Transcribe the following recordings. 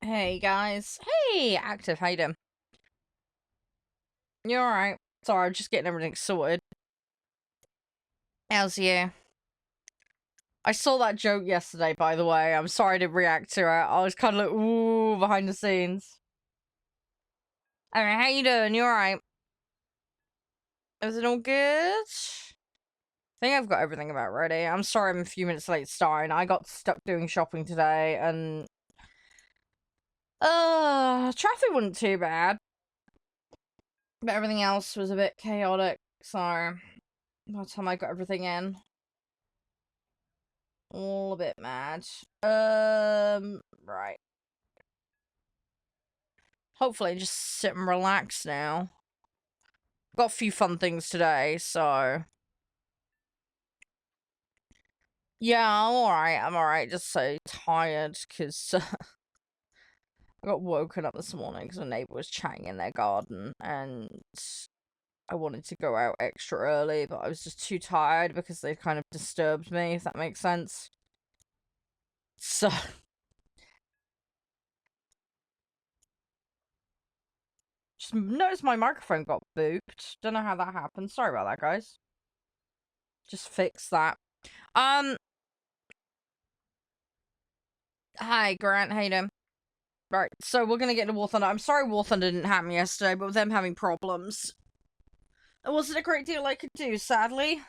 Hey guys. Hey, Active, how you doing? You alright? Sorry, I'm just getting everything sorted. How's you? I saw that joke yesterday, by the way. I'm sorry I didn't react to it. I was kind of like, ooh, behind the scenes. Alright, how you doing? You alright? Is it all good? I think I've got everything about ready. I'm sorry I'm a few minutes late starting. I got stuck doing shopping today, and... traffic wasn't too bad. But everything else was a bit chaotic, so... By the time I got everything in... A little bit mad. Right. Hopefully just sit and relax now. Got a few fun things today, so... Yeah, I'm alright. Just so tired, because I got woken up this morning because a neighbour was chatting in their garden, and I wanted to go out extra early, but I was just too tired because they kind of disturbed me, if that makes sense. So... Just noticed my microphone got booped. Don't know how that happened. Sorry about that, guys. Just fix that. Hi, Grant. How you doing? Right, so we're gonna get into warthunder. I'm sorry warthunder didn't happen yesterday, but with them having problems, there wasn't a great deal I could do, sadly.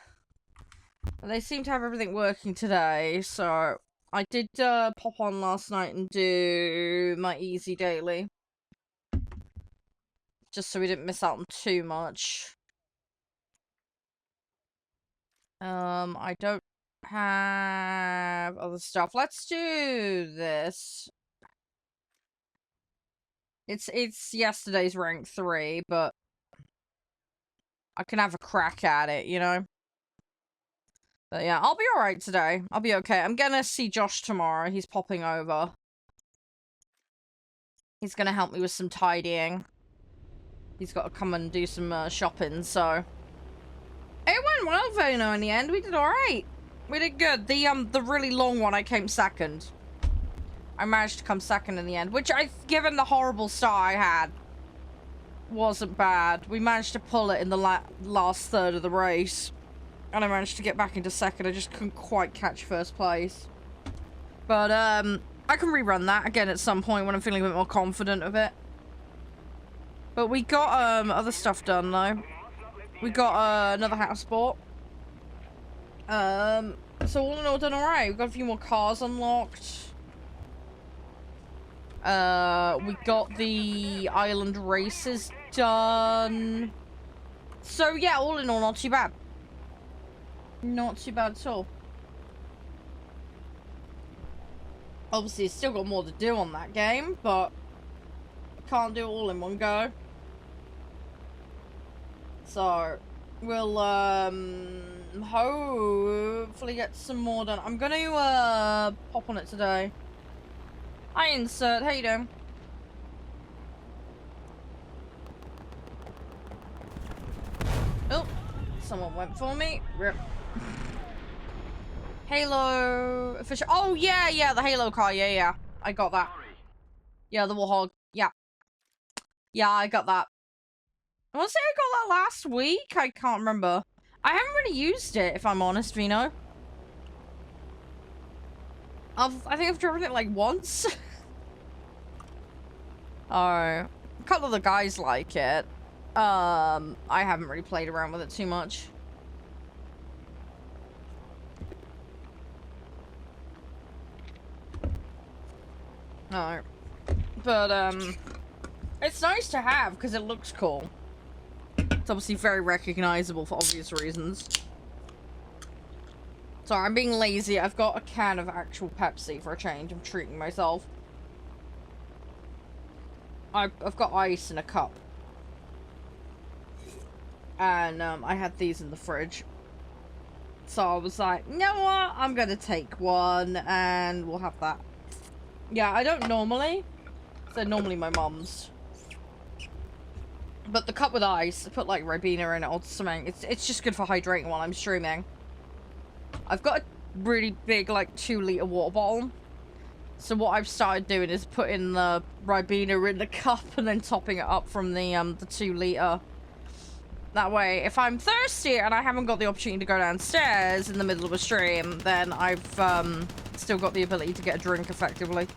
They seem to have everything working today, so I did pop on last night and do my easy daily. Just so we didn't miss out on too much. I don't have other stuff. Let's do this. It's yesterday's rank 3, but I can have a crack at it, you know? But yeah, I'll be alright today. I'll be okay. I'm gonna see Josh tomorrow. He's popping over. He's gonna help me with some tidying. He's got to come and do some shopping, so... It went well, Vono, in the end. We did alright. We did good. The really long one, I came second. I managed to come second in the end, which given the horrible start I had, wasn't bad. We managed to pull it in the last third of the race. And I managed to get back into second. I just couldn't quite catch first place. But, I can rerun that again at some point when I'm feeling a bit more confident of it. But we got, other stuff done, though. We got, another house bought. So all in all, done alright. We've got a few more cars unlocked. We got the island races done. So yeah, all in all, not too bad. Not too bad at all. Obviously, still got more to do on that game, but can't do it all in one go. So, we'll, hopefully get some more done. I'm gonna, pop on it today. Hi, Insert. How you doing? Oh, someone went for me. Rip. Halo official. Oh, yeah, the Halo car. Yeah. I got that. Yeah, the Warthog. Yeah. Yeah, I got that. I want to say I got that last week. I can't remember. I haven't really used it, if I'm honest, Vino. I think I've driven it like once. A couple of the guys like it. I haven't really played around with it too much. No. But, it's nice to have, because it looks cool. It's obviously very recognizable for obvious reasons. Sorry, I'm being lazy. I've got a can of actual Pepsi for a change. I'm treating myself. I've got ice in a cup. And, I had these in the fridge. So I was like, you know what? I'm gonna take one, and we'll have that. Yeah, I don't normally. They're normally my mum's. But the cup with ice, I put like Ribena in it or something. It's just good for hydrating while I'm streaming. I've got a really big, like, 2-litre water bottle. So what I've started doing is putting the Ribena in the cup and then topping it up from the 2-liter. That way, if I'm thirsty and I haven't got the opportunity to go downstairs in the middle of a stream, then I've still got the ability to get a drink effectively.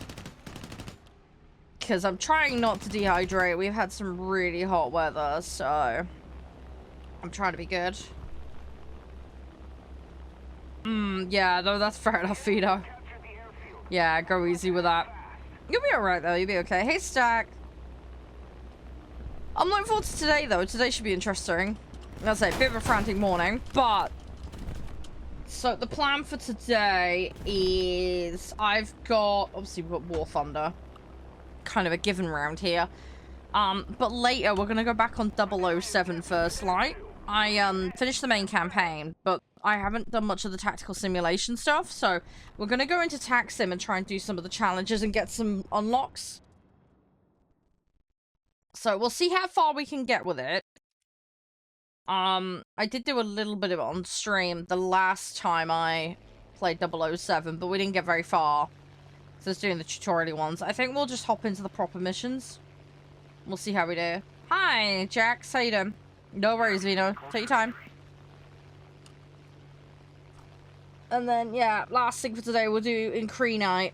Because I'm trying not to dehydrate. We've had some really hot weather, so I'm trying to be good. Yeah, no, that's fair enough, Vito. Yeah, go easy with that. You'll be alright, though. You'll be okay. Hey, Stack. I'm looking forward to today, though. Today should be interesting. I'll say, a bit of a frantic morning, but... So, the plan for today is... I've got... Obviously, we've got War Thunder. Kind of a given round here. But later, we're going to go back on 007 First Light. I finished the main campaign, but I haven't done much of the tactical simulation stuff, so we're going to go into Tac Sim and try and do some of the challenges and get some unlocks. So we'll see how far we can get with it. I did do a little bit of it on stream the last time I played 007, but we didn't get very far. So it's doing the tutorial ones. I think we'll just hop into the proper missions. We'll see how we do. Hi, Jax. How you doing? No worries, Vino. Take your time. And then, yeah, last thing for today, we'll do in Cree Night.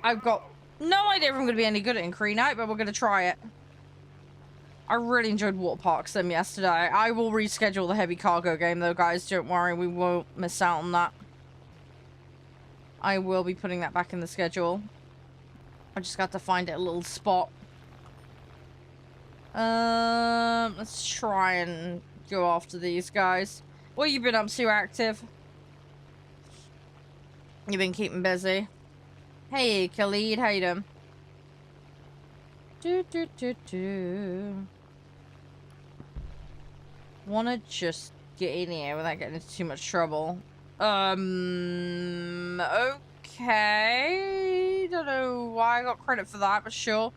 I've got no idea if I'm going to be any good at in Cree Night, but we're going to try it. I really enjoyed Water Park Sim yesterday. I will reschedule the heavy cargo game, though, guys. Don't worry, we won't miss out on that. I will be putting that back in the schedule. I just got to find it a little spot. Let's try and go after these guys. What have you been up to, Active? You've been keeping busy. Hey, Khalid, how you doing? Wanna just get in here without getting into too much trouble. Okay. Don't know why I got credit for that, but sure.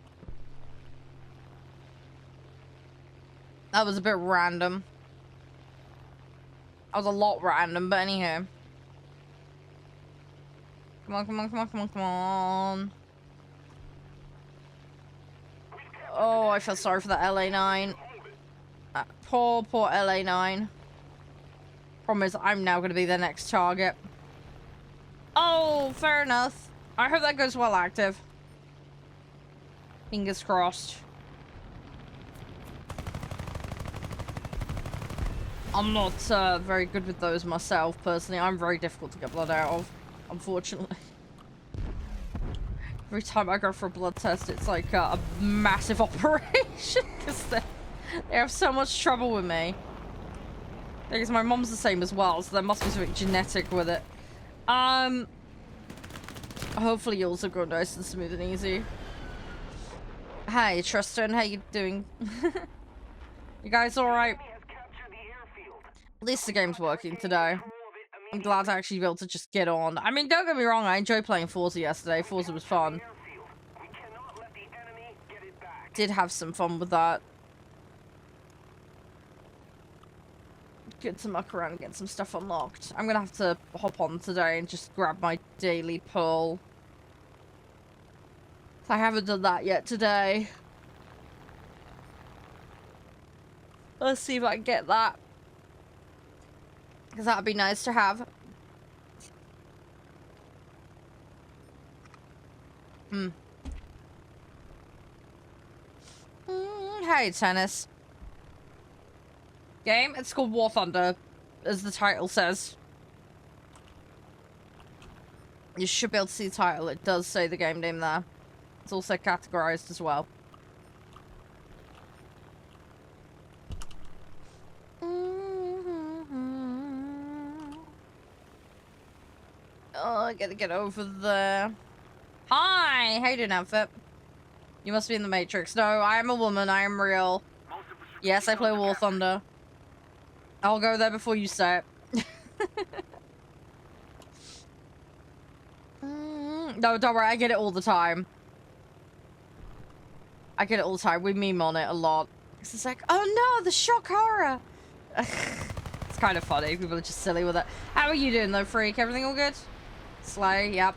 That was a bit random. That was a lot random, but anyhow. Come on, come on, come on, come on, come on. Oh, I feel sorry for that LA9. Poor, poor LA9. Problem is, I'm now going to be the next target. Oh, fair enough. I hope that goes well, Active. Fingers crossed. I'm not very good with those myself, personally. I'm very difficult to get blood out of, unfortunately. Every time I go for a blood test, it's like a massive operation, because they have so much trouble with me. Because my mom's the same as well, so there must be something genetic with it. Hopefully you also go nice and smooth and easy. Hi, Tristan, how you doing? You guys alright? At least the game's working today. I'm glad to actually be able to just get on. I mean, don't get me wrong, I enjoyed playing Forza yesterday. Forza was fun. Did have some fun with that. Good to muck around and get some stuff unlocked. I'm gonna have to hop on today and just grab my daily pearl. I haven't done that yet today. Let's see if I can get that. Because that would be nice to have. Hey, Tennis. Game? It's called War Thunder, as the title says. You should be able to see the title. It does say the game name there. It's also categorized as well. Oh, I gotta get over there. Hi! How you doing, Outfit? You must be in the Matrix. No, I am a woman. I am real. Yes, I play War Thunder. I'll go there before you say it. No, don't worry. I get it all the time. I get it all the time. We meme on it a lot. It's like, oh no, the shock horror. It's kind of funny. People are just silly with it. How are you doing though, Freak? Everything all good? Slay, yep.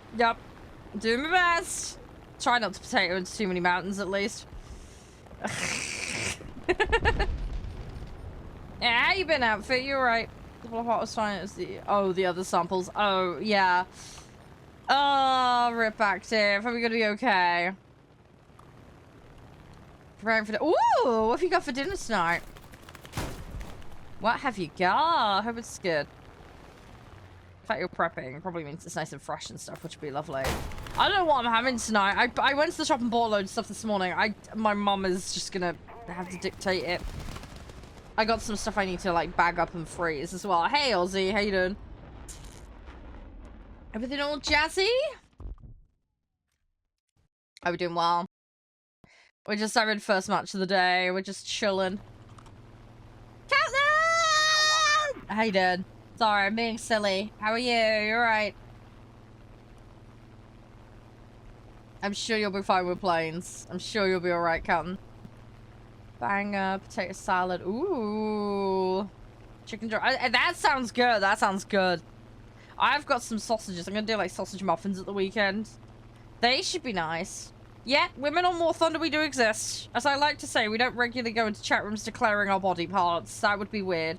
Doing my best. Try not to potato into too many mountains, at least. Yeah, how you been, outfit? You alright? What was fine as the other samples. Oh, yeah. Oh, rip active. Are we gonna be okay? Preparing for the— ooh, what have you got for dinner tonight? What have you got? I hope it's good. In fact, you're prepping. Probably means it's nice and fresh and stuff, which would be lovely. I don't know what I'm having tonight. I went to the shop and bought a load of stuff this morning. My mum is just gonna have to dictate it. I got some stuff I need to, like, bag up and freeze as well. Hey, Ozzy. How you doing? Everything all jazzy? Are we doing well? We're just having first match of the day. We're just chilling. Countdown! How you doing? Sorry, I'm being silly. How are you? You alright? I'm sure you'll be fine with planes. I'm sure you'll be alright, Captain. Banger, potato salad. Ooh. Chicken dry. That sounds good. That sounds good. I've got some sausages. I'm gonna do like sausage muffins at the weekend. They should be nice. Yeah, women on War Thunder, we do exist. As I like to say, we don't regularly go into chat rooms declaring our body parts. That would be weird.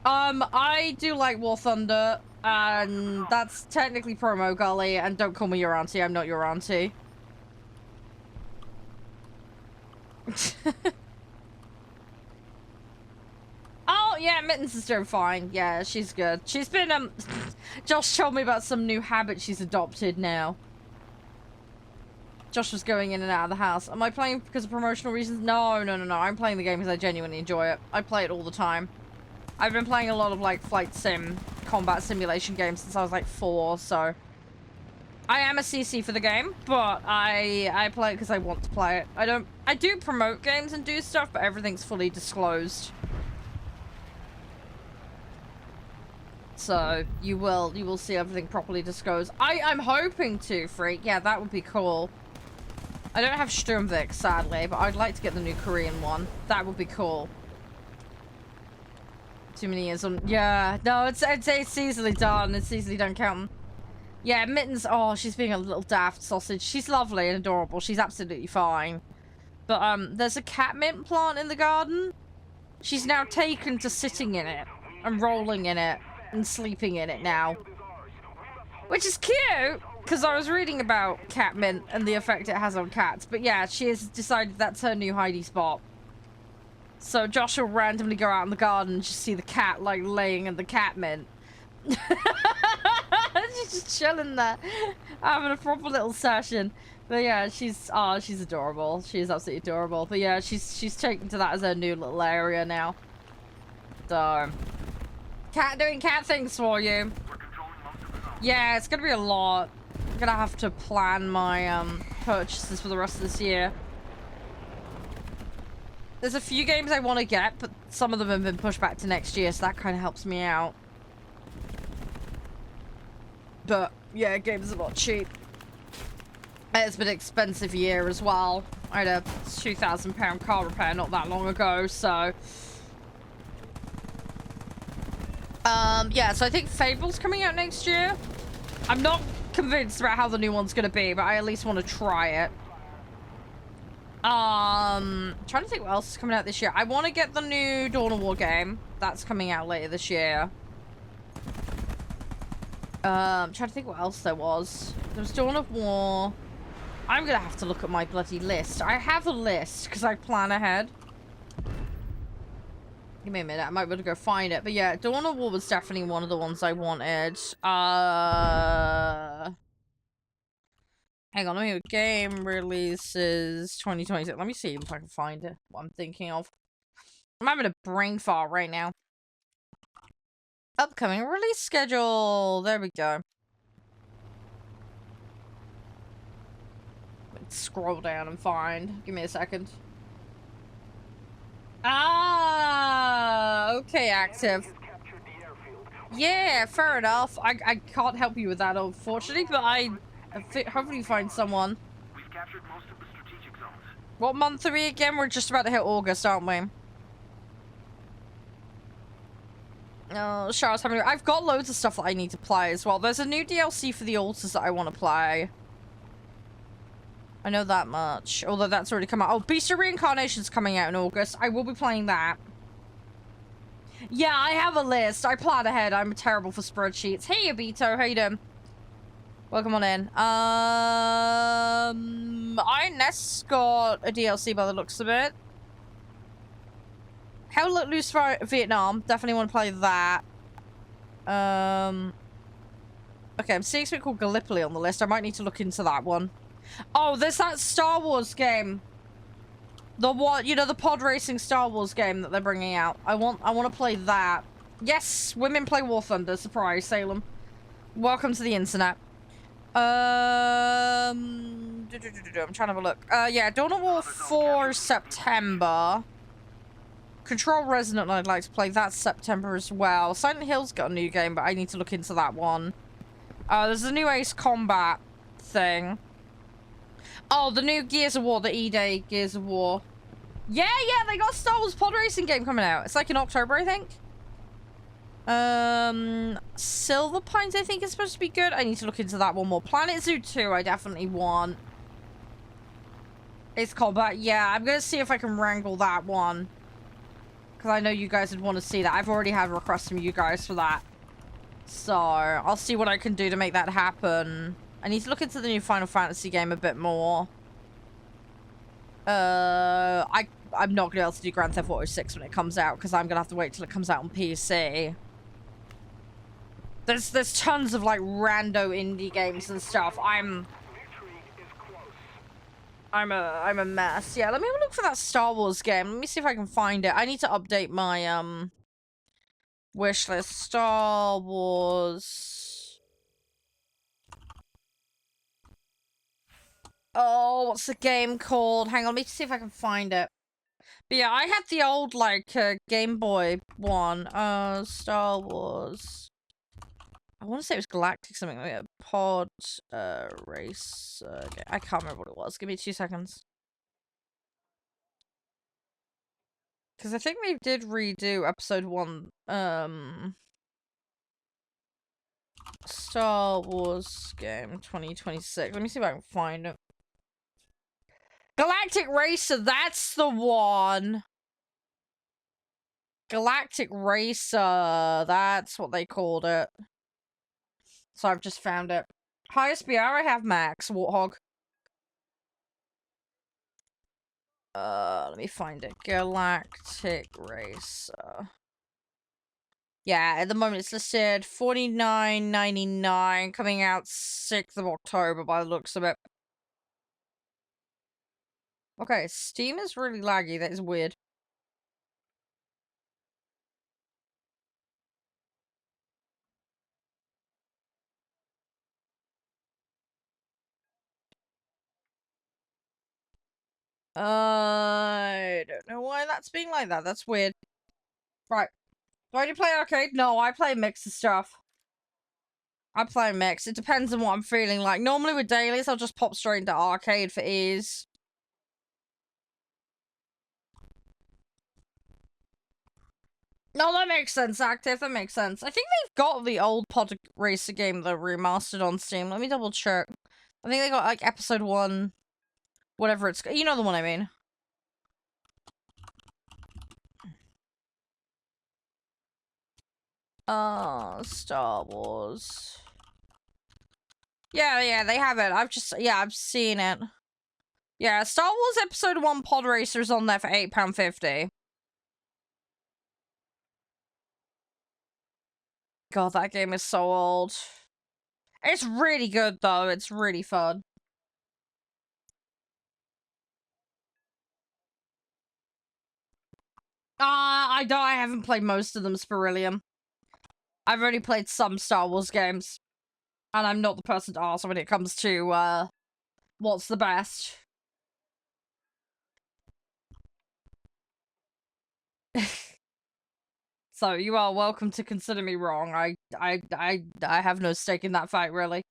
I do like War Thunder, and that's technically promo gully, and don't call me your auntie. I'm not your auntie. Oh, yeah, Mittens is doing fine. Yeah, she's good. She's been, Josh told me about some new habit she's adopted now. Josh was going in and out of the house. Am I playing because of promotional reasons? No, no, no, no. I'm playing the game because I genuinely enjoy it. I play it all the time. I've been playing a lot of, like, flight sim, combat simulation games since I was, like, 4, so... I am a CC for the game, but I play it because I want to play it. I do promote games and do stuff, but everything's fully disclosed. So, you will see everything properly disclosed. I'm hoping to, Freak. Yeah, that would be cool. I don't have Sturmvik, sadly, but I'd like to get the new Korean one. That would be cool. Too many years on... Yeah, no, it's easily done. It's easily done, counting. Yeah, Mittens, oh, she's being a little daft sausage. She's lovely and adorable. She's absolutely fine. But, there's a catmint plant in the garden. She's now taken to sitting in it and rolling in it and sleeping in it now. Which is cute, because I was reading about catmint and the effect it has on cats. But yeah, she has decided that's her new hidey spot. So Josh will randomly go out in the garden and just see the cat, like, laying in the catmint. She's just chilling there, having a proper little session. But yeah, she's adorable. She is absolutely adorable. But yeah, she's taken to that as her new little area now. So, doing cat things for you. Yeah, it's gonna be a lot. I'm gonna have to plan my purchases for the rest of this year. There's a few games I want to get, but some of them have been pushed back to next year, so that kind of helps me out. But, yeah, games are not cheap. It's been an expensive year as well. I had a £2,000 car repair not that long ago, so... yeah, so I think Fable's coming out next year. I'm not convinced about how the new one's gonna be, but I at least want to try it. Trying to think what else is coming out this year. I want to get the new Dawn of War game. That's coming out later this year. I'm trying to think what else there was. There was Dawn of War. I'm gonna have to look at my bloody list. I have a list because I plan ahead. Give me a minute. I might be able to go find it. But yeah, Dawn of War was definitely one of the ones I wanted. Hang on, let me game releases 2026. Let me see if I can find it. What I'm thinking of. I'm having a brain fart right now. Upcoming release schedule. There we go. Let's scroll down and find. Give me a second. Ah, okay, active. Yeah, fair enough. I can't help you with that, unfortunately, but hopefully find someone. We've captured most of the strategic zones. What month are we again? We're just about to hit August, aren't we? Oh, Charles, I've got loads of stuff that I need to play as well. There's a new DLC for the altars that I want to play. I know that much. Although that's already come out. Oh, Beast of Reincarnation's coming out in August. I will be playing that. Yeah, I have a list. I plan ahead. I'm terrible for spreadsheets. Hey, Abito. How you doing? Welcome on in. Iron Nest's got a DLC by the looks of it. Hell Let Loose for Vietnam. Definitely want to play that. Okay, I'm seeing something called Gallipoli on the list. I might need to look into that one. Oh, there's that Star Wars game. The what? You know, the pod racing Star Wars game that they're bringing out. I want to play that. Yes, women play War Thunder. Surprise, Salem. Welcome to the internet. I'm trying to have a look. Yeah, Dawn of War 4 September. Control Resonant, I'd like to play that September as well. Silent Hill's got a new game, but I need to look into that one. There's a new Ace Combat thing. Oh, the new Gears of War, the E-Day Gears of War. Yeah, they got a Star Wars pod racing game coming out. It's like in October, I think. Silver Pines, I think is supposed to be good. I need to look into that one more. Planet Zoo 2, I definitely want. Ace Combat, yeah, I'm gonna see if I can wrangle that one. Because I know you guys would want to see that. I've already had requests from you guys for that. So, I'll see what I can do to make that happen. I need to look into the new Final Fantasy game a bit more. I'm not going to be able to do Grand Theft Auto 6 when it comes out, because I'm going to have to wait till it comes out on PC. There's tons of, like, rando indie games and stuff. I'm a mess. Yeah, let me have a look for that Star Wars game. Let me see if I can find it. I need to update my, wish list. Star Wars. Oh, what's the game called? Hang on, let me see if I can find it. But yeah, I had the old, like, Game Boy one. Star Wars. I want to say it was Galactic something like a pod race. I can't remember what it was. Give me 2 seconds. Because I think they did redo episode 1. Star Wars game 2026. Let me see if I can find it. Galactic Racer, that's the one. Galactic Racer, that's what they called it. So I've just found it. Highest BR I have Max, Warthog. Let me find it. Galactic Racer. Yeah, at the moment it's listed $49.99, coming out 6th of October by the looks of it. Okay, Steam is really laggy, that is weird. I don't know why that's being like that. That's weird. Right. Do I play arcade? No, I play a mix of stuff. I play a mix. It depends on what I'm feeling like. Normally with dailies, I'll just pop straight into arcade for ease. No, that makes sense, Active. That makes sense. I think they've got the old Pod Racer game that remastered on Steam. Let me double check. I think they got, like, episode 1. Whatever it's... You know the one I mean. Star Wars. Yeah, they have it. I've seen it. Yeah, Star Wars Episode 1 Pod Racer's on there for £8.50. God, that game is so old. It's really good, though. It's really fun. I haven't played most of them, Spirilium. I've only played some Star Wars games. And I'm not the person to ask when it comes to, what's the best. So, you are welcome to consider me wrong. I have no stake in that fight, really.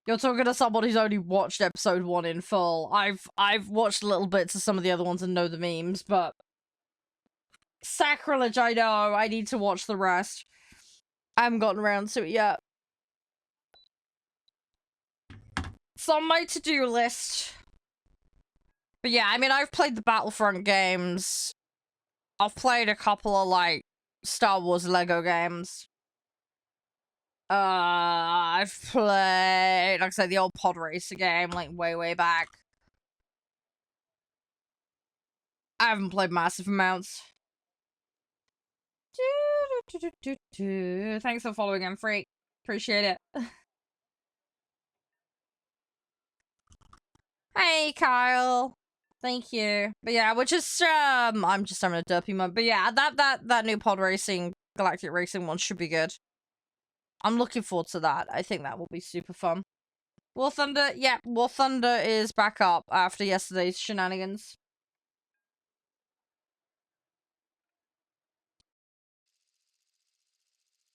You're talking to someone who's only watched episode 1 in full. I've watched little bits of some of the other ones and know the memes, but... Sacrilege, I know. I need to watch the rest. I haven't gotten around to it yet. It's on my to-do list. But yeah, I mean, I've played the Battlefront games. I've played a couple of, like, Star Wars Lego games. I've played, like I said, the old pod racer game, like, way back. I haven't played massive amounts. Thanks for following him, Freak. Appreciate it. Hey, Kyle. Thank you. But yeah, we're just, I'm just having a derpy moment. But yeah, that new pod racing, galactic racing one should be good. I'm looking forward to that. I think that will be super fun. War Thunder, yeah, War Thunder is back up after yesterday's shenanigans.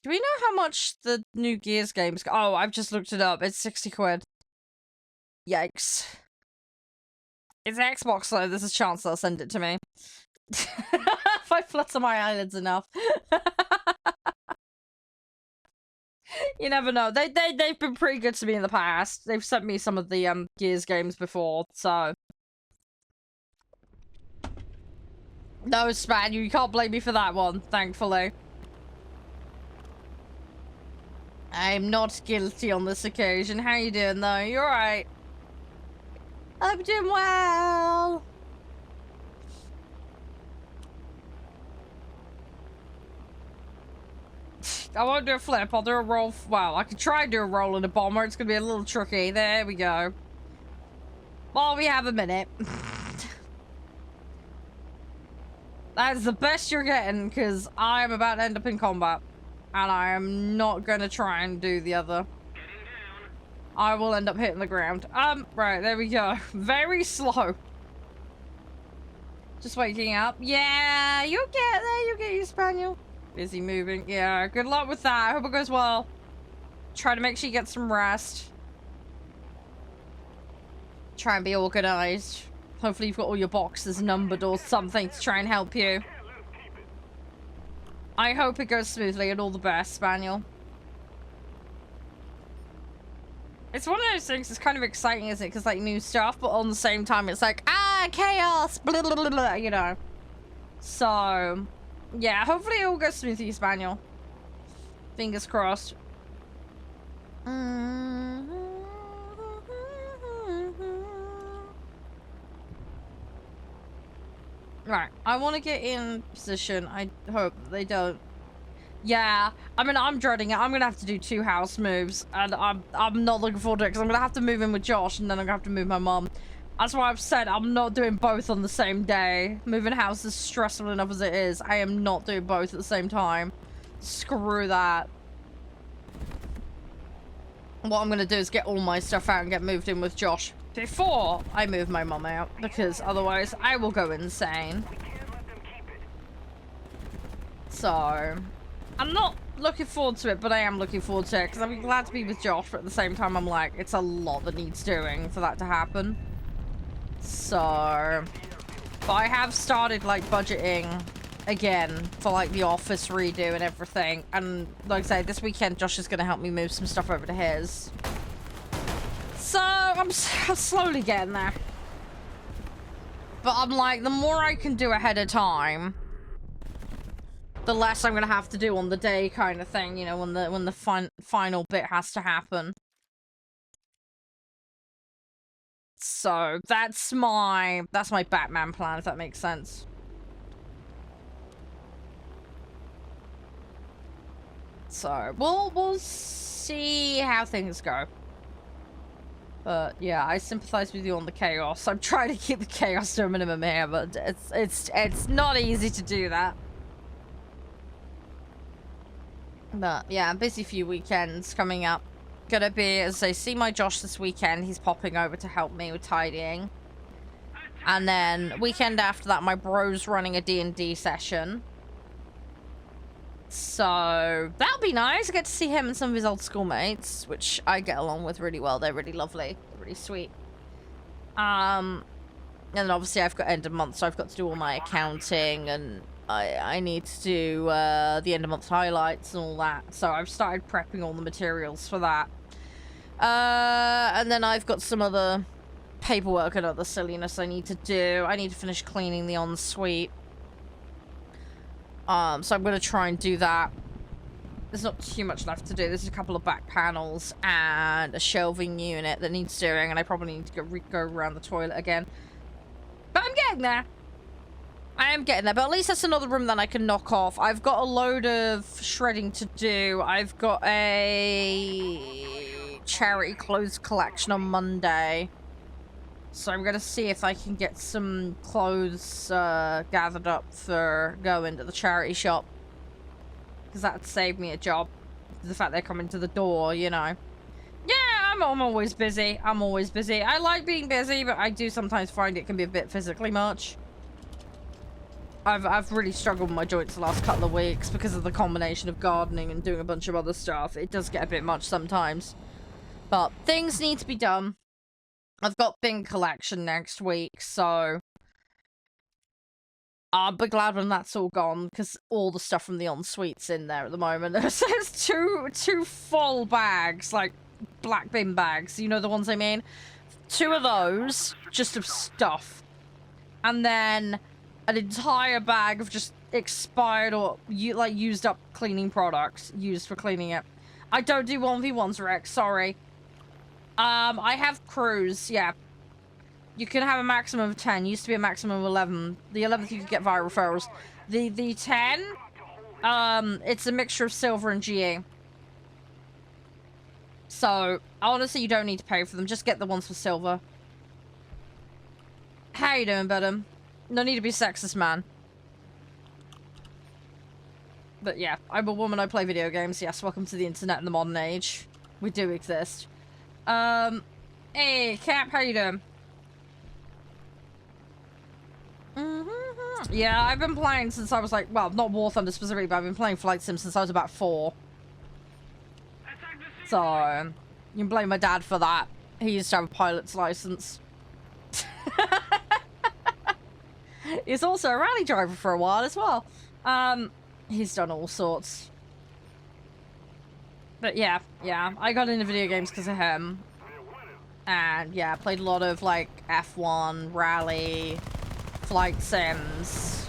Do we know how much the new Gears games... Oh, I've just looked it up. It's 60 quid. Yikes. It's Xbox, though. There's a chance they'll send it to me. If I flutter my eyelids enough. You never know. They've been pretty good to me in the past. They've sent me some of the Gears games before, so... No, Span, you can't blame me for that one, thankfully. I'm not guilty on this occasion. How you doing, though? You alright? I'm doing well! I won't do a flip, I'll do a roll. Well, I can try and do a roll in a bomber. It's gonna be a little tricky. There we go. Well, we have a minute. That's the best you're getting, because I am about to end up in combat. And I am not gonna try and do the other. I will end up hitting the ground. Right, there we go. Very slow. Just waking up. Yeah, you'll get there. You'll get your spaniel. Busy moving. Yeah, good luck with that. I hope it goes well. Try to make sure you get some rest. Try and be organized. Hopefully you've got all your boxes numbered or something to try and help you. I hope it goes smoothly and all the best, Spaniel. It's one of those things that's kind of exciting, isn't it? Because, like, new stuff, but on the same time, it's like, chaos, blah, blah, blah, blah, you know. So, yeah, hopefully it all goes smoothly, Spaniel. Fingers crossed. Right, I want to get in position. I hope they don't. Yeah, I mean, I'm dreading it. I'm gonna have to do 2 house moves, and I'm not looking forward to it, because I'm gonna have to move in with Josh, and then I'm gonna have to move my mom. That's why I've said I'm not doing both on the same day. Moving house is stressful enough as it is. I am not doing both at the same time. Screw that. What I'm gonna do is get all my stuff out and get moved in with Josh before I move my mom out, because otherwise I will go insane. So, I'm not looking forward to it, but I am looking forward to it, because I'm glad to be with Josh, but at the same time I'm like, it's a lot that needs doing for that to happen. So, but I have started, like, budgeting again for, like, the office redo and everything, and like I say, this weekend Josh is going to help me move some stuff over to his. So, I'm slowly getting there. But I'm like, the more I can do ahead of time, the less I'm gonna have to do on the day, kind of thing, you know, when the final bit has to happen. So that's my Batman plan, if that makes sense. So we'll see how things go. But yeah, I sympathize with you on the chaos. I'm trying to keep the chaos to a minimum here, but it's not easy to do that. But yeah, busy few weekends coming up. Gonna be, as I see my Josh this weekend, he's popping over to help me with tidying. And then weekend after that, my bro's running a D&D session. So that'll be nice. I get to see him and some of his old schoolmates, which I get along with really well. They're really lovely, really sweet. And then obviously I've got end of month, so I've got to do all my accounting and I need to do the end of month highlights and all that. So I've started prepping all the materials for that. And then I've got some other paperwork and other silliness I need to do. I need to finish cleaning the ensuite. So I'm going to try and do that. There's not too much left to do. There's a couple of back panels and a shelving unit that needs doing, and I probably need to go around the toilet again. But I'm getting there. I am getting there, but at least that's another room that I can knock off. I've got a load of shredding to do. I've got a charity clothes collection on Monday. So I'm going to see if I can get some clothes gathered up for going to the charity shop. Because that'd save me a job. The fact they're coming to the door, you know. Yeah, I'm always busy. I'm always busy. I like being busy, but I do sometimes find it can be a bit physically much. I've really struggled with my joints the last couple of weeks because of the combination of gardening and doing a bunch of other stuff. It does get a bit much sometimes. But things need to be done. I've got bin collection next week, so I'll be glad when that's all gone, because all the stuff from the ensuite's in there at the moment. There's two full bags, like black bin bags, you know the ones I mean? 2 of those, just of stuff. And then an entire bag of just expired or like used up cleaning products used for cleaning it. I don't do 1v1s, Rex, sorry. I have crews, yeah. You can have a maximum of 10. Used to be a maximum of 11. The 11th you could get via referrals. The 10, it's a mixture of silver and GE. So, honestly, you don't need to pay for them. Just get the ones for silver. How you doing, Bedham? No need to be sexist, man. But yeah, I'm a woman, I play video games. Yes, welcome to the internet in the modern age. We do exist. Hey, Cap, how you doing? Yeah, I've been playing since I was like, well, not War Thunder specifically, but I've been playing Flight Sim since I was about 4. So, you can blame my dad for that. He used to have a pilot's license. He's also a rally driver for a while as well. He's done all sorts. But yeah, I got into video games because of him. And yeah, played a lot of like F1, rally, flight sims.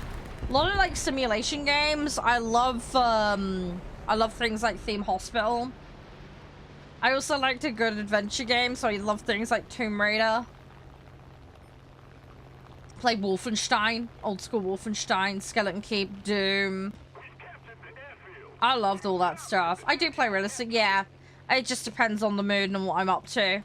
A lot of like simulation games. I love things like Theme Hospital. I also liked a good adventure game, so I love things like Tomb Raider. Played Wolfenstein, old school Wolfenstein, Skeleton Keep, Doom. I loved all that stuff. I do play realistic, yeah. It just depends on the mood and what I'm up to.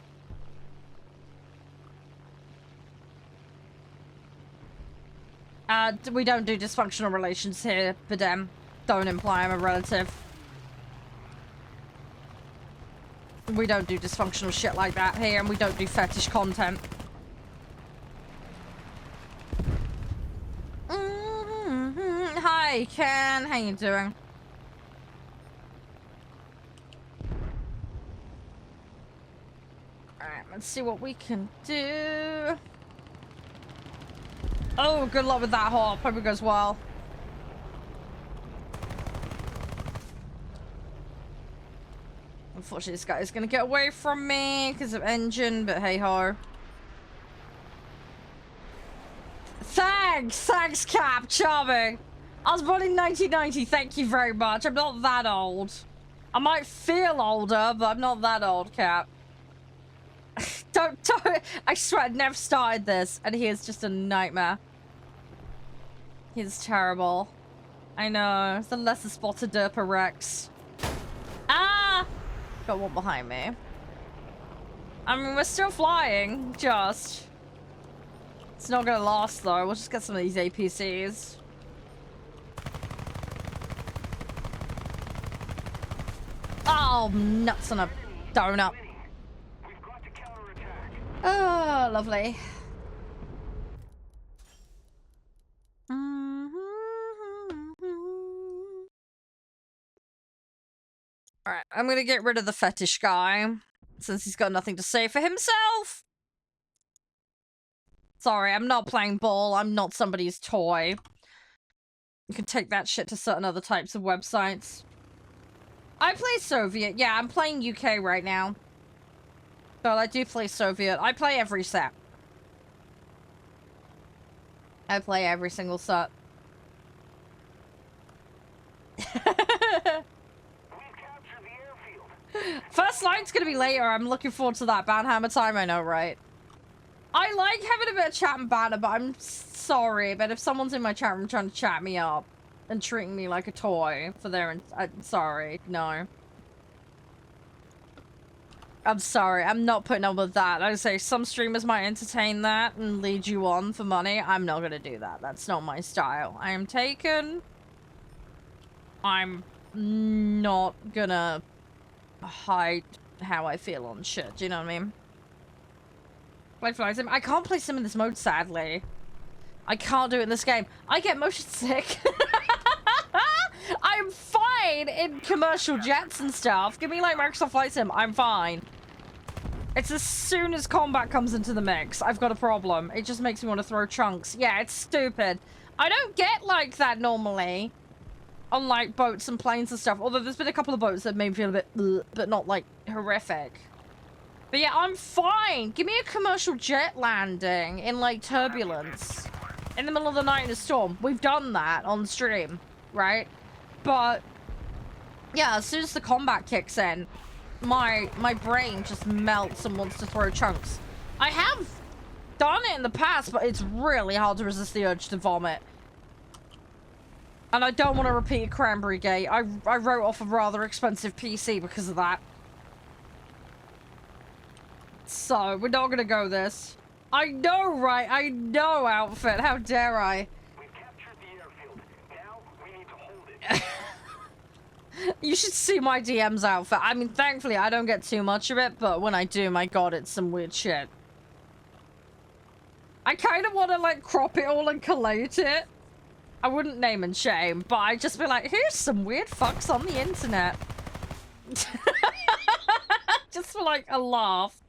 We don't do dysfunctional relations here, Badem. Don't imply I'm a relative. We don't do dysfunctional shit like that here, and we don't do fetish content. Hi, Ken. How you doing? Alright, let's see what we can do. Oh, good luck with that hop. Hope it goes well. Unfortunately, this guy is going to get away from me because of engine, but hey-ho. Thanks, Cap. Charming. I was born in 1990. Thank you very much. I'm not that old. I might feel older, but I'm not that old, Cap. Don't. I swear, I never started this, and he is just a nightmare. He's terrible. I know. It's the lesser spotted derper Rex. Ah! Got one behind me. I mean, we're still flying, just. It's not gonna last, though. We'll just get some of these APCs. Oh, nuts on a donut. Oh, lovely. Alright, I'm gonna get rid of the fetish guy, since he's got nothing to say for himself. Sorry, I'm not playing ball. I'm not somebody's toy. You can take that shit to certain other types of websites. I play Soviet. Yeah, I'm playing UK right now. But I do play Soviet. I play every set. I play every single set. First light's gonna be later. I'm looking forward to that banhammer time. I know, right? I like having a bit of chat and banter, but I'm sorry. But if someone's in my chat room trying to chat me up and treating me like a toy for their... I'm sorry. No. I'm sorry. I'm not putting up with that. I would say some streamers might entertain that and lead you on for money. I'm not gonna do that. That's not my style. I am taken. I'm not gonna hide how I feel on shit. Do you know what I mean? Play Fly Sim. I can't play Sim in this mode, sadly. I can't do it in this game. I get motion sick. I'm fine in commercial jets and stuff. Give me like Microsoft Flight Sim. I'm fine. It's as soon as combat comes into the mix, I've got a problem. It just makes me want to throw chunks. Yeah, it's stupid. I don't get like that normally on like boats and planes and stuff. Although there's been a couple of boats that made me feel a bit ugh, but not like horrific. But yeah, I'm fine. Give me a commercial jet landing in like turbulence in the middle of the night in a storm. We've done that on stream, right? But yeah, as soon as the combat kicks in, my brain just melts and wants to throw chunks. I have done it in the past, but it's really hard to resist the urge to vomit. And I don't want to repeat a Cranberry Gate. I wrote off a rather expensive PC because of that. So, we're not gonna go this. I know, right? I know, Outfit. How dare I? We've captured the airfield. Now we need to hold it. You should see my DMs, Outfit. I mean, thankfully, I don't get too much of it, but when I do, my god, it's some weird shit. I kind of want to, like, crop it all and collate it. I wouldn't name and shame, but I'd just be like, here's some weird fucks on the internet. Just for, like, a laugh.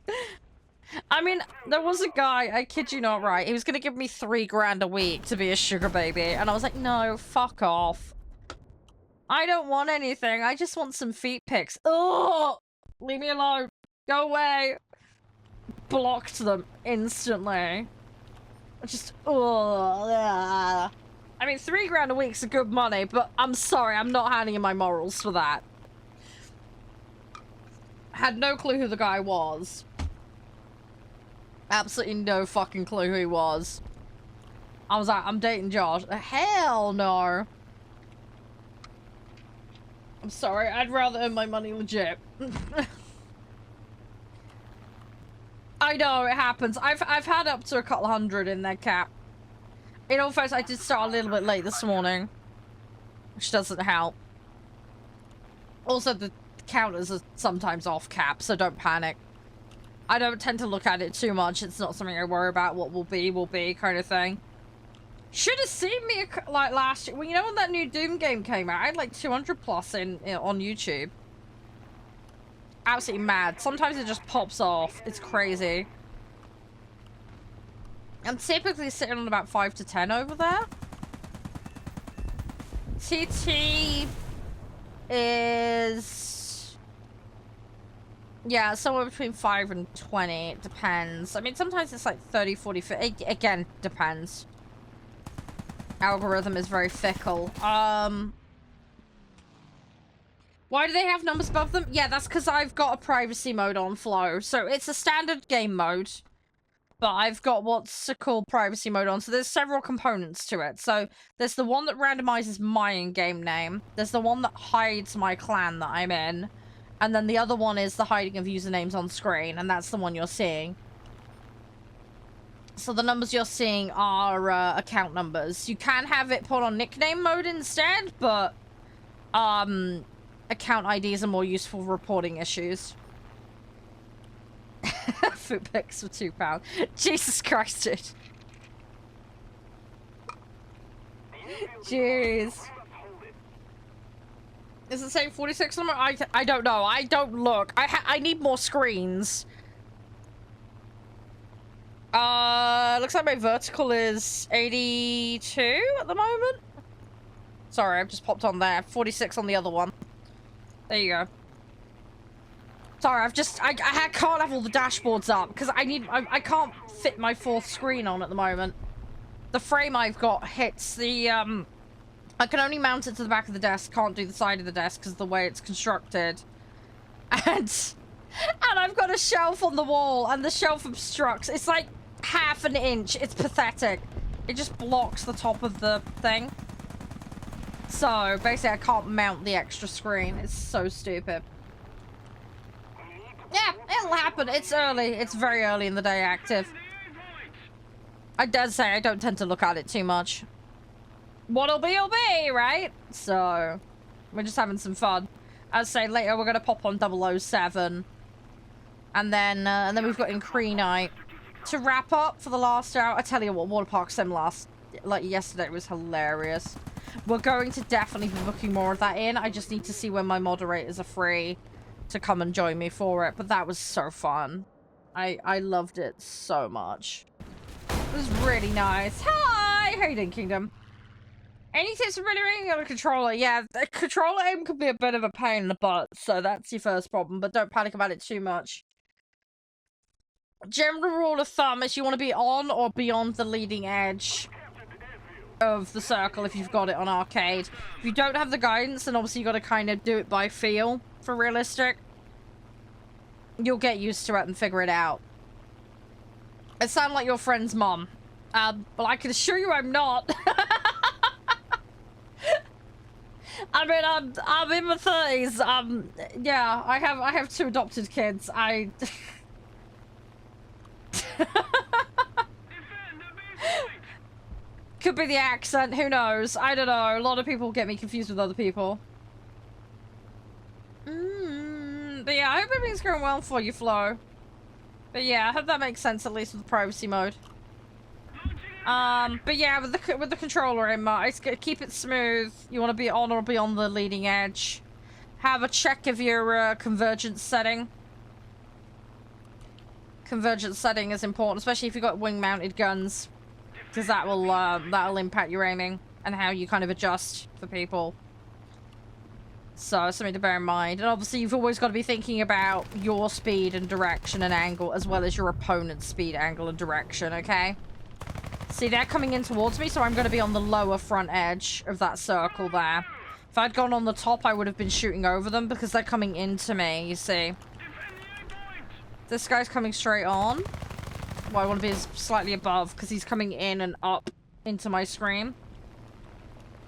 I mean, there was a guy, I kid you not, right? He was gonna give me $3 grand a week to be a sugar baby. And I was like, no, fuck off. I don't want anything. I just want some feet pics. Oh, leave me alone. Go away. Blocked them instantly. Just, oh. I mean, $3 grand a week's a good money, but I'm sorry, I'm not handing in my morals for that. Had no clue who the guy was. Absolutely no fucking clue who he was. I was like, I'm dating Josh. Hell no. I'm sorry, I'd rather earn my money legit. I know, it happens. I've had up to a couple hundred in their cap. In all fairness, I did start a little bit late this morning. Which doesn't help. Also, the counters are sometimes off cap, so don't panic. I don't tend to look at it too much. It's not something I worry about. What will be kind of thing. Should have seen me like last year. Well, you know when that new Doom game came out? I had like 200 plus on YouTube. Absolutely mad. Sometimes it just pops off. It's crazy. I'm typically sitting on about 5 to 10 over there. TT is... yeah, somewhere between 5 and 20. It depends. I mean, sometimes it's like 30, 40, 50. Again, depends. Algorithm is very fickle. Why do they have numbers above them? Yeah, that's because I've got a privacy mode on Flow. So it's a standard game mode, but I've got what's called privacy mode on. So there's several components to it. So there's the one that randomizes my in-game name. There's the one that hides my clan that I'm in. And then the other one is the hiding of usernames on screen. And that's the one you're seeing. So the numbers you're seeing are account numbers. You can have it put on nickname mode instead, but account IDs are more useful for reporting issues. Food pics for £2. Jesus Christ, dude. Jeez. Is it saying 46 number? I don't know. I don't look. I need more screens. Looks like my vertical is 82 at the moment. Sorry, I've just popped on there. 46 on the other one. There you go. Sorry, I can't have all the dashboards up because I can't fit my fourth screen on at the moment. The frame I've got hits the, I can only mount it to the back of the desk, can't do the side of the desk because of the way it's constructed. And I've got a shelf on the wall and the shelf obstructs. It's like half an inch. It's pathetic. It just blocks the top of the thing. So basically I can't mount the extra screen. It's so stupid. Yeah, it'll happen. It's early. It's very early in the day active. I dare say I don't tend to look at it too much. What'll be, right? So, we're just having some fun. As I say, later we're gonna pop on 007. And then we've got Incree Night. To wrap up for the last hour, I tell you what, Water Park Sim yesterday was hilarious. We're going to definitely be booking more of that in. I just need to see when my moderators are free to come and join me for it, but that was so fun. I loved it so much. It was really nice. Hi! How you doing, Kingdom? Any tips for really ringing on a controller? Yeah, the controller aim could be a bit of a pain in the butt, so that's your first problem, but don't panic about it too much. General rule of thumb is you want to be on or beyond the leading edge of the circle if you've got it on arcade. If you don't have the guidance, then obviously you got to kind of do it by feel for realistic. You'll get used to it and figure it out. It sounds like your friend's mom. But I can assure you I'm not. I mean, I'm in my 30s. Yeah, I have 2 adopted kids. Could be the accent, who knows? I don't know. A lot of people get me confused with other people. But yeah, I hope everything's going well for you, Flo. But yeah, I hope that makes sense, at least with the privacy mode. But yeah, with the controller in, keep it smooth. You want to be on or beyond the leading edge. Have a check of your convergence setting. Convergence setting is important, especially if you've got wing-mounted guns, because that'll impact your aiming and how you kind of adjust for people. So something to bear in mind. And obviously you've always got to be thinking about your speed and direction and angle, as well as your opponent's speed, angle, and direction, okay? See, they're coming in towards me, so I'm going to be on the lower front edge of that circle there. If I'd gone on the top, I would have been shooting over them, because they're coming into me, you see. This guy's coming straight on. Well, I want to be slightly above, because he's coming in and up into my screen.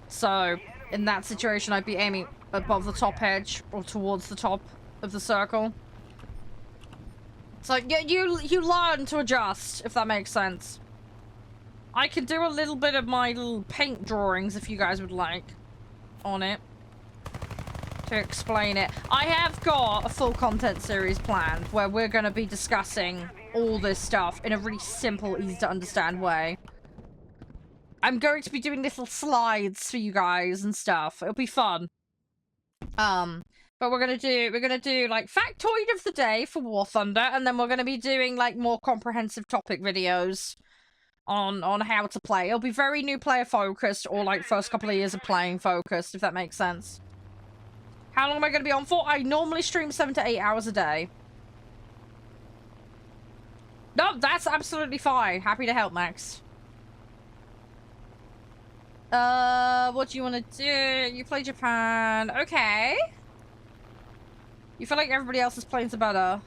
So, in that situation, I'd be aiming above the top edge, or towards the top of the circle. It's like, you learn to adjust, if that makes sense. I can do a little bit of my little paint drawings, if you guys would like, on it. To explain it. I have got a full content series planned, where we're going to be discussing all this stuff in a really simple, easy to understand way. I'm going to be doing little slides for you guys and stuff. It'll be fun. But we're gonna do like factoid of the day for War Thunder, and then we're gonna be doing like more comprehensive topic videos on how to play. It'll be very new player focused, or like first couple of years of playing focused, if that makes sense. How long am I gonna be on for? I normally stream 7 to 8 hours a day. No, that's absolutely fine. Happy to help, Max. What do you want to do? You play Japan. Okay. You feel like everybody else's planes are better.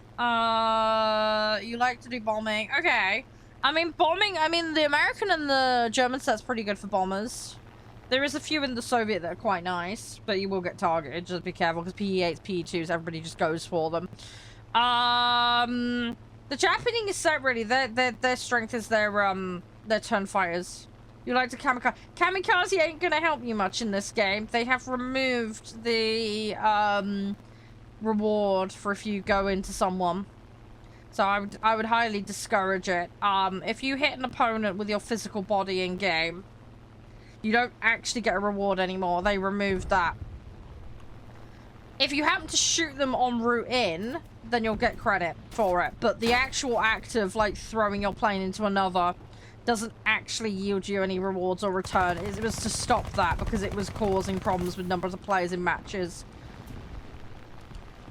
You like to do bombing. Okay. I mean, the American and the German set's pretty good for bombers. There is a few in the Soviet that are quite nice, but you will get targeted. Just be careful, because PE8s, PE2s, everybody just goes for them. The Japanese set, really, their strength is their turn fighters. You like to kamikaze. Kamikaze ain't gonna help you much in this game. They have removed the reward for if you go into someone. So I would highly discourage it. If you hit an opponent with your physical body in game, you don't actually get a reward anymore. They removed that. If you happen to shoot them en route in, then you'll get credit for it. But the actual act of like throwing your plane into another doesn't actually yield you any rewards or return. It was to stop that because it was causing problems with numbers of players in matches.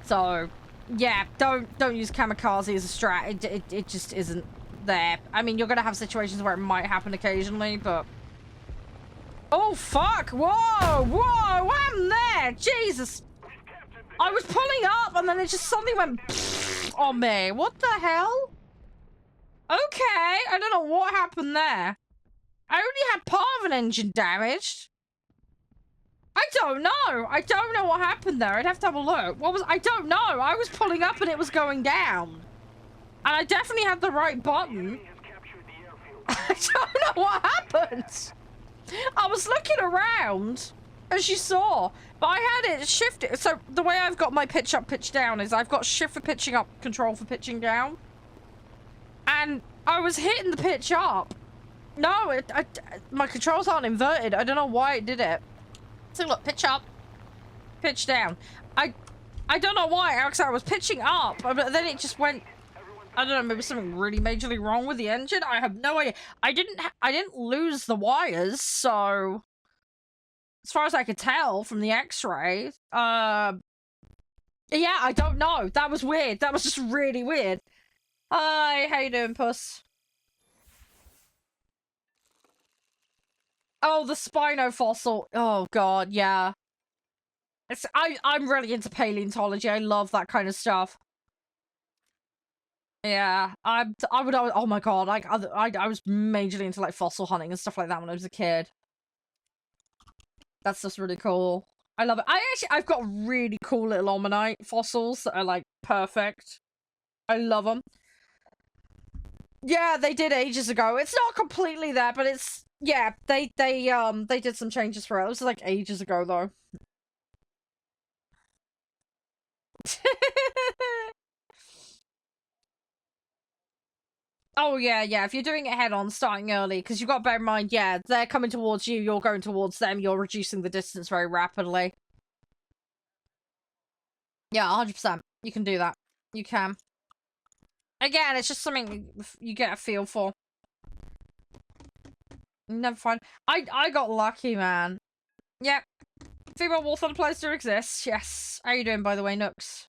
So, yeah, don't use kamikaze as a strat. It just isn't there. I mean, you're gonna have situations where it might happen occasionally, but... Oh, fuck! Whoa! Whoa! What happened there? Jesus! I was pulling up and then it just suddenly went on me. What the hell? Okay, I don't know what happened there. I only had part of an engine damaged. I don't know. I don't know what happened there. I'd have to have a look. What was... I don't know. I was pulling up and it was going down. And I definitely had the right button. I don't know what happened. I was looking around, as you saw, but I had it shifted. So the way I've got my pitch up, pitch down is I've got shift for pitching up, control for pitching down. And I was hitting the pitch up. No, my controls aren't inverted. I don't know why it did it. So look, pitch up, pitch down. I don't know why, Alex. I was pitching up, but then it just went. I don't know. Maybe something really majorly wrong with the engine. I have no idea. I didn't lose the wires, so as far as I could tell from the X-ray, yeah, I don't know. That was weird. That was just really weird. Hi, how you doing, puss? Oh, the Spino fossil. Oh god, yeah. I'm really into paleontology. I love that kind of stuff. Yeah, I would. Oh my god, like I was majorly into like fossil hunting and stuff like that when I was a kid. That's just really cool. I love it. I've got really cool little ammonite fossils that are like perfect. I love them. Yeah, they did ages ago. It's not completely there, but it's yeah. They did some changes for it. It was like ages ago though. Oh yeah, yeah. If you're doing it head on, starting early, because you've got to bear in mind, yeah, they're coming towards you. You're going towards them. You're reducing the distance very rapidly. Yeah, 100%. You can do that. You can. Again, it's just something you get a feel for. Never find. I got lucky, man. Yep. Female warthunder players do exist. Yes. How you doing, by the way, Nooks?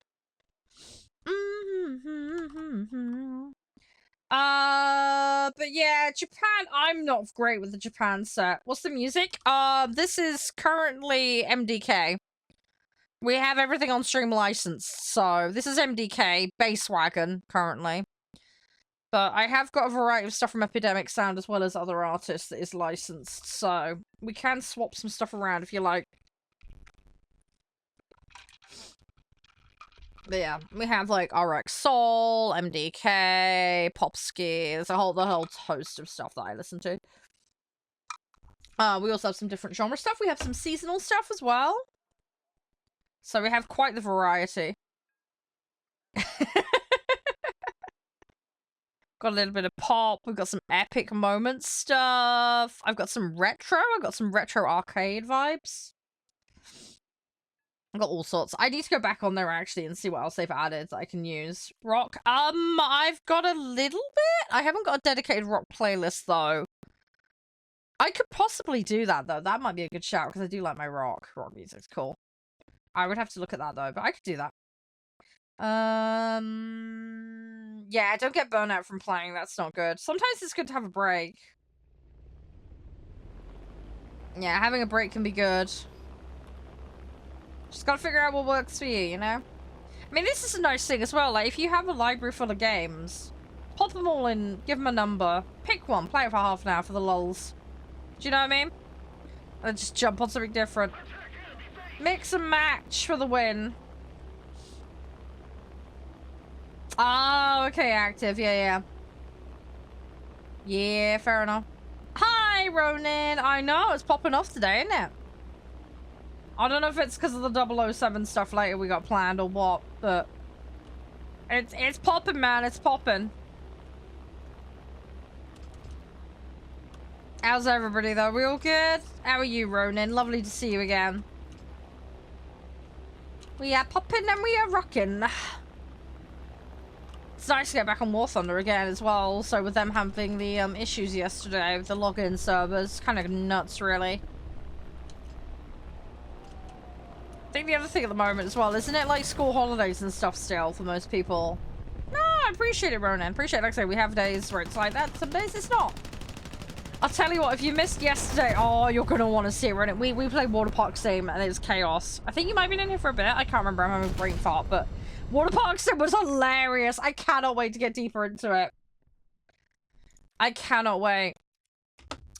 But yeah, Japan. I'm not great with the Japan set. What's the music? This is currently MDK. We have everything on stream licensed, so this is MDK Bass Wagon currently. But I have got a variety of stuff from Epidemic Sound as well as other artists that is licensed, so we can swap some stuff around if you like. But yeah, we have like RX Soul, MDK, Popski. There's the whole host of stuff that I listen to. We also have some different genre stuff. We have some seasonal stuff as well. So we have quite the variety. Got a little bit of pop. We've got some epic moment stuff. I've got some retro. I've got some retro arcade vibes. I've got all sorts. I need to go back on there actually and see what else they've added that I can use. Rock. I've got a little bit. I haven't got a dedicated rock playlist though. I could possibly do that though. That might be a good shout because I do like my rock. Rock music's cool. I would have to look at that though, but I could do that. Yeah, don't get burnt out from playing. That's not good. Sometimes it's good to have a break. Yeah, having a break can be good. Just gotta figure out what works for you, you know? I mean, this is a nice thing as well. Like, if you have a library full of games, pop them all in, give them a number, pick one, play it for half an hour for the lulz. Do you know what I mean? And just jump on something different. Mix and match for the win. Oh, okay, active. Yeah. Yeah, fair enough. Hi, Ronin. I know, it's popping off today, isn't it? I don't know if it's because of the 007 stuff later we got planned or what, but it's popping, man. It's popping. How's everybody, though? We all good? How are you, Ronin? Lovely to see you again. We are popping and we are rocking. It's nice to get back on War Thunder again as well. Also, with them having the issues yesterday with the login servers, kind of nuts, really. I think the other thing at the moment as well, isn't it like school holidays and stuff still for most people? No, I appreciate it, Ronan. Appreciate it. Like I say, we have days where it's like that. Some days it's not. I'll tell you what, if you missed yesterday, oh, you're going to want to see it, Ronan. We played Water Park Sim and it was chaos. I think you might have been in here for a bit. I can't remember. I'm having a brain fart, but Water Park Sim was hilarious. I cannot wait to get deeper into it. I cannot wait.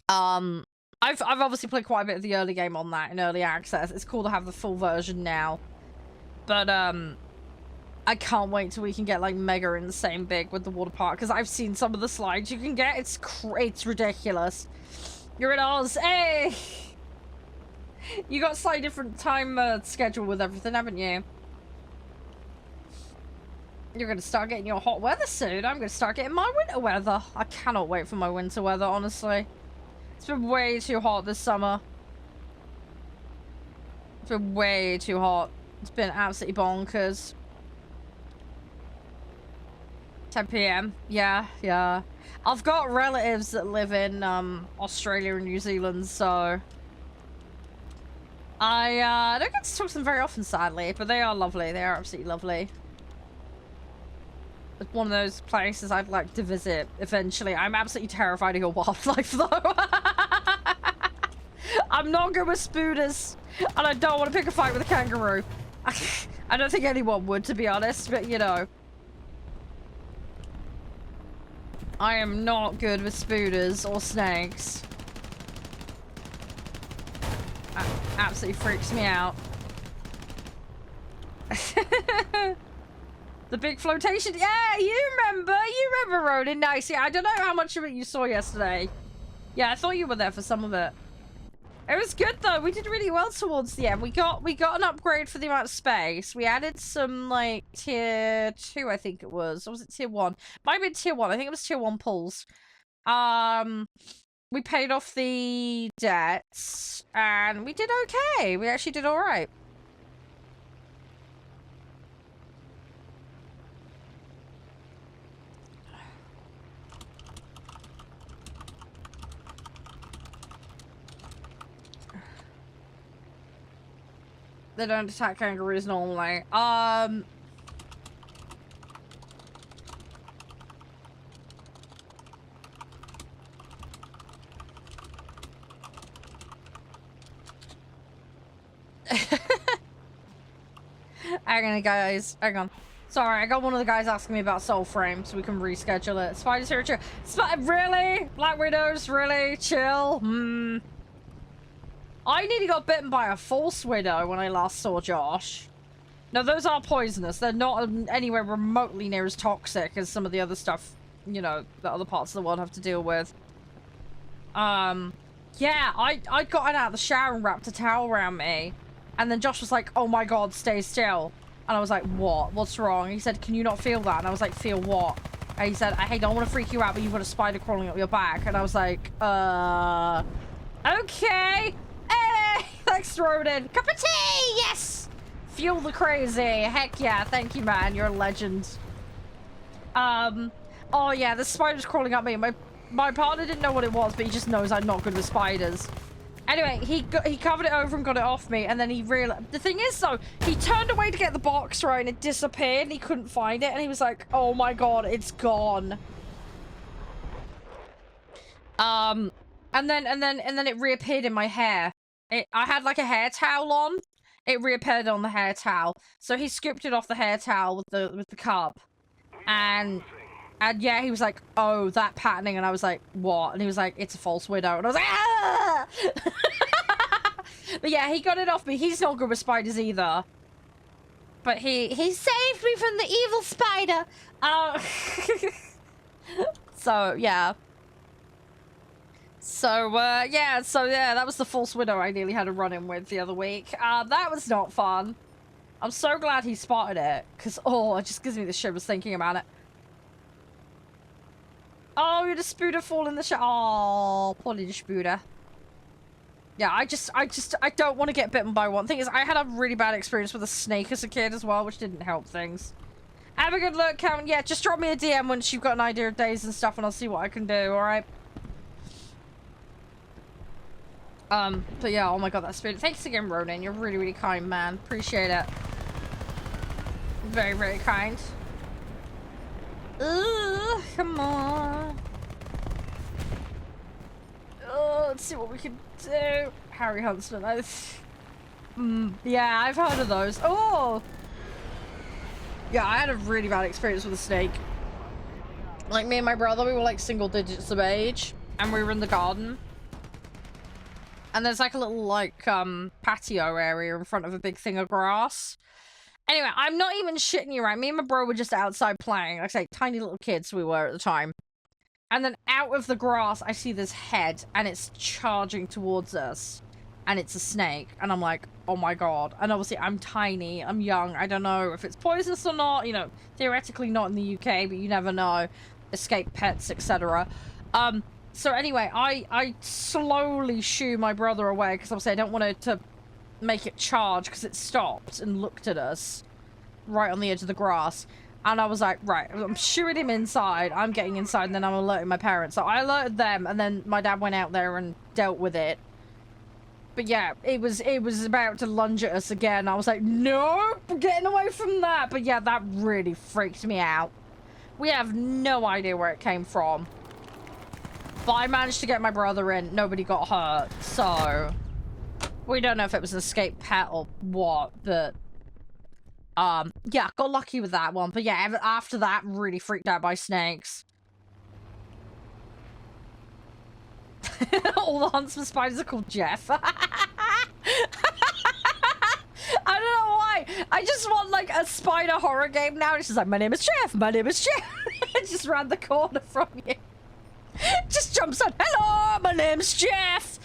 I've obviously played quite a bit of the early game on that in early access. It's cool to have the full version now. But, I can't wait till we can get, like, mega insane big with the water park. Because I've seen some of the slides you can get. It's ridiculous. You're in Oz. Hey! You got a slightly different time schedule with everything, haven't you? You're going to start getting your hot weather soon. I'm going to start getting my winter weather. I cannot wait for my winter weather, honestly. It's been way too hot this summer. It's been way too hot. It's been absolutely bonkers. 10 p.m. Yeah, yeah. I've got relatives that live in Australia and New Zealand, so I don't get to talk to them very often, sadly, but they are lovely. They are absolutely lovely. It's one of those places I'd like to visit eventually. I'm absolutely terrified of your wildlife, though. I'm not good with spooders, and I don't want to pick a fight with a kangaroo. I don't think anyone would, to be honest, but you know. I am not good with spooders or snakes. That absolutely freaks me out. The big flotation. Yeah, you remember, Ronan. Nice. Yeah, I don't know how much of it you saw yesterday. Yeah, I thought you were there for some of it. It was good though. We did really well towards the end. We got an upgrade for the amount of space. We added some like tier 2, I think it was. Or was it tier 1? Might have been tier 1. I think it was tier 1 pulls. We paid off the debts and we did okay. We actually did all right. They don't attack kangaroos normally. Hang on, guys. Hang on. Sorry, I got one of the guys asking me about Soul Frame, so we can reschedule it. Spiders here, chill. Really? Black Widows? Really? Chill? I nearly got bitten by a false widow when I last saw Josh. Now, those are poisonous. They're not anywhere remotely near as toxic as some of the other stuff, you know, that other parts of the world have to deal with. Yeah, I'd gotten out of the shower and wrapped a towel around me. And then Josh was like, oh my god, stay still. And I was like, what? What's wrong? He said, can you not feel that? And I was like, feel what? And he said, hey, don't want to freak you out, but you've got a spider crawling up your back. And I was like, okay. Hey, thanks, Ronan. Cup of tea, yes! Fuel the crazy. Heck yeah, thank you, man. You're a legend. Oh yeah, the spider's crawling up me. My partner didn't know what it was, but he just knows I'm not good with spiders. Anyway, he covered it over and got it off me, and then he realized... The thing is, though, he turned away to get the box, right, and it disappeared, and he couldn't find it, and he was like, oh my god, it's gone. And then it reappeared in my hair. I had like a hair towel on. It reappeared on the hair towel. So he scooped it off the hair towel with the cup. And yeah, he was like, oh, that patterning. And I was like, what? And he was like, it's a false widow. And I was like, ah! But yeah, he got it off me. He's not good with spiders either. But he saved me from the evil spider. So, yeah. So yeah, that was the false widow I nearly had a run-in with the other week. That was not fun. I'm so glad he spotted it, because, oh, it just gives me the shivers thinking about it. Oh, you had a spooder fall in the shower. Oh, poor little spooder. Yeah, I don't want to get bitten by one. Thing is, I had a really bad experience with a snake as a kid as well, which didn't help things. Have a good look, Count. Yeah, just drop me a DM once you've got an idea of days and stuff, and I'll see what I can do, alright? But yeah, oh my god, that's spirit. Thanks again, Ronan. You're really, really kind, man. Appreciate it. Very, very kind. Ugh, come on. Oh, let's see what we can do. Harry Huntsman. Yeah, I've heard of those. Oh! Yeah, I had a really bad experience with a snake. Like, me and my brother, we were like single digits of age, and we were in the garden. And there's like a little, like, patio area in front of a big thing of grass. Anyway, I'm not even shitting you, right? Me and my bro were just outside playing. Like I say, tiny little kids we were at the time. And then out of the grass, I see this head, and it's charging towards us. And it's a snake. And I'm like, oh my god. And obviously, I'm tiny, I'm young, I don't know if it's poisonous or not. You know, theoretically not in the UK, but you never know. Escape pets, etc. So anyway, I slowly shoo my brother away, because obviously I don't want it to make it charge, because it stopped and looked at us right on the edge of the grass. And I was like, right, I'm shooing him inside, I'm getting inside, and then I'm alerting my parents. So I alerted them, and then my dad went out there and dealt with it. But yeah, it was about to lunge at us again. I was like, no, we're getting away from that. But yeah, that really freaked me out. We have no idea where it came from. But I managed to get my brother in. Nobody got hurt. So we don't know if it was an escaped pet or what, but yeah, got lucky with that one. But yeah, after that, really freaked out by snakes. All the huntsman spiders are called Jeff. I don't know why. I just want like a spider horror game now. It's just like, my name is Jeff. My name is Jeff. It just round the corner from you. Just jumps on. Hello, my name's Jeff.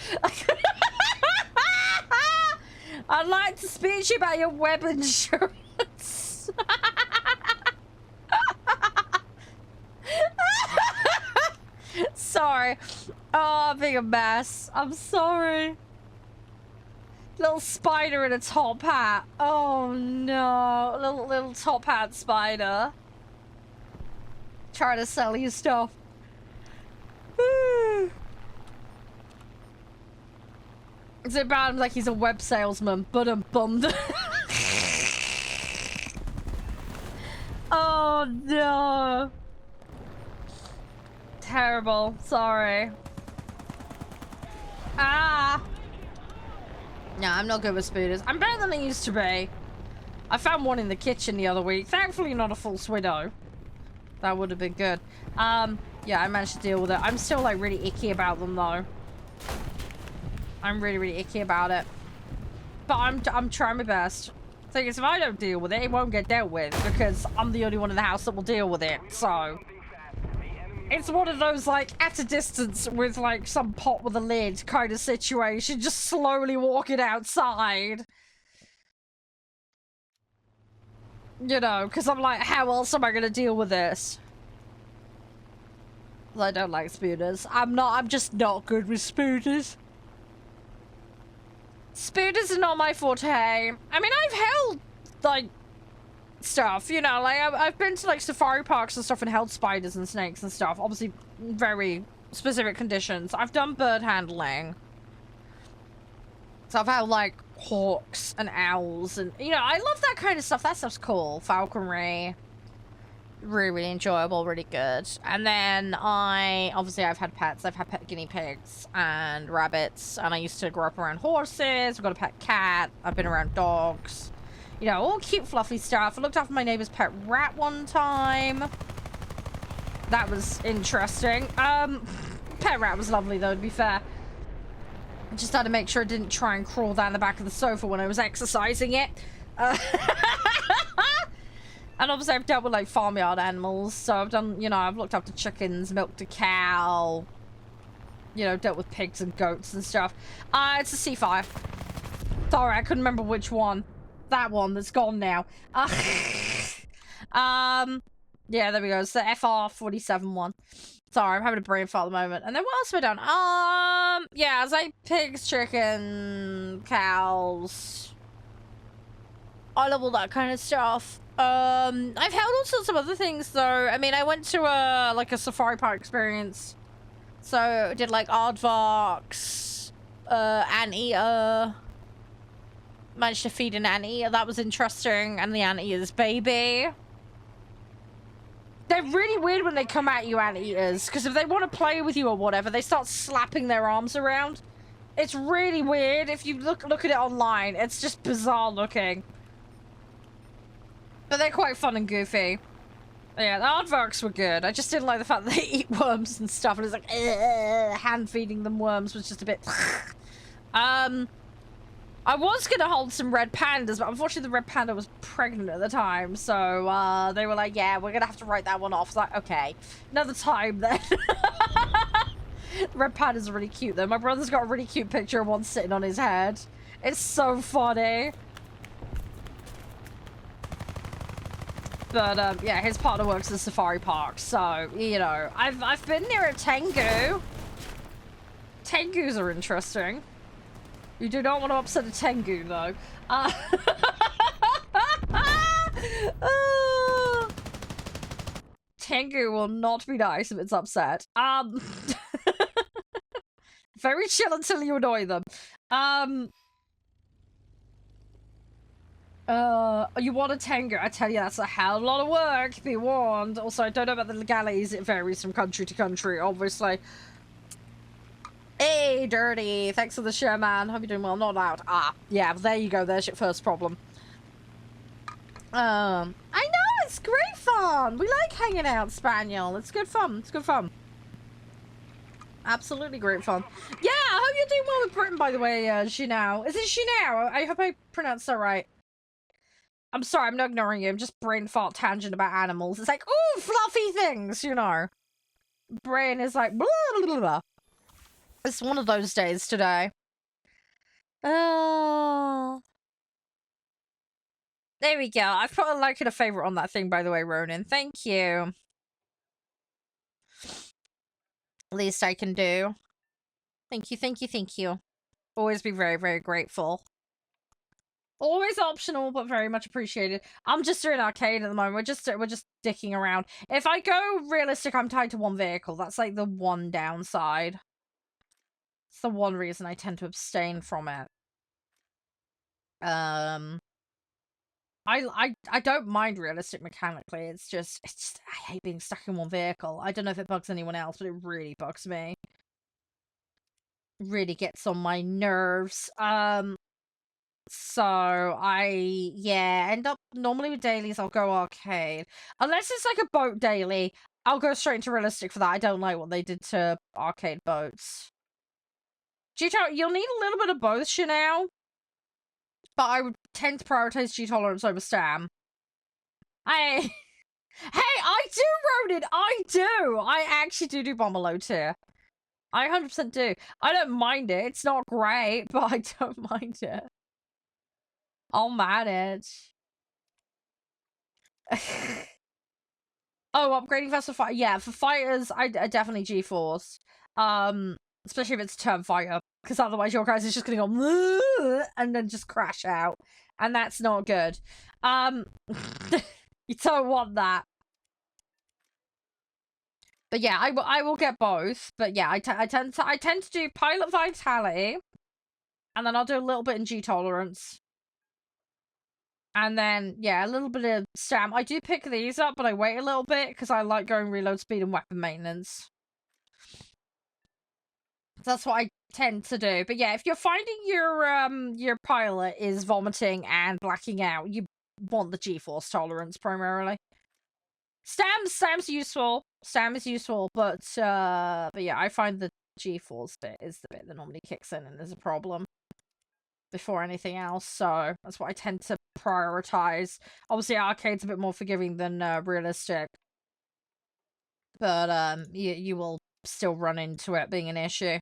I'd like to speak to you about your web insurance. Sorry. Oh, I'm being a mess. I'm sorry. Little spider in a top hat. Oh no. Little top hat spider. Trying to sell you stuff. Is it bad? Like he's a web salesman, but I'm bummed. Oh no. Terrible. Sorry. Ah. No, I'm not good with spooters. I'm better than I used to be. I found one in the kitchen the other week. Thankfully not a false widow. That would have been good. Yeah, I managed to deal with it. I'm still like really icky about them though. I'm really, really icky about it. But I'm trying my best. Thing is, if I don't deal with it, it won't get dealt with because I'm the only one in the house that will deal with it. So it's one of those like at a distance with like some pot with a lid kind of situation, just slowly walking outside. You know, because I'm like, how else am I gonna deal with this? I don't like spooners. I'm just not good with spooners. Spooners are not my forte. I mean, I've held, like, stuff, you know, like, I've been to, like, safari parks and stuff and held spiders and snakes and stuff. Obviously, very specific conditions. I've done bird handling. So I've held, like, hawks and owls and, you know, I love that kind of stuff. That stuff's cool. Falconry. Really, really enjoyable, really good. And then obviously I've had pets. I've had pet guinea pigs and rabbits, and I used to grow up around horses. I've got a pet cat. I've been around dogs. You know, all cute, fluffy stuff. I looked after my neighbor's pet rat one time. That was interesting. Pet rat was lovely though, to be fair. I just had to make sure it didn't try and crawl down the back of the sofa when I was exercising it. And obviously I've dealt with like farmyard animals, so I've done, you know, I've looked after chickens, milked a cow, you know, dealt with pigs and goats and stuff. It's a C5. Sorry, I couldn't remember which one. That one that's gone now. Yeah, there we go. It's the FR47 one. Sorry, I'm having a brain fart at the moment. And then what else have I done? Yeah, it's like pigs, chicken, cows. I love all that kind of stuff. I've held all sorts of other things though. I mean, I went to like a safari park experience. So I did like aardvarks, anteater. Managed to feed an anteater. That was interesting. And the anteater's baby. They're really weird when they come at you, anteaters, because if they want to play with you or whatever, they start slapping their arms around. It's really weird. If you look at it online, it's just bizarre looking. But they're quite fun and goofy. Yeah, the aardvarks were good. I just didn't like the fact that they eat worms and stuff, and it's like, hand feeding them worms was just a bit... I was gonna hold some red pandas, but unfortunately the red panda was pregnant at the time, so they were like, yeah, we're gonna have to write that one off. It's like, okay, another time then. The red pandas are really cute though. My brother's got a really cute picture of one sitting on his head. It's so funny. But yeah, his partner works at a safari park, so you know, I've been near a tengu. Tengus are interesting. You do not want to upset a tengu, though. Tengu will not be nice if it's upset. Very chill until you annoy them. You want a tengu? I tell you, that's a hell of a lot of work, be warned. Also, I don't know about the legalities. It varies from country to country, obviously. Hey, Dirty! Thanks for the share, man. Hope you're doing well. Not loud. Ah, yeah, there you go. There's your first problem. I know! It's great fun! We like hanging out, Spaniel. It's good fun. It's good fun. Absolutely great fun. Yeah, I hope you're doing well with Britain, by the way, Shinao. Is it Shinao? I hope I pronounced that right. I'm sorry, I'm not ignoring you. I'm just brain fart tangent about animals. It's like, ooh, fluffy things, you know. Brain is like, blah, blah, blah, blah. It's one of those days today. Oh. There we go. I've put a like and a favourite on that thing, by the way, Ronan. Thank you. Least I can do. Thank you, thank you, thank you. Always be very, very grateful. Always optional, but very much appreciated. I'm just doing arcade at the moment. We're just dicking around. If I go realistic, I'm tied to one vehicle. That's like the one downside. It's the one reason I tend to abstain from it. I don't mind realistic mechanically. It's just I hate being stuck in one vehicle. I don't know if it bugs anyone else, but it really bugs me. Really gets on my nerves. So yeah, end up normally with dailies I'll go arcade. Unless it's like a boat daily, I'll go straight into realistic for that. I don't like what they did to arcade boats. You'll need a little bit of both, Chanel. But I would tend to prioritize G-tolerance over Stam. Hey, I do, Ronan! I do! I actually do bomber load tier. I 100% do. I don't mind it. It's not great, but I don't mind it. I'll manage. Oh, upgrading fast for fight. Yeah, for fighters, I definitely G-force. Especially if it's turn fighter, because otherwise your guys is just gonna go and then just crash out, and that's not good. You don't want that. But yeah, I will get both. But yeah, I tend to do pilot vitality, and then I'll do a little bit in G tolerance. And then, yeah, a little bit of stam. I do pick these up, but I wait a little bit because I like going reload speed and weapon maintenance. That's what I tend to do. But yeah, if you're finding your pilot is vomiting and blacking out, you want the G-force tolerance primarily. Stam's useful. Stam is useful, but yeah, I find the G-force bit is the bit that normally kicks in and is a problem before anything else, so that's what I tend to prioritize. Obviously, arcade's a bit more forgiving than realistic, but you will still run into it being an issue.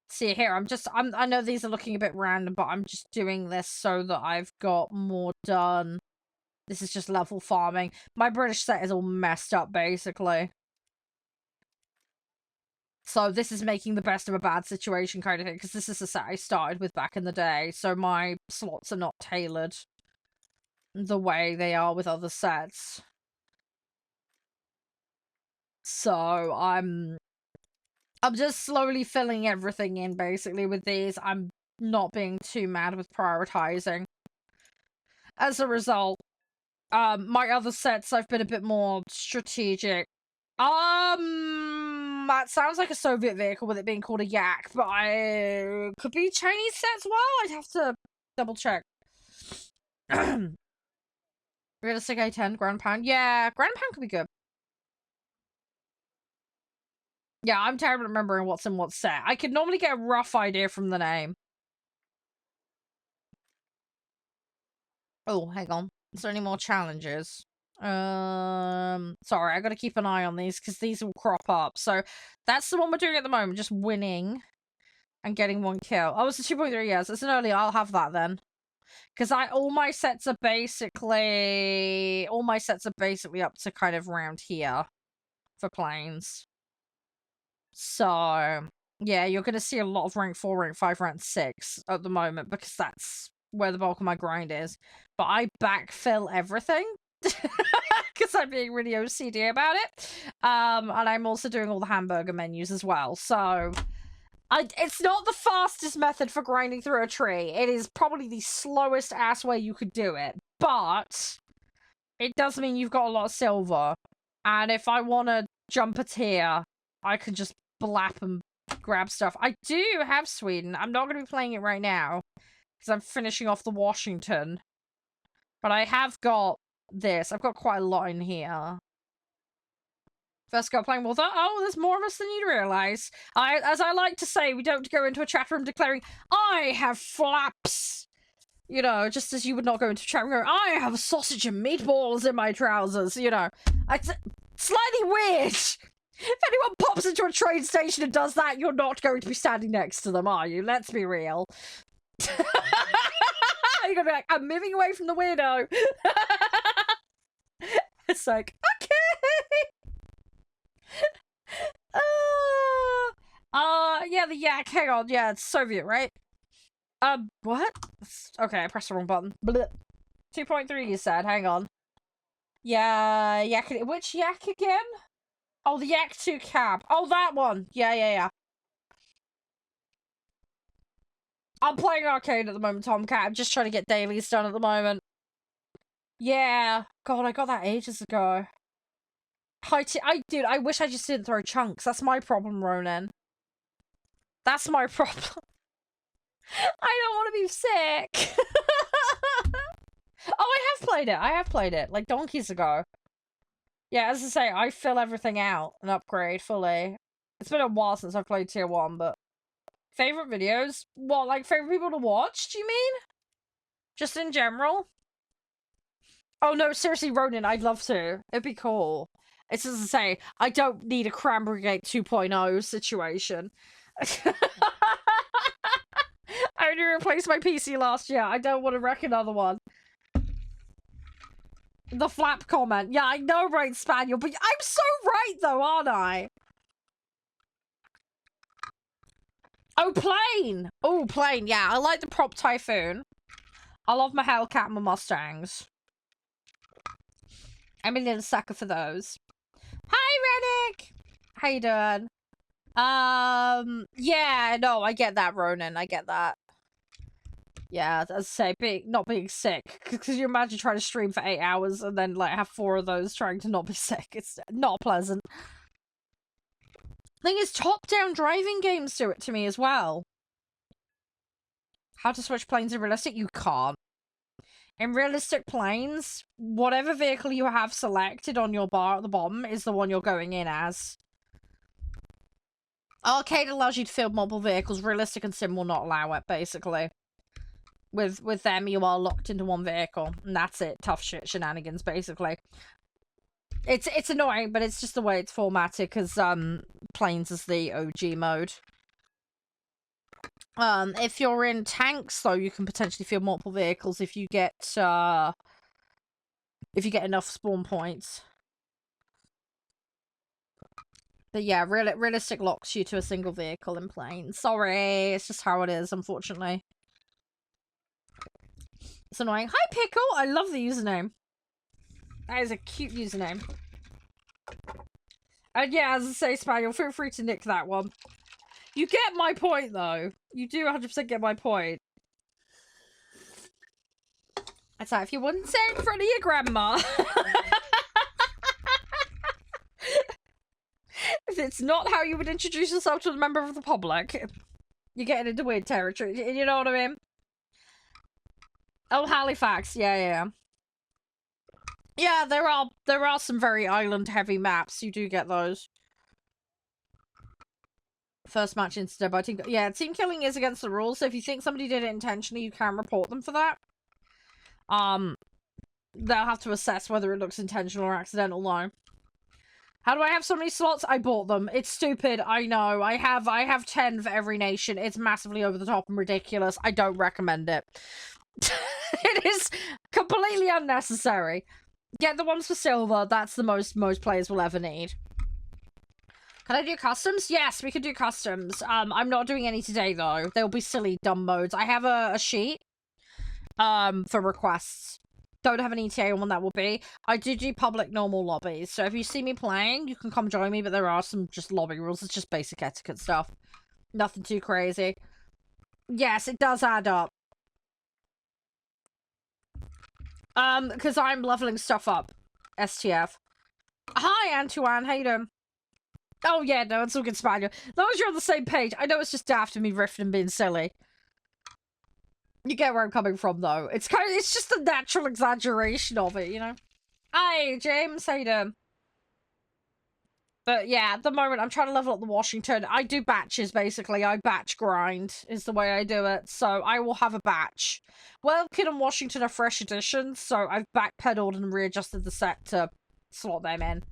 See here, I know these are looking a bit random, but I'm just doing this so that I've got more done. This is just level farming. My British set is all messed up, basically. So this is making the best of a bad situation kind of thing, because this is the set I started with back in the day, so my slots are not tailored the way they are with other sets. So I'm just slowly filling everything in, basically, with these. I'm not being too mad with prioritizing. As a result, my other sets, I've been a bit more strategic. That sounds like a Soviet vehicle with it being called a Yak, but I could be Chinese sets. Well, I'd have to double check. Realistic A10, Grand Pound. Yeah, Grand Pound could be good. Yeah, I'm terrible at remembering what's in what set. I could normally get a rough idea from the name. Oh, hang on. Is there any more challenges? Sorry, I gotta keep an eye on these because these will crop up. So that's the one we're doing at the moment, just winning and getting 1 kill. Oh, it's a 2.3 years. It's an early. I'll have that then. Because all my sets are basically up to kind of around here for planes. So yeah, you're gonna see a lot of rank 4, rank 5, rank 6 at the moment because that's where the bulk of my grind is. But I backfill everything because I'm being really OCD about it. And I'm also doing all the hamburger menus as well. So it's not the fastest method for grinding through a tree. It is probably the slowest ass way you could do it. But it does mean you've got a lot of silver. And if I want to jump a tier, I can just blap and grab stuff. I do have Sweden. I'm not going to be playing it right now because I'm finishing off the Washington. But I have got this. I've got quite a lot in here. First go playing Warthunder. Oh, there's more of us than you'd realise. As I like to say, we don't go into a chat room declaring, I have flaps. You know, just as you would not go into a chat room going, I have sausage and meatballs in my trousers, you know. It's slightly weird. If anyone pops into a train station and does that, you're not going to be standing next to them, are you? Let's be real. You're going to be like, I'm moving away from the weirdo. It's like, okay. Yeah, the Yak, hang on, yeah, it's Soviet, right? What? Okay, I pressed the wrong button. 2.3 you said, hang on. Yeah, Yak, which Yak again? Oh, the Yak 2 cab. Oh, that one. Yeah. I'm playing arcade at the moment, Tomcat. I'm just trying to get dailies done at the moment. Yeah. God, I got that ages ago. Dude, I wish I just didn't throw chunks. That's my problem, Ronan. That's my problem. I don't want to be sick. Oh, I have played it. Like, donkeys ago. Yeah, as I say, I fill everything out and upgrade fully. It's been a while since I've played Tier 1, but... Favorite videos? What, like, favorite people to watch, do you mean? Just in general? Oh, no, seriously, Ronan, I'd love to. It'd be cool. It's as I say, I don't need a Cranberry Gate 2.0 situation. I only replaced my PC last year. I don't want to wreck another one. The flap comment. Yeah, I know, right, Spaniel, but I'm so right, though, aren't I? Oh, plane! Oh, plane, yeah. I like the prop Typhoon. I love my Hellcat and my Mustangs. I'm a little sucker for those. Hi, Reddick! How you doing? Yeah, no, I get that, Ronan. I get that. Yeah, as I say, not being sick. Because you imagine trying to stream for 8 hours and then, like, have 4 of those trying to not be sick. It's not pleasant. Thing is, top-down driving games do it to me as well. How to switch planes in realistic? You can't. In realistic planes, whatever vehicle you have selected on your bar at the bottom is the one you're going in as. Arcade allows you to field multiple vehicles. Realistic and sim will not allow it, basically. With them, you are locked into one vehicle, and that's it. Tough shit shenanigans, basically. It's annoying, but it's just the way it's formatted, because planes is the OG mode. If you're in tanks, though, you can potentially field multiple vehicles if you get enough spawn points. But yeah, realistic locks you to a single vehicle in plane. Sorry, it's just how it is, unfortunately. It's annoying. Hi, Pickle! I love the username. That is a cute username. And yeah, as I say, Spaniel, feel free to nick that one. You get my point, though. You do 100% get my point. It's like, if you wouldn't say it in front of your grandma. If it's not how you would introduce yourself to a member of the public, you're getting into weird territory. You know what I mean? Oh, Halifax. Yeah. Yeah, there are some very island-heavy maps. You do get those. First match instead by team... Yeah, team killing is against the rules, so if you think somebody did it intentionally, you can report them for that. They'll have to assess whether it looks intentional or accidental, though. How do I have so many slots? I bought them. It's stupid, I know. I have 10 for every nation. It's massively over the top and ridiculous. I don't recommend it. It is completely unnecessary. Get the ones for silver. That's the most players will ever need. Can I do customs? Yes, we can do customs. I'm not doing any today, though. They'll be silly, dumb modes. I have a sheet for requests. Don't have an ETA on when that will be. I do public normal lobbies, so if you see me playing, you can come join me, but there are some just lobby rules. It's just basic etiquette stuff. Nothing too crazy. Yes, it does add up. Because I'm leveling stuff up. STF. Hi, Antoine. How you doing? Oh, yeah, no, it's all good, Spaniel. As long as you're on the same page. I know it's just daft of me riffing and being silly. You get where I'm coming from, though. It's just the natural exaggeration of it, you know? Hi, James. How you doing? But yeah, at the moment, I'm trying to level up the Washington. I do batches, basically. I batch grind is the way I do it. So I will have a batch. Welkin and Washington are fresh additions, so I've backpedaled and readjusted the set to slot them in.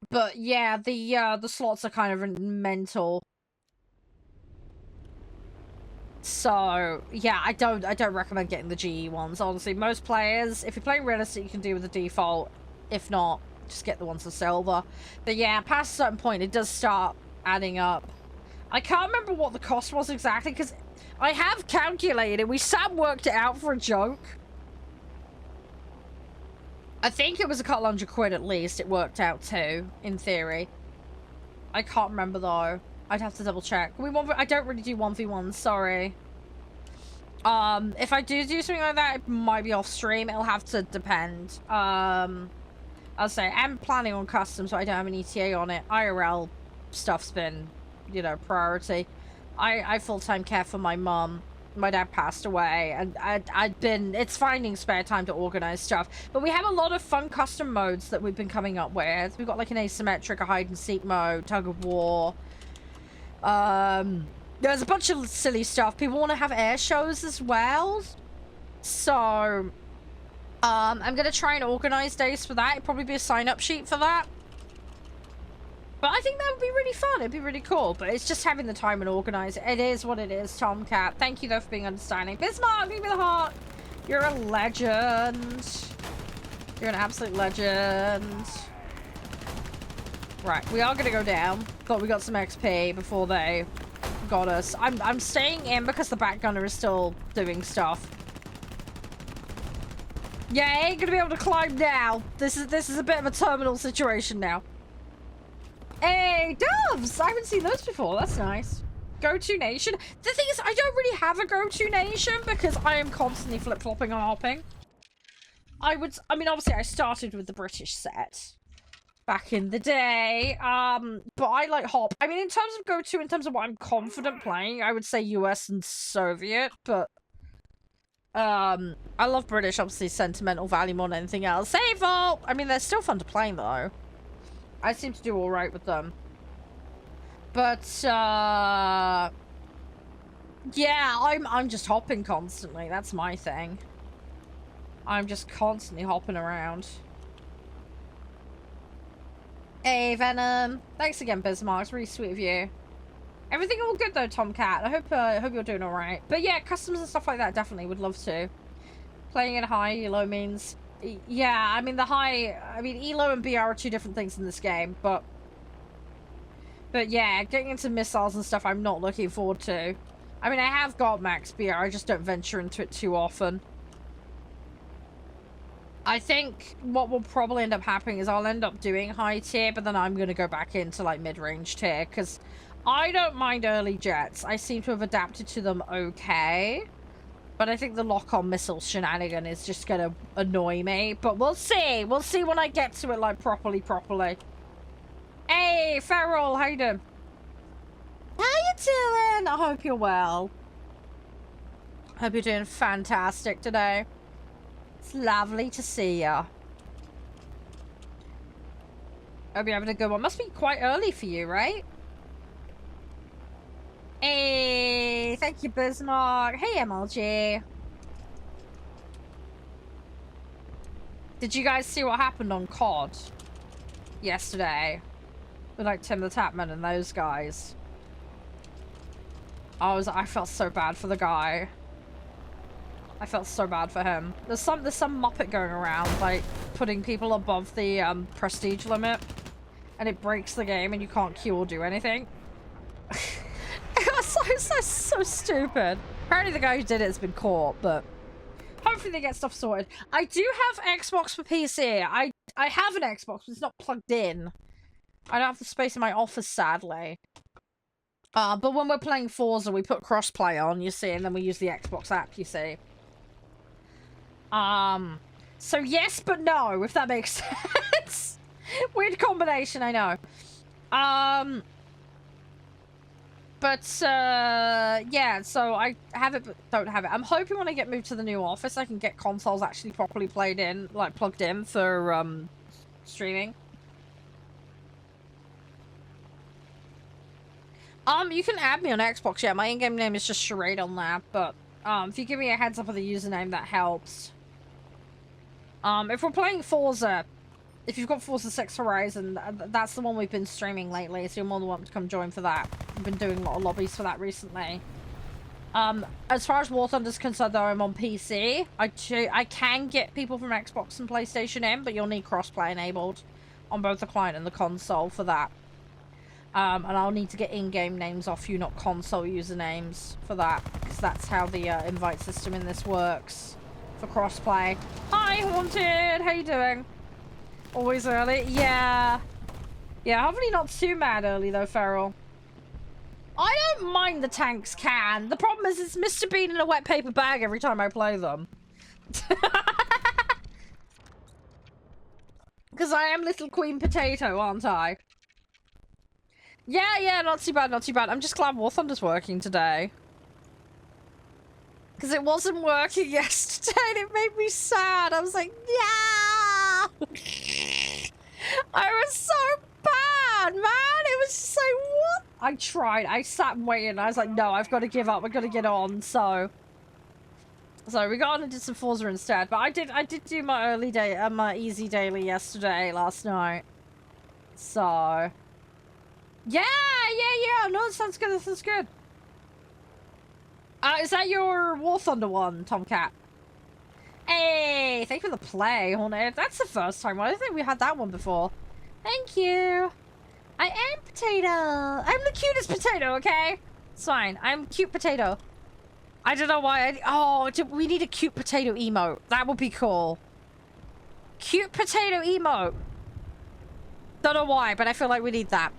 But yeah, the slots are kind of mental. So yeah, I don't recommend getting the GE ones. Honestly, most players, if you're playing realistic, you can do with the default. If not, just get the ones for silver. But yeah, past a certain point, it does start adding up. I can't remember what the cost was exactly, because I have calculated. We sat and worked it out for a joke. I think it was a couple £100 at least. It worked out too, in theory. I can't remember though. I'd have to double check. I don't really do 1v1s, sorry. If I do something like that, it might be off stream. It'll have to depend. I'll say I'm planning on custom, so I don't have an ETA on it. IRL stuff's been, you know, priority. I full-time care for my mum. My dad passed away, and it's finding spare time to organize stuff. But we have a lot of fun custom modes that we've been coming up with. We've got like an asymmetric, a hide-and-seek mode, tug of war. There's a bunch of silly stuff. People want to have air shows as well. So, I'm going to try and organize days for that. It'd probably be a sign-up sheet for that. But I think that would be really fun. It'd be really cool. But it's just having the time and organize it. It is what it is, Tomcat. Thank you, though, for being understanding. Bismarck, give me the heart. You're a legend. You're an absolute legend. Right, we are going to go down. Thought we got some XP before they got us. I'm staying in because the back gunner is still doing stuff. Yeah, I ain't going to be able to climb now. This is a bit of a terminal situation now. Hey, doves! I haven't seen those before. That's nice. Go-to nation. The thing is, I don't really have a go-to nation because I am constantly flip-flopping and hopping. I mean, obviously, I started with the British set back in the day. But I like hop. I mean, in terms of go-to, in terms of what I'm confident playing, I would say US and Soviet, but I love British, obviously, sentimental value more than anything else. Hey, Vault! I mean, they're still fun to play, though. I seem to do all right with them. But, yeah, I'm just hopping constantly. That's my thing. I'm just constantly hopping around. Hey, Venom. Thanks again, Bismarck. It's really sweet of you. Everything all good, though, Tomcat. I hope you're doing all right. But, yeah, customs and stuff like that, definitely would love to. Playing in high elo means... Yeah, I mean, elo and BR are two different things in this game, but But yeah, getting into missiles and stuff I'm not looking forward to. I mean, I have got max beer, I just don't venture into it too often. I think what will probably end up happening is I'll end up doing high tier, but then I'm going to go back into like mid-range tier, because I don't mind early jets. I seem to have adapted to them okay. But I think the lock-on missile shenanigan is just going to annoy me. But we'll see. We'll see when I get to it, like, properly. Hey, Farrell, how you doing? How you doing? I hope you're well. Hope you're doing fantastic today. It's lovely to see ya. Hope you're having a good one. Must be quite early for you, right? Hey, thank you, Bismarck. Hey, MLG. Did you guys see what happened on COD yesterday? With, like, Tim the Tapman and those guys. I felt so bad for the guy. I felt so bad for him. There's some Muppet going around, like, putting people above the, prestige limit. And it breaks the game and you can't queue or do anything. so stupid. Apparently the guy who did it has been caught, but hopefully they get stuff sorted. I do have Xbox for PC. I have an Xbox, but it's not plugged in. I don't have the space in my office, sadly. But when we're playing Forza, we put crossplay on, you see, and then we use the Xbox app, you see. So yes, but no, if that makes sense. Weird combination, I know. But, yeah, so I have it, but don't have it. I'm hoping when I get moved to the new office, I can get consoles actually properly plugged in for, streaming. You can add me on Xbox, yeah. My in-game name is just Charede on that, but, if you give me a heads up of the username, that helps. If we're playing Forza, if you've got Forza 6 Horizon, that's the one we've been streaming lately, so you're more than welcome to come join for that. We've been doing a lot of lobbies for that recently. As far as War Thunder's concerned, though, I'm on PC. I can get people from Xbox and PlayStation in, but you'll need crossplay enabled on both the client and the console for that. And I'll need to get in-game names off you, not console usernames for that, because that's how the invite system in this works for crossplay. Hi, Haunted! How you doing? Always early? Yeah. Yeah, hopefully not too mad early, though, Feral. I don't mind the tanks can. The problem is it's Mr. Bean in a wet paper bag every time I play them. Because I am Little Queen Potato, aren't I? Yeah, not too bad, not too bad. I'm just glad War Thunder's working today. Because it wasn't working yesterday and it made me sad. I was like, yeah! I was so bad, man! It was just like, what? I tried. I sat and waited and I was like, no, I've got to give up. I've got to get on, so we got on and did some Forza instead. But I did do my early day, my easy daily yesterday, last night. So yeah. No, that sounds good. That sounds good. Is that your War Thunder one, Tomcat? Hey, thank you for the play, Haunted. That's the first time. I don't think we had that one before. Thank you. I am Potato. I'm the cutest potato, okay? It's fine. I'm cute potato. I don't know why. We need a cute potato emote. That would be cool. Cute potato emote. Don't know why, but I feel like we need that.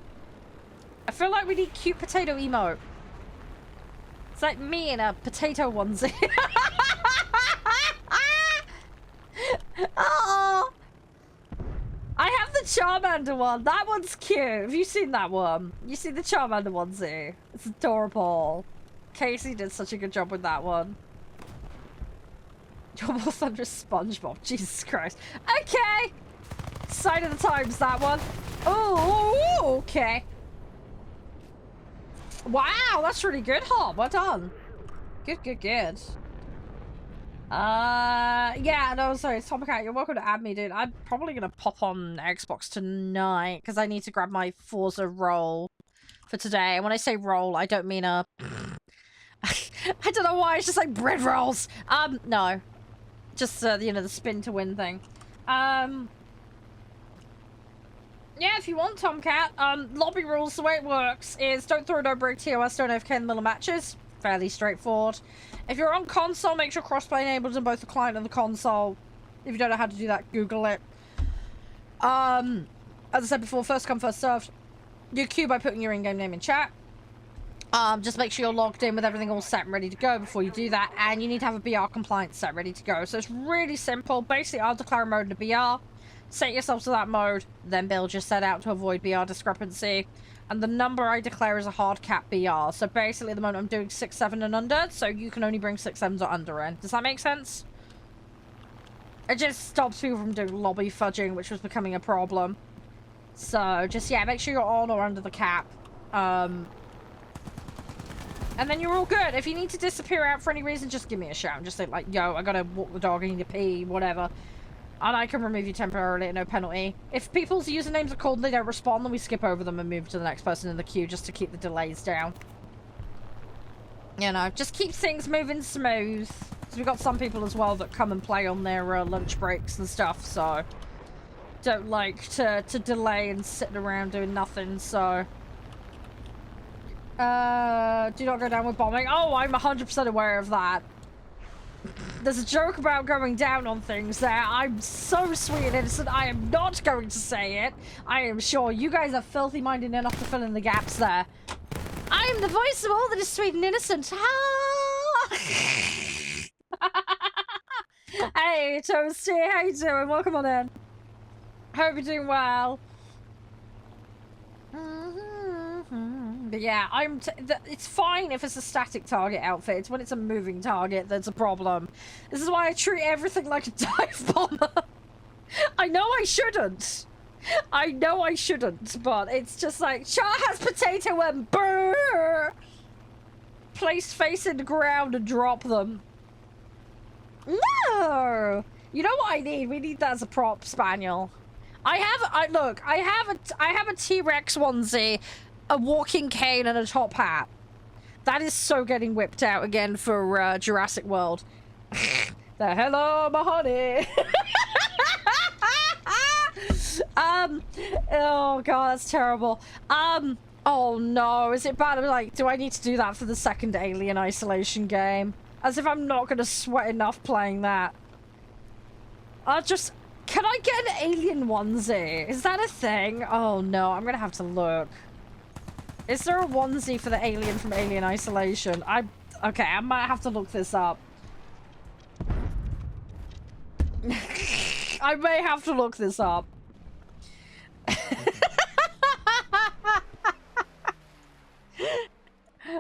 I feel like we need cute potato emote. It's like me in a potato onesie. Oh, I have the Charmander one. That one's cute. Have you seen that one? You see the Charmander onesie? It's adorable. Casey did such a good job with that one. Your War Thunder SpongeBob. Jesus Christ. Okay. Sign of the times, that one. Oh, okay. Wow, that's really good, Hob. Well done. Good. Yeah, no, sorry, it's Tomcat. You're welcome to add me, dude. I'm probably gonna pop on Xbox tonight because I need to grab my Forza roll for today. And when I say roll, I don't mean a I don't know why, it's just like bread rolls. No. Just, you know, the spin to win thing. Yeah, if you want, Tomcat. Lobby rules, the way it works is don't throw, don't break TOS, don't AFK in the middle of matches. Fairly straightforward. If you're on console, make sure crossplay enabled on both the client and the console. If you don't know how to do that, Google it. As I said before, first come, first served. You queue by putting your in-game name in chat. Just make sure you're logged in with everything all set and ready to go before you do that. And you need to have a BR compliance set ready to go. So it's really simple. Basically, I'll declare a mode in a BR. Set yourself to that mode, then build your set out to avoid BR discrepancy. And the number I declare is a hard cap BR. So basically, at the moment, I'm doing 6, 7, and under. So you can only bring 6, 7s or under in. Does that make sense? It just stops people from doing lobby fudging, which was becoming a problem. So just, yeah, make sure you're on or under the cap. And then you're all good. If you need to disappear out for any reason, just give me a shout. Just say, like, yo, I gotta walk the dog, I need to pee, whatever. And I can remove you temporarily at no penalty. If people's usernames are called and they don't respond, then we skip over them and move to the next person in the queue just to keep the delays down. You know, just keep things moving smooth. Because we've got some people as well that come and play on their lunch breaks and stuff, so... don't like to delay and sit around doing nothing, so... do not go down with bombing. Oh, I'm 100% aware of that. There's a joke about going down on things there. I'm so sweet and innocent, I am not going to say it. I am sure you guys are filthy-minded enough to fill in the gaps there. I am the voice of all that is sweet and innocent. Hey, Toasty, how you doing? Welcome on in. Hope you're doing well. But yeah, it's fine if it's a static target outfit. It's when it's a moving target that's a problem. This is why I treat everything like a dive bomber. I know I shouldn't. I know I shouldn't, but it's just like, Char has potato and brrr. Place face in the ground and drop them. No! You know what I need? We need that as a prop spaniel. I have a T-Rex onesie, a walking cane, and a top hat. That is so getting whipped out again for Jurassic World. The hello, my honey. Oh god, that's terrible. Oh no, is it bad? I'm like, do I need to do that for the second Alien Isolation game? As if I'm not gonna sweat enough playing that. Can I get an alien onesie? Is that a thing? Oh no, I'm gonna have to look. Is there a onesie for the alien from Alien Isolation? Okay, I might have to look this up. I may have to look this up.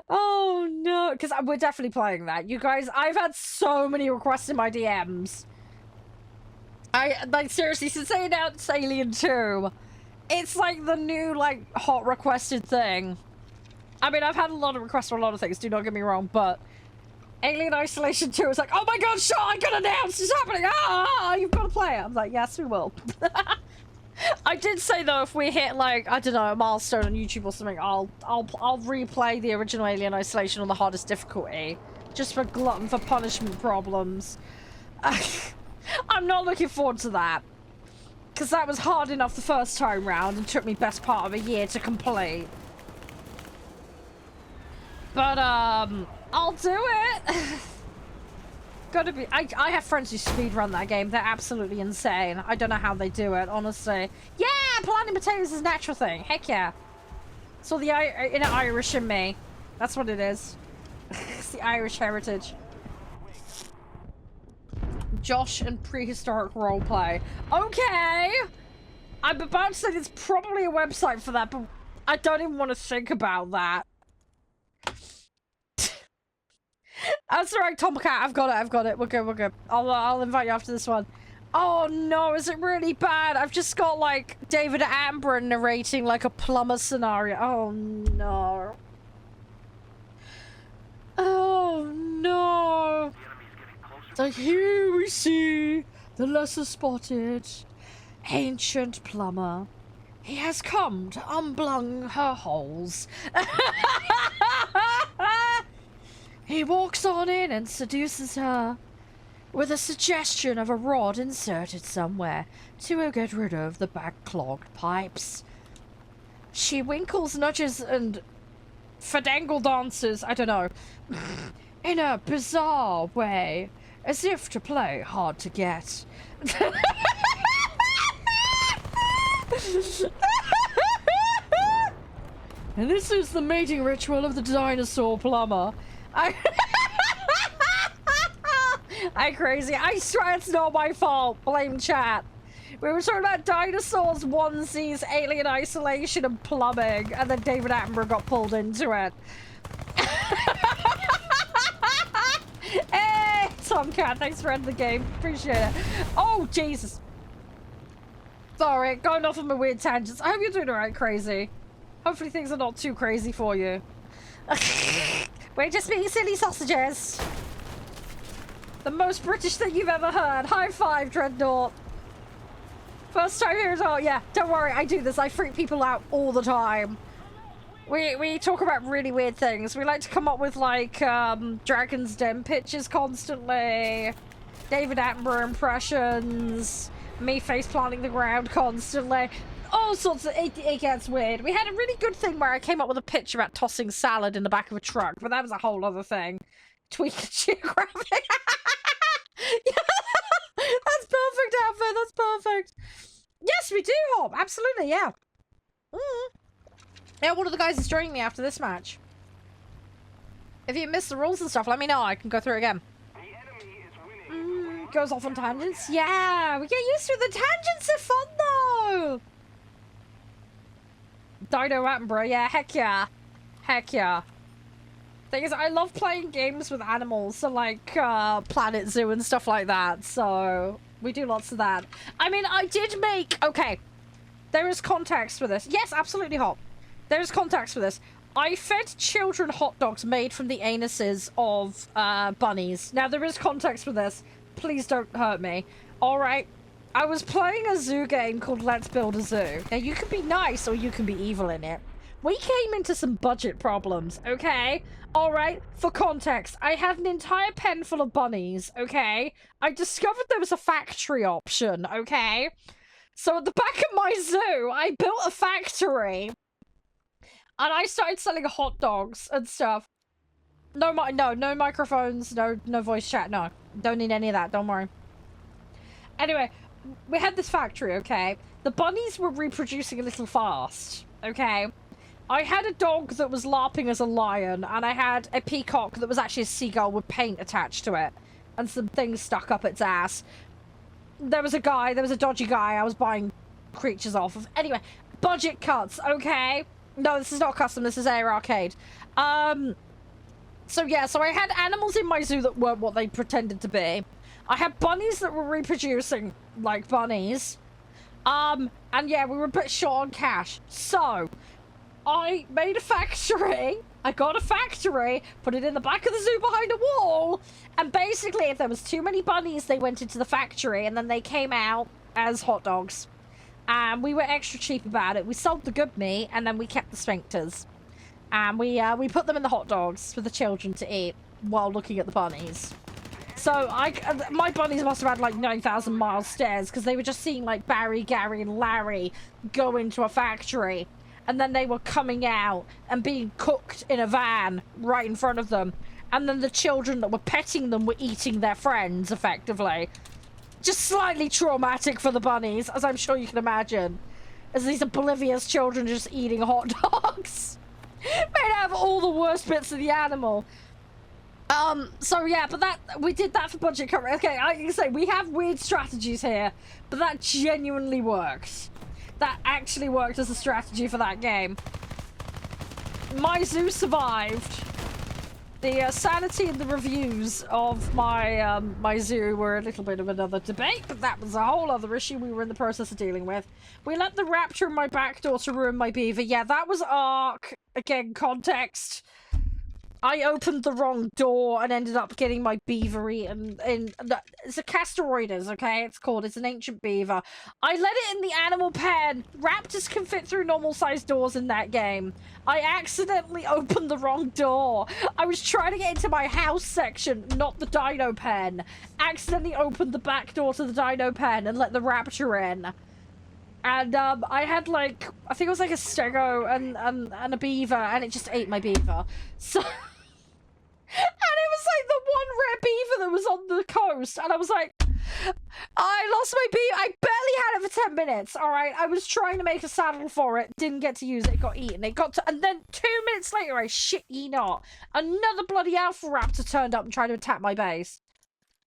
Oh no, because we're definitely playing that. You guys, I've had so many requests in my DMs. Like, seriously, since they announced Alien 2, it's like the new, like, hot requested thing. I mean, I've had a lot of requests for a lot of things, do not get me wrong, but Alien Isolation 2 is like, oh my god, sure, I got announced, it's happening, you've got to play it. I'm like, yes, we will. I did say, though, if we hit, like, I don't know, a milestone on YouTube or something, I'll replay the original Alien Isolation on the hardest difficulty, just for glutton for punishment problems. I'm not looking forward to that. Because that was hard enough the first time round and took me best part of a year to complete. But, I'll do it. Gotta be... I have friends who speedrun that game. They're absolutely insane. I don't know how they do it, honestly. Yeah! Planting potatoes is a natural thing. Heck yeah. It's all the inner Irish in me. That's what it is. It's the Irish heritage. Josh and prehistoric roleplay. Okay! I'm about to say there's probably a website for that, but I don't even want to think about that. That's alright, Tomcat. I've got it. We're good. I'll invite you after this one. Oh no, is it really bad? I've just got, like, David Attenborough narrating, like, a plumber scenario. Oh no. Oh no. It's like, here we see the lesser spotted ancient plumber. He has come to unplug her holes. He walks on in and seduces her. with a suggestion of a rod inserted somewhere to get rid of the backclogged pipes. She winkles, nudges, and fadangle dances, I don't know, in a bizarre way, as if to play hard to get. And this is the mating ritual of the dinosaur plumber. I crazy. I swear it's not my fault. Blame chat. We were talking about dinosaurs, onesies, alien isolation, and plumbing, and then David Attenborough got pulled into it. Hey, Tomcat, thanks for ending the game. Appreciate it. Oh, Jesus. Sorry, going off on my weird tangents. I hope you're doing alright, crazy. Hopefully things are not too crazy for you. We're just being silly sausages. The most British thing you've ever heard. High five, Dreadnought. First time here at all. Yeah, don't worry, I do this. I freak people out all the time. We talk about really weird things. We like to come up with, like, Dragon's Den pitches constantly. David Attenborough impressions. Me face planting the ground constantly. All sorts of... It gets weird. We had a really good thing where I came up with a pitch about tossing salad in the back of a truck, but that was a whole other thing. Tweak geographic. Yeah, that's perfect, Outfit. That's perfect. Yes, we do, Hop. Absolutely, yeah. Yeah, one of the guys is joining me after this match. If you miss the rules and stuff, let me know. I can go through it again. The enemy is winning. Goes off on tangents. Yeah, we get used to it. The tangents are fun, though. Dino Attenborough, yeah, heck yeah. Heck yeah. Thing is, I love playing games with animals, so like Planet Zoo and stuff like that, so we do lots of that. I mean, I did make... Okay, there is context for this. Yes, absolutely, Hop. There is context for this. I fed children hot dogs made from the anuses of bunnies. Now, there is context for this. Please don't hurt me. Alright, I was playing a zoo game called Let's Build a Zoo. Now, you can be nice or you can be evil in it. We came into some budget problems, okay? Alright, for context, I had an entire pen full of bunnies, okay? I discovered there was a factory option, okay? So at the back of my zoo, I built a factory. And I started selling hot dogs and stuff. No microphones, no voice chat, no. Don't need any of that, don't worry. Anyway, we had this factory, okay? The bunnies were reproducing a little fast, okay? I had a dog that was LARPing as a lion, and I had a peacock that was actually a seagull with paint attached to it. And some things stuck up its ass. There was a dodgy guy I was buying creatures off of. Anyway, budget cuts, okay? No, this is not custom, this is AR Arcade. So yeah, so I had animals in my zoo that weren't what they pretended to be. I had bunnies that were reproducing like bunnies. And yeah, we were a bit short on cash. So... I made a factory. I got a factory, put it in the back of the zoo behind a wall, and basically if there was too many bunnies, they went into the factory and then they came out as hot dogs. And we were extra cheap about it. We sold the good meat and then we kept the sphincters. And we put them in the hot dogs for the children to eat while looking at the bunnies. So my bunnies must have had like 9,000 mile stares because they were just seeing like Barry, Gary, and Larry go into a factory. And then they were coming out and being cooked in a van right in front of them. And then the children that were petting them were eating their friends, effectively. Just slightly traumatic for the bunnies, as I'm sure you can imagine. As these oblivious children just eating hot dogs. Made out of all the worst bits of the animal. So yeah, but we did that for budget cover. Okay, I can say, we have weird strategies here. But that genuinely works. That actually worked as a strategy for that game. My zoo survived. The sanity and the reviews of my my zoo were a little bit of another debate, but that was a whole other issue we were in the process of dealing with. We let the raptor in my back door to ruin my beaver. Yeah, that was Ark. Again, context. I opened the wrong door and ended up getting my beaver eaten. It's a Casteroides, okay? It's called. It's an ancient beaver. I let it in the animal pen. Raptors can fit through normal-sized doors in that game. I accidentally opened the wrong door. I was trying to get into my house section, not the dino pen. Accidentally opened the back door to the dino pen and let the raptor in. And I had like, I think it was like a stego and a beaver, and it just ate my beaver. So, and it was like the one rare beaver that was on the coast, and I was like, I lost my beaver. I barely had it for 10 minutes. All right, I was trying to make a saddle for it, didn't get to use it. It got eaten. It got to, and then 2 minutes later, I shit ye not, another bloody alpha raptor turned up and tried to attack my base.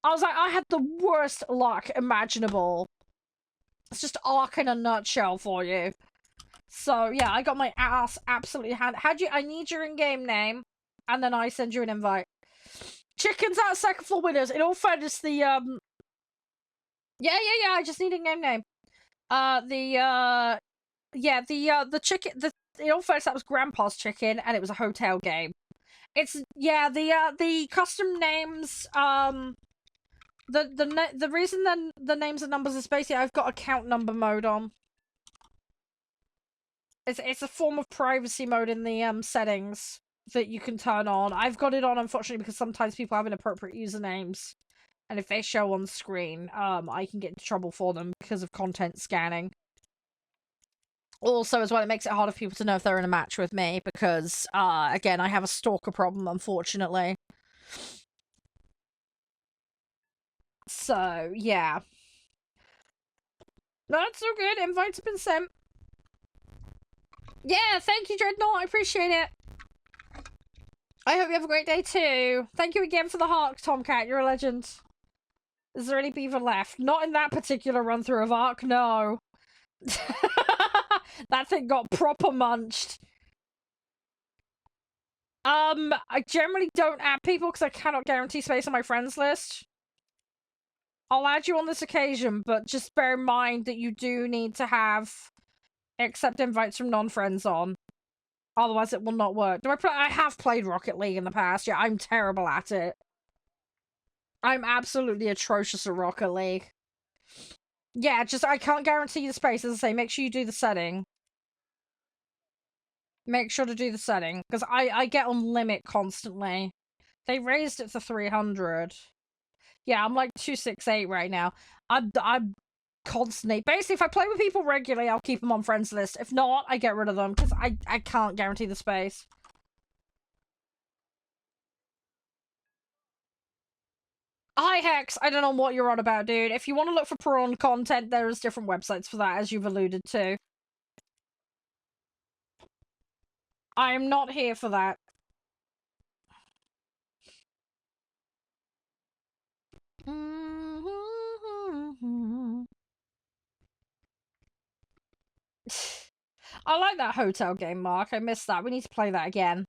I was like, I had the worst luck imaginable. It's just Ark in a nutshell for you. So, yeah, I got my ass absolutely I need your in-game name, and then I send you an invite. Chickens out second floor windows. In all fairness, the, Yeah, I just need a game name. The chicken, in all fairness, that was Grandpa's chicken, and it was a hotel game. It's, yeah, the custom names, the reason then the names and numbers is basically I've got account number mode on. It's a form of privacy mode in the settings that you can turn on. I've got it on, unfortunately, because sometimes people have inappropriate usernames, and if they show on screen, I can get into trouble for them because of content scanning. Also, as well, it makes it harder for people to know if they're in a match with me because, again, I have a stalker problem, unfortunately. So, yeah. That's so good. Invites have been sent. Yeah, thank you, Dreadnought. I appreciate it. I hope you have a great day, too. Thank you again for the heart, Tomcat. You're a legend. Is there any beaver left? Not in that particular run-through of Ark, no. That thing got proper munched. I generally don't add people because I cannot guarantee space on my friends list. I'll add you on this occasion, but just bear in mind that you do need to have accept invites from non-friends on. Otherwise it will not work. I have played Rocket League in the past. Yeah, I'm terrible at it. I'm absolutely atrocious at Rocket League. Yeah, just I can't guarantee you the space. As I say, make sure you do the setting. Make sure to do the setting. Because I get on limit constantly. They raised it to 300. Yeah, I'm like 268 right now. I'm constantly... Basically, if I play with people regularly, I'll keep them on friends list. If not, I get rid of them. Because I can't guarantee the space. Hi, Hex. I don't know what you're on about, dude. If you want to look for prawn content, there's different websites for that, as you've alluded to. I am not here for that. I like that hotel game, Mark. I missed that. We need to play that again.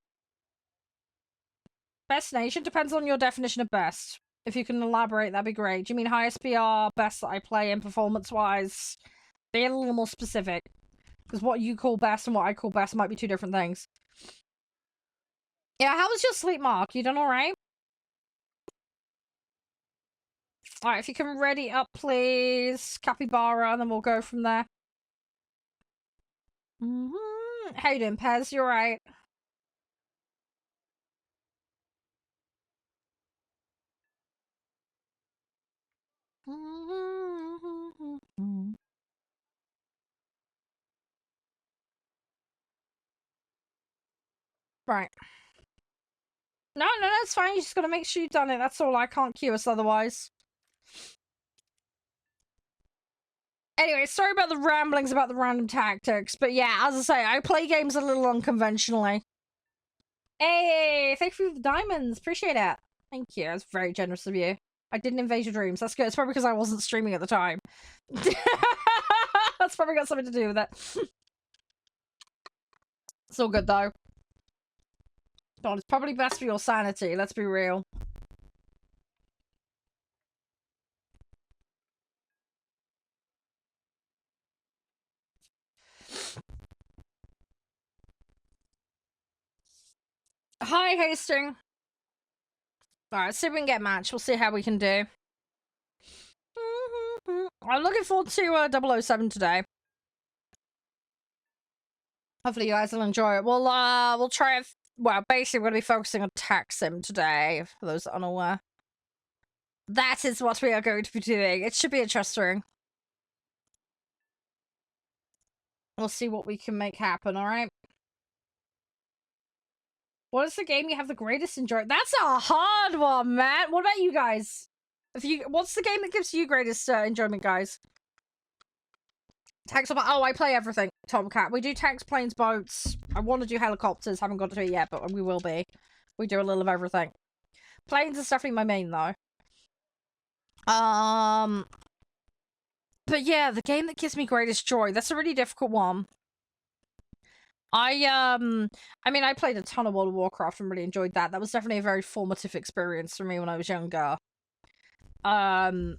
Best nation depends on your definition of best. If you can elaborate, that'd be great. Do you mean highest BR, best that I play in performance-wise? Be a little more specific. Because what you call best and what I call best might be two different things. Yeah, how was your sleep, Mark? You done alright? Alright, if you can ready up, please. Capybara, and then we'll go from there. How you doing, Pez? You alright? Right. No, it's fine. You just gotta make sure you've done it. That's all. I can't queue us otherwise. Anyway, sorry about the ramblings about the random tactics, but yeah, as I say, I play games a little unconventionally. Hey, thank you for the diamonds. Appreciate it. Thank you. That's very generous of you. I didn't invade your dreams. That's good. It's probably because I wasn't streaming at the time. That's probably got something to do with it. It's all good, though. God, it's probably best for your sanity. Let's be real. Hi, Hastings. Alright, see if we can get a match. We'll see how we can do. I'm looking forward to 007 today. Hopefully you guys will enjoy it. We'll try it. Well, basically we're going to be focusing on tax sim today, for those unaware. That is what we are going to be doing. It should be interesting. We'll see what we can make happen, alright? What is the game you have the greatest enjoyment? That's a hard one, man. What about you guys? What's the game that gives you greatest enjoyment, guys? Tanks. Oh, I play everything. Tomcat. We do tanks, planes, boats. I want to do helicopters. Haven't got to it yet, but we will be. We do a little of everything. Planes is definitely my main though. But yeah, the game that gives me greatest joy. That's a really difficult one. I mean, I played a ton of World of Warcraft and really enjoyed that. That was definitely a very formative experience for me when I was younger. I mean,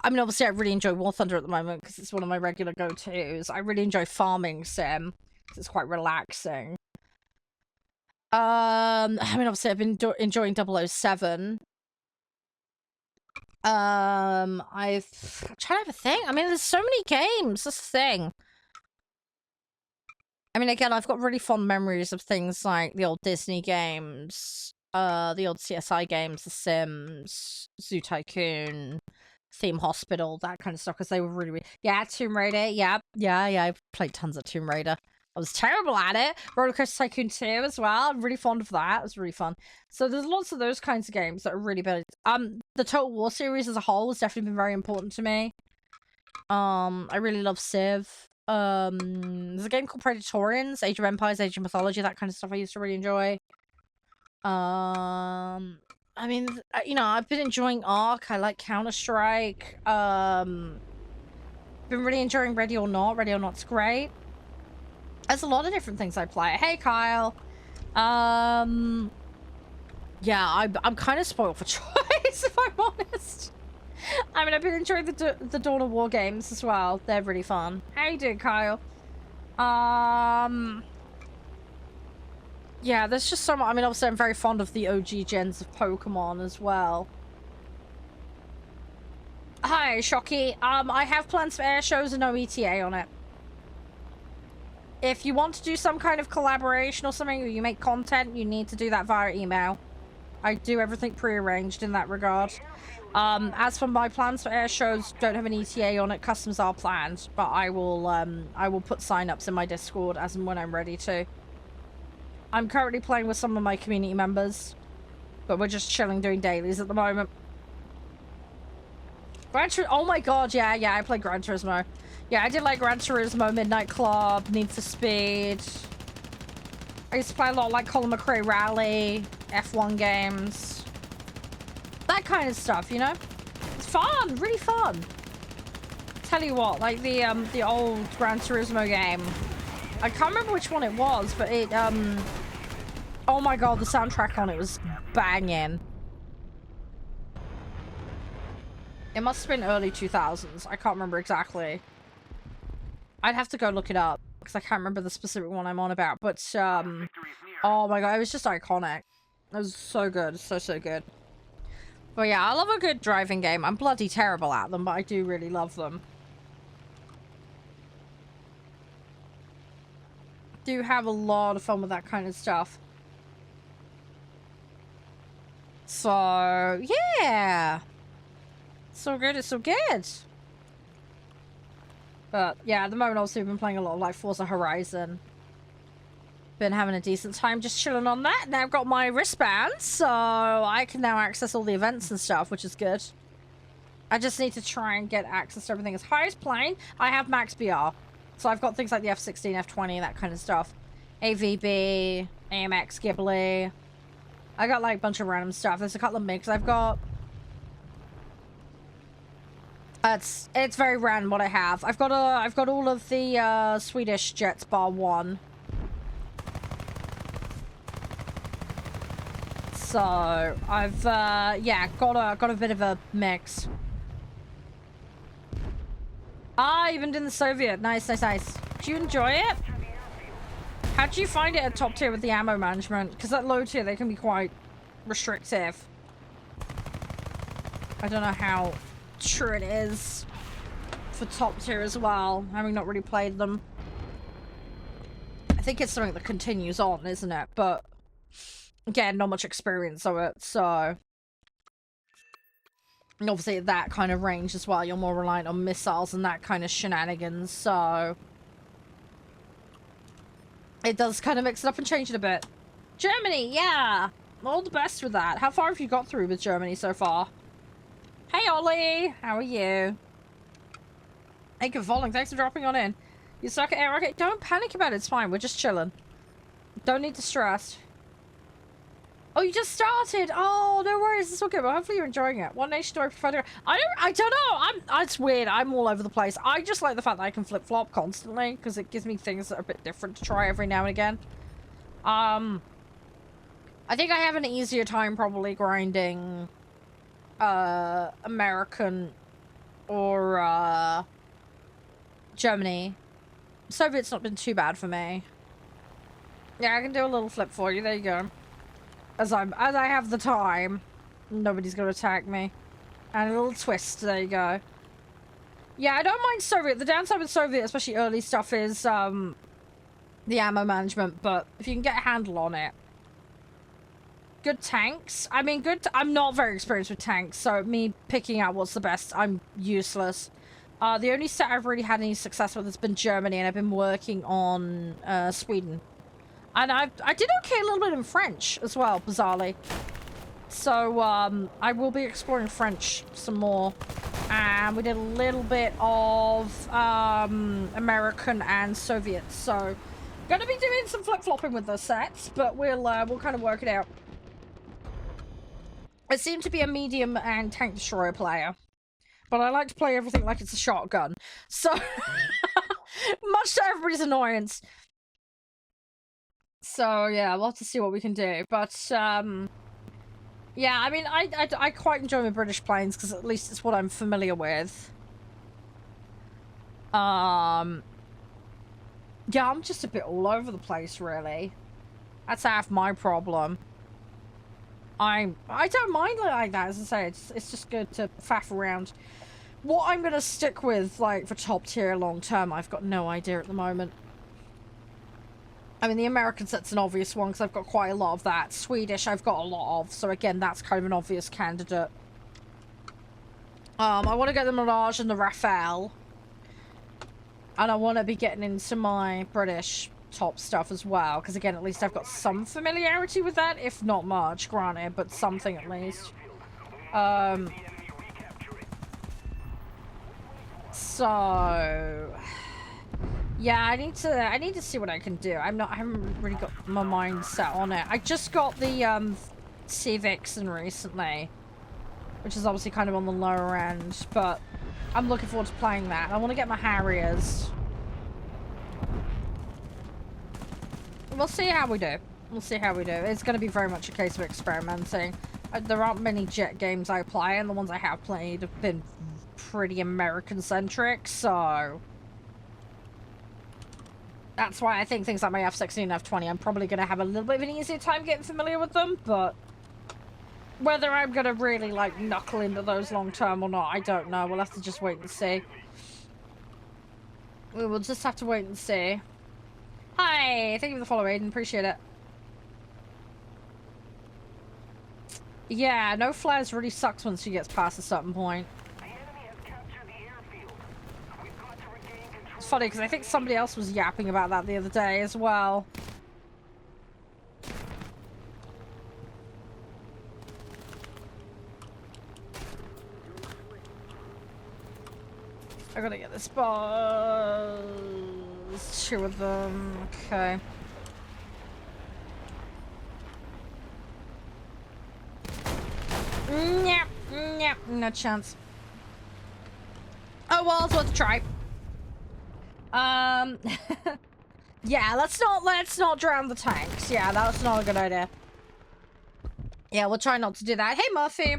obviously, I really enjoy War Thunder at the moment because it's one of my regular go-tos. I really enjoy farming sim because it's quite relaxing. I mean, obviously, I've been enjoying 007. I'm trying to have a think. I mean, there's so many games. That's the thing. I mean, again, I've got really fond memories of things like the old Disney games, the old CSI games, The Sims, Zoo Tycoon, Theme Hospital, that kind of stuff, because they were really, yeah, Tomb Raider, yeah, I played tons of Tomb Raider. I was terrible at it. Roller Coaster Tycoon 2 as well. I'm really fond of that. It was really fun. So there's lots of those kinds of games that are really big. The Total War series as a whole has definitely been very important to me. I really love Civ. There's a game called Predatorians, Age of Empires, Age of Mythology, that kind of stuff I used to really enjoy. I mean, you know, I've been enjoying Ark. I like Counter-Strike. Been really enjoying Ready or Not. Ready or Not's great. There's a lot of different things I play. Hey, Kyle. Yeah, I'm kind of spoiled for choice, if I'm honest. I mean, I've been enjoying the Dawn of War games as well. They're really fun. How you doing, Kyle? Yeah, there's just so much. I mean, obviously, I'm very fond of the OG gens of Pokemon as well. Hi, Shocky. I have plans for air shows and no ETA on it. If you want to do some kind of collaboration or something, or you make content, you need to do that via email. I do everything pre-arranged in that regard. As for my plans for air shows, don't have an ETA on it. Customs are planned, but I will put sign-ups in my Discord as and when I'm ready to. I'm currently playing with some of my community members, but we're just chilling doing dailies at the moment. Oh my god, yeah, I played Gran Turismo. Yeah, I did like Gran Turismo, Midnight Club, Need for Speed. I used to play a lot like Colin McRae Rally, F1 games. That kind of stuff, you know? It's fun, really fun. Tell you what, like the old Gran Turismo game. I can't remember which one it was, but it, oh my god, the soundtrack on it was banging. It must have been early 2000s. I can't remember exactly. I'd have to go look it up because I can't remember the specific one I'm on about. But, oh my god, it was just iconic. It was so good. So good. But yeah, I love a good driving game. I'm bloody terrible at them, but I do really love them. Do have a lot of fun with that kind of stuff. So, yeah. So good, it's so good. But yeah, at the moment also we've been playing a lot of like Forza Horizon. Been having a decent time just chilling on that. Now I've got my wristband, so I can now access all the events and stuff, which is good. I just need to try and get access to everything as high as plane. I have max BR. So I've got things like the F-16, F-20, that kind of stuff. AVB, AMX, Ghibli. I got like a bunch of random stuff. There's a couple of MiGs I've got. It's very random what I have. I've got all of the Swedish jets bar one. So I've yeah, got a bit of a mix. Ah, you've been doing the Soviet. Nice. Do you enjoy it? How do you find it at top tier with the ammo management? Because at low tier they can be quite restrictive. I don't know how true it is for top tier as well, having not really played them. I think it's something that continues on, isn't it? But again, not much experience of it, so... And obviously at that kind of range as well, you're more reliant on missiles and that kind of shenanigans, so... It does kind of mix it up and change it a bit. Germany, yeah! All the best with that. How far have you got through with Germany so far? Hey, Ollie! How are you? Hey, good falling. Thanks for dropping on in. You suck at air. Okay, don't panic about it. It's fine. We're just chilling. Don't need to stress. Oh, you just started. Oh, no worries. It's okay. Well, hopefully you're enjoying it. One nation do I prefer to go? I don't know. It's weird. I'm all over the place. I just like the fact that I can flip-flop constantly because it gives me things that are a bit different to try every now and again. I think I have an easier time probably grinding American or Germany. Soviet's not been too bad for me. Yeah, I can do a little flip for you. There you go. As I have the time, nobody's gonna attack me. And a little twist. There you go. Yeah, I don't mind Soviet. The downside with Soviet, especially early stuff, is the ammo management. But if you can get a handle on it, good tanks. I mean, I'm not very experienced with tanks, so me picking out what's the best, I'm useless. The only set I've really had any success with has been Germany, and I've been working on Sweden. And I did okay a little bit in French as well, bizarrely. So, I will be exploring French some more. And we did a little bit of American and Soviet. So, gonna be doing some flip-flopping with those sets, but we'll kind of work it out. I seem to be a medium and tank destroyer player. But I like to play everything like it's a shotgun. So, much to everybody's annoyance. So, yeah, we'll have to see what we can do. But, yeah, I mean, I quite enjoy my British planes, because at least it's what I'm familiar with. Yeah, I'm just a bit all over the place, really. That's half my problem. I don't mind it like that, as I say, it's just good to faff around. What I'm gonna stick with, like, for top tier long term, I've got no idea at the moment. I mean, the American set's an obvious one, because I've got quite a lot of that. Swedish, I've got a lot of, so again, that's kind of an obvious candidate. I want to get the Mirage and the Rafale. And I want to be getting into my British top stuff as well, because again, at least I've got some familiarity with that, if not much, granted, but something at least. So... yeah, I need to see what I can do. I haven't really got my mind set on it. I just got the Sea Vixen recently, which is obviously kind of on the lower end, but I'm looking forward to playing that. I want to get my Harriers. We'll see how we do. We'll see how we do. It's going to be very much a case of experimenting. There aren't many jet games I play, and the ones I have played have been pretty American-centric, so... that's why I think things like my F-16 and F-20, I'm probably going to have a little bit of an easier time getting familiar with them, but... whether I'm going to really, like, knuckle into those long-term or not, I don't know. We'll have to just wait and see. We will just have to wait and see. Hi! Thank you for the follow, Aiden. Appreciate it. Yeah, no flares really sucks once you get past a certain point. It's funny, because I think somebody else was yapping about that the other day as well. I gotta get this buzz. Two of them. Okay. Nyeh, nyeh, no chance. Oh well, it's worth a try. Yeah, let's not drown the tanks. Yeah, that's not a good idea. Yeah, we'll try not to do that. Hey, Murphy.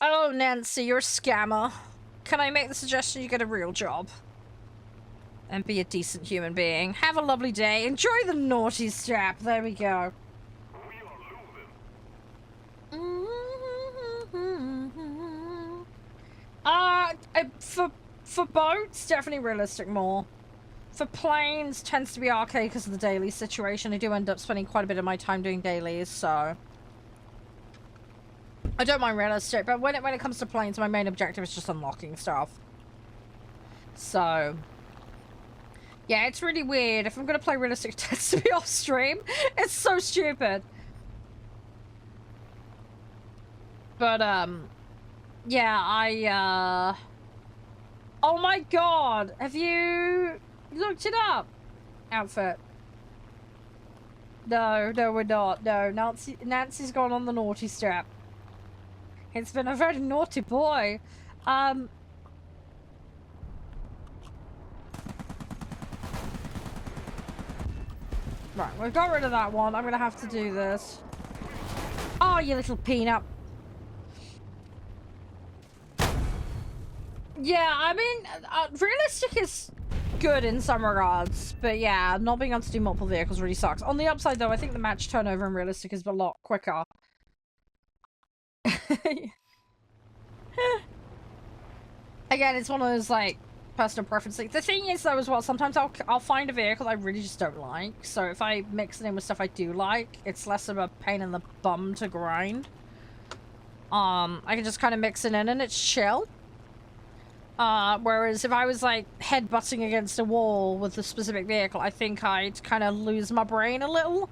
Oh, Nancy, you're a scammer. Can I make the suggestion you get a real job? And be a decent human being. Have a lovely day. Enjoy the naughty strap. There we go. We are losing. For boats, definitely realistic more. For planes, tends to be arcade because of the daily situation. I do end up spending quite a bit of my time doing dailies, so I don't mind realistic. But when it comes to planes, my main objective is just unlocking stuff. So yeah, it's really weird. If I'm gonna play realistic, it tends to be off stream. It's so stupid. But yeah, oh my god, have you looked it up? Outfit. No, we're not. No, Nancy's gone on the naughty strap. It's been a very naughty boy. Right, we've got rid of that one. I'm gonna have to do this. Oh, you little peanut. Yeah, I mean, realistic is good in some regards, but yeah, not being able to do multiple vehicles really sucks. On the upside, though, I think the match turnover in realistic is a lot quicker. Again, it's one of those, like, personal preference things. The thing is, though, as well, sometimes I'll find a vehicle I really just don't like, so if I mix it in with stuff I do like, it's less of a pain in the bum to grind. I can just kind of mix it in and it's chill. Whereas if I was, like, head-butting against a wall with a specific vehicle, I think I'd kind of lose my brain a little.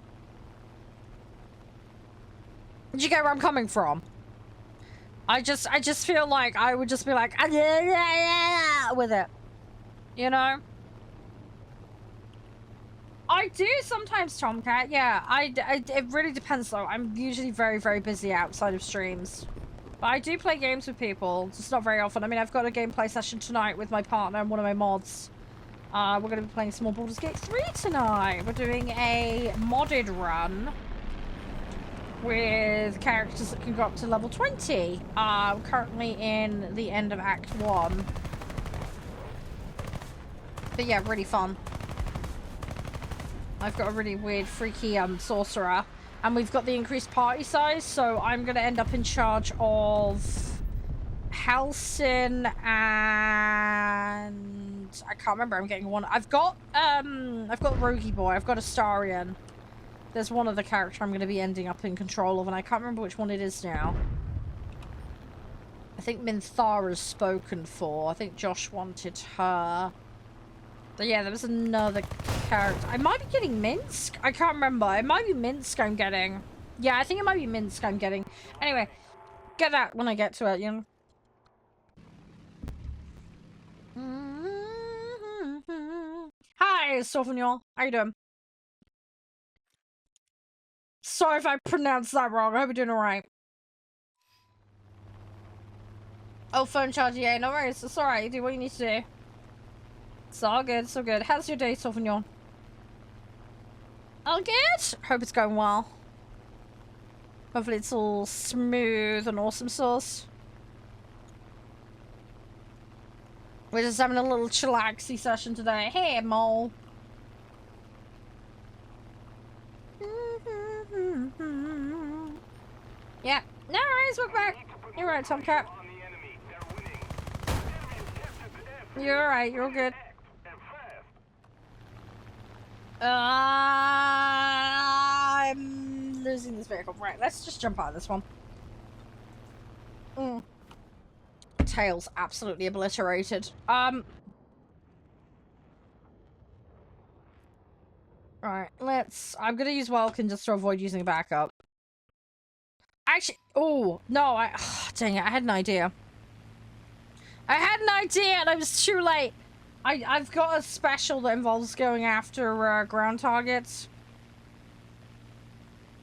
Did you get where I'm coming from? I just feel like I would just be like, with it. You know? I do sometimes, Tomcat, yeah. It really depends, though. I'm usually very, very busy outside of streams. But I do play games with people, just not very often. I mean, I've got a gameplay session tonight with my partner and one of my mods. We're going to be playing some more Baldur's Gate 3 tonight. We're doing a modded run with characters that can go up to level 20. I'm currently in the end of Act 1. But yeah, really fun. I've got a really weird, freaky sorcerer. And we've got the increased party size, so I'm going to end up in charge of Halcyon and I can't remember. I'm getting one. I've got Rogie Boy. I've got Astarion. There's one other character I'm going to be ending up in control of, and I can't remember which one it is now. I think Minthara's spoken for. I think Josh wanted her. But yeah, there was another character. I might be getting Minsk. I can't remember. It might be Minsk I'm getting. Yeah, I think it might be Minsk I'm getting. Anyway, get that when I get to it, you know. Hi, Sauvignon. How you doing? Sorry if I pronounced that wrong. I hope you're doing alright. Oh, phone charger. Yeah, no worries. It's alright. You do what you need to do. It's all good. It's all good. How's your day, Sauvignon? All good? Hope it's going well. Hopefully it's all smooth and awesome sauce. We're just having a little chillaxy session today. Hey, Mole. Yeah. No worries. Welcome back. You're right, Tomcat. You're alright. You're all good. I'm losing this vehicle. Right, let's just jump out of this one. Tail's absolutely obliterated. Right, I'm gonna use Welkin just to avoid using a backup. Actually, oh, no, dang it, I had an idea. I had an idea and I was too late. I've got a special that involves going after ground targets.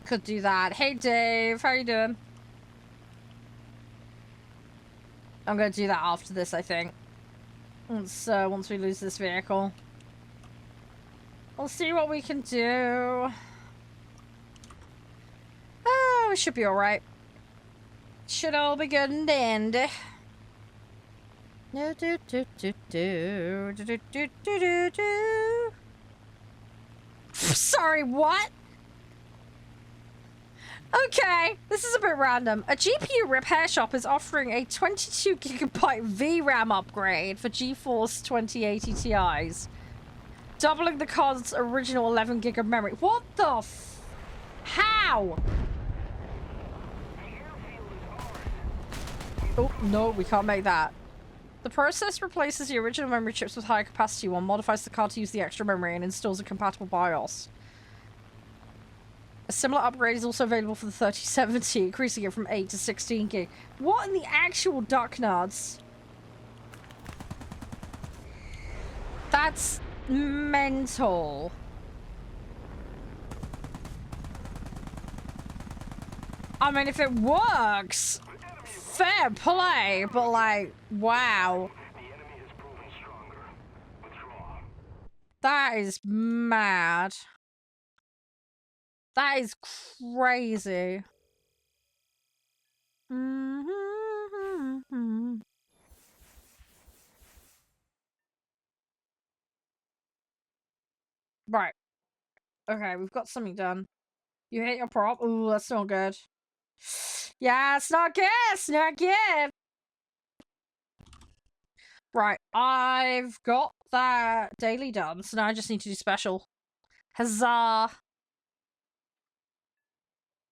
Could do that. Hey Dave, how you doing? I'm gonna do that after this, I think. Once we lose this vehicle. We'll see what we can do. Oh, it should be alright. Should all be good and dandy. Do, do, do, do, do, do, do, do, do, do. Sorry, what? Okay, this is a bit random. A GPU repair shop is offering a 22GB VRAM upgrade for GeForce 2080 Ti's, doubling the card's original 11GB of memory. What the f... How? Oh, no, we can't make that. The process replaces the original memory chips with higher capacity one, modifies the card to use the extra memory, and installs a compatible BIOS. A similar upgrade is also available for the 3070, increasing it from 8 to 16GB. What in the actual duck nuts? That's mental. I mean, if it works, fair play, but like, wow. The enemy has proven stronger. Withdraw. That is mad. That is crazy. Right. Okay, we've got something done. You hit your prop. Ooh, that's not good. Yeah, it's not good. It's not good. Right, I've got that daily done, so now I just need to do special. Huzzah!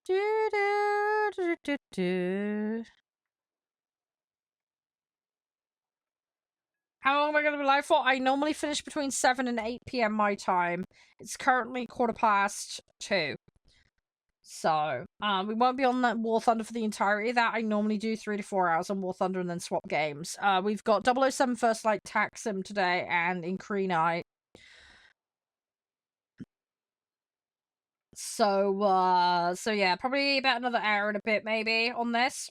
Do, do, do, do, do. How long am I going to be live for? I normally finish between 7 and 8 PM my time. It's currently 2:15. So, we won't be on that War Thunder for the entirety of that. I normally do 3 to 4 hours on War Thunder and then swap games. We've got 007 First Light Tax Sim today and in Cree Night. So yeah, probably about another hour and a bit maybe on this.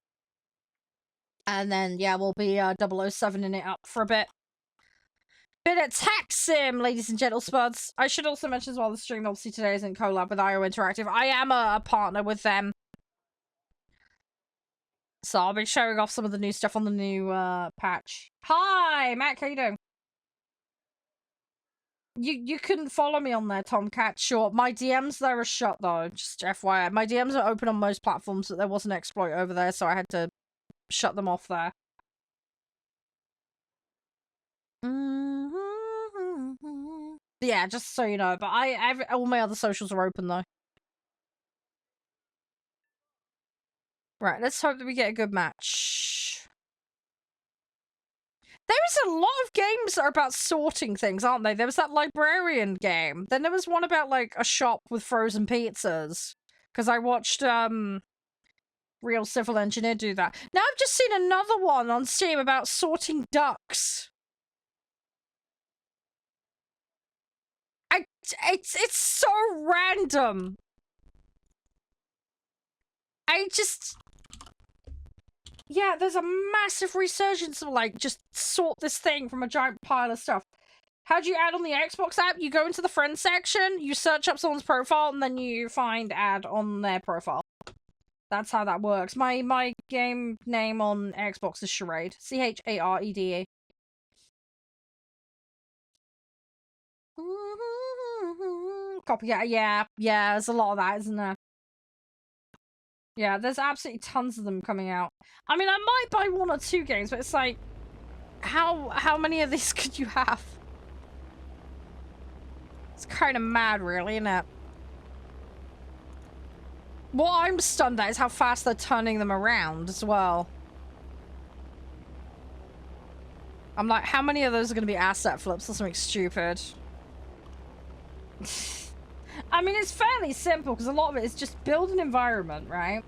And then, yeah, we'll be 007ing it up for a bit. Bit of Tax Sim, ladies and gentle spuds. I should also mention as well, the stream obviously today is in collab with IO Interactive. I am a partner with them. So I'll be showing off some of the new stuff on the new patch. Hi, Matt, how you doing? You couldn't follow me on there, Tomcat. Sure. My DMs there are shut though, just FYI. My DMs are open on most platforms, but there was an exploit over there, so I had to shut them off there. Yeah, just so you know. But all my other socials are open though. Right, let's hope that we get a good match. There is a lot of games that are about sorting things, aren't they? There was that librarian game. Then there was one about, like, a shop with frozen pizzas. Because I watched, Real Civil Engineer do that. Now I've just seen another one on Steam about sorting ducks. It's so random. Yeah, there's a massive resurgence of, like, just sort this thing from a giant pile of stuff. How do you add on the Xbox app? You go into the friends section, you search up someone's profile, and then you find add on their profile. That's how that works. My game name on Xbox is Charede. Charede. Copycat, yeah, there's a lot of that, isn't there? Yeah, there's absolutely tons of them coming out. I mean, I might buy 1 or 2 games, but it's like, how many of these could you have? It's kind of mad, really, isn't it? What I'm stunned at is how fast they're turning them around as well. I'm like, how many of those are going to be asset flips or something stupid? I mean, it's fairly simple because a lot of it is just build an environment, right?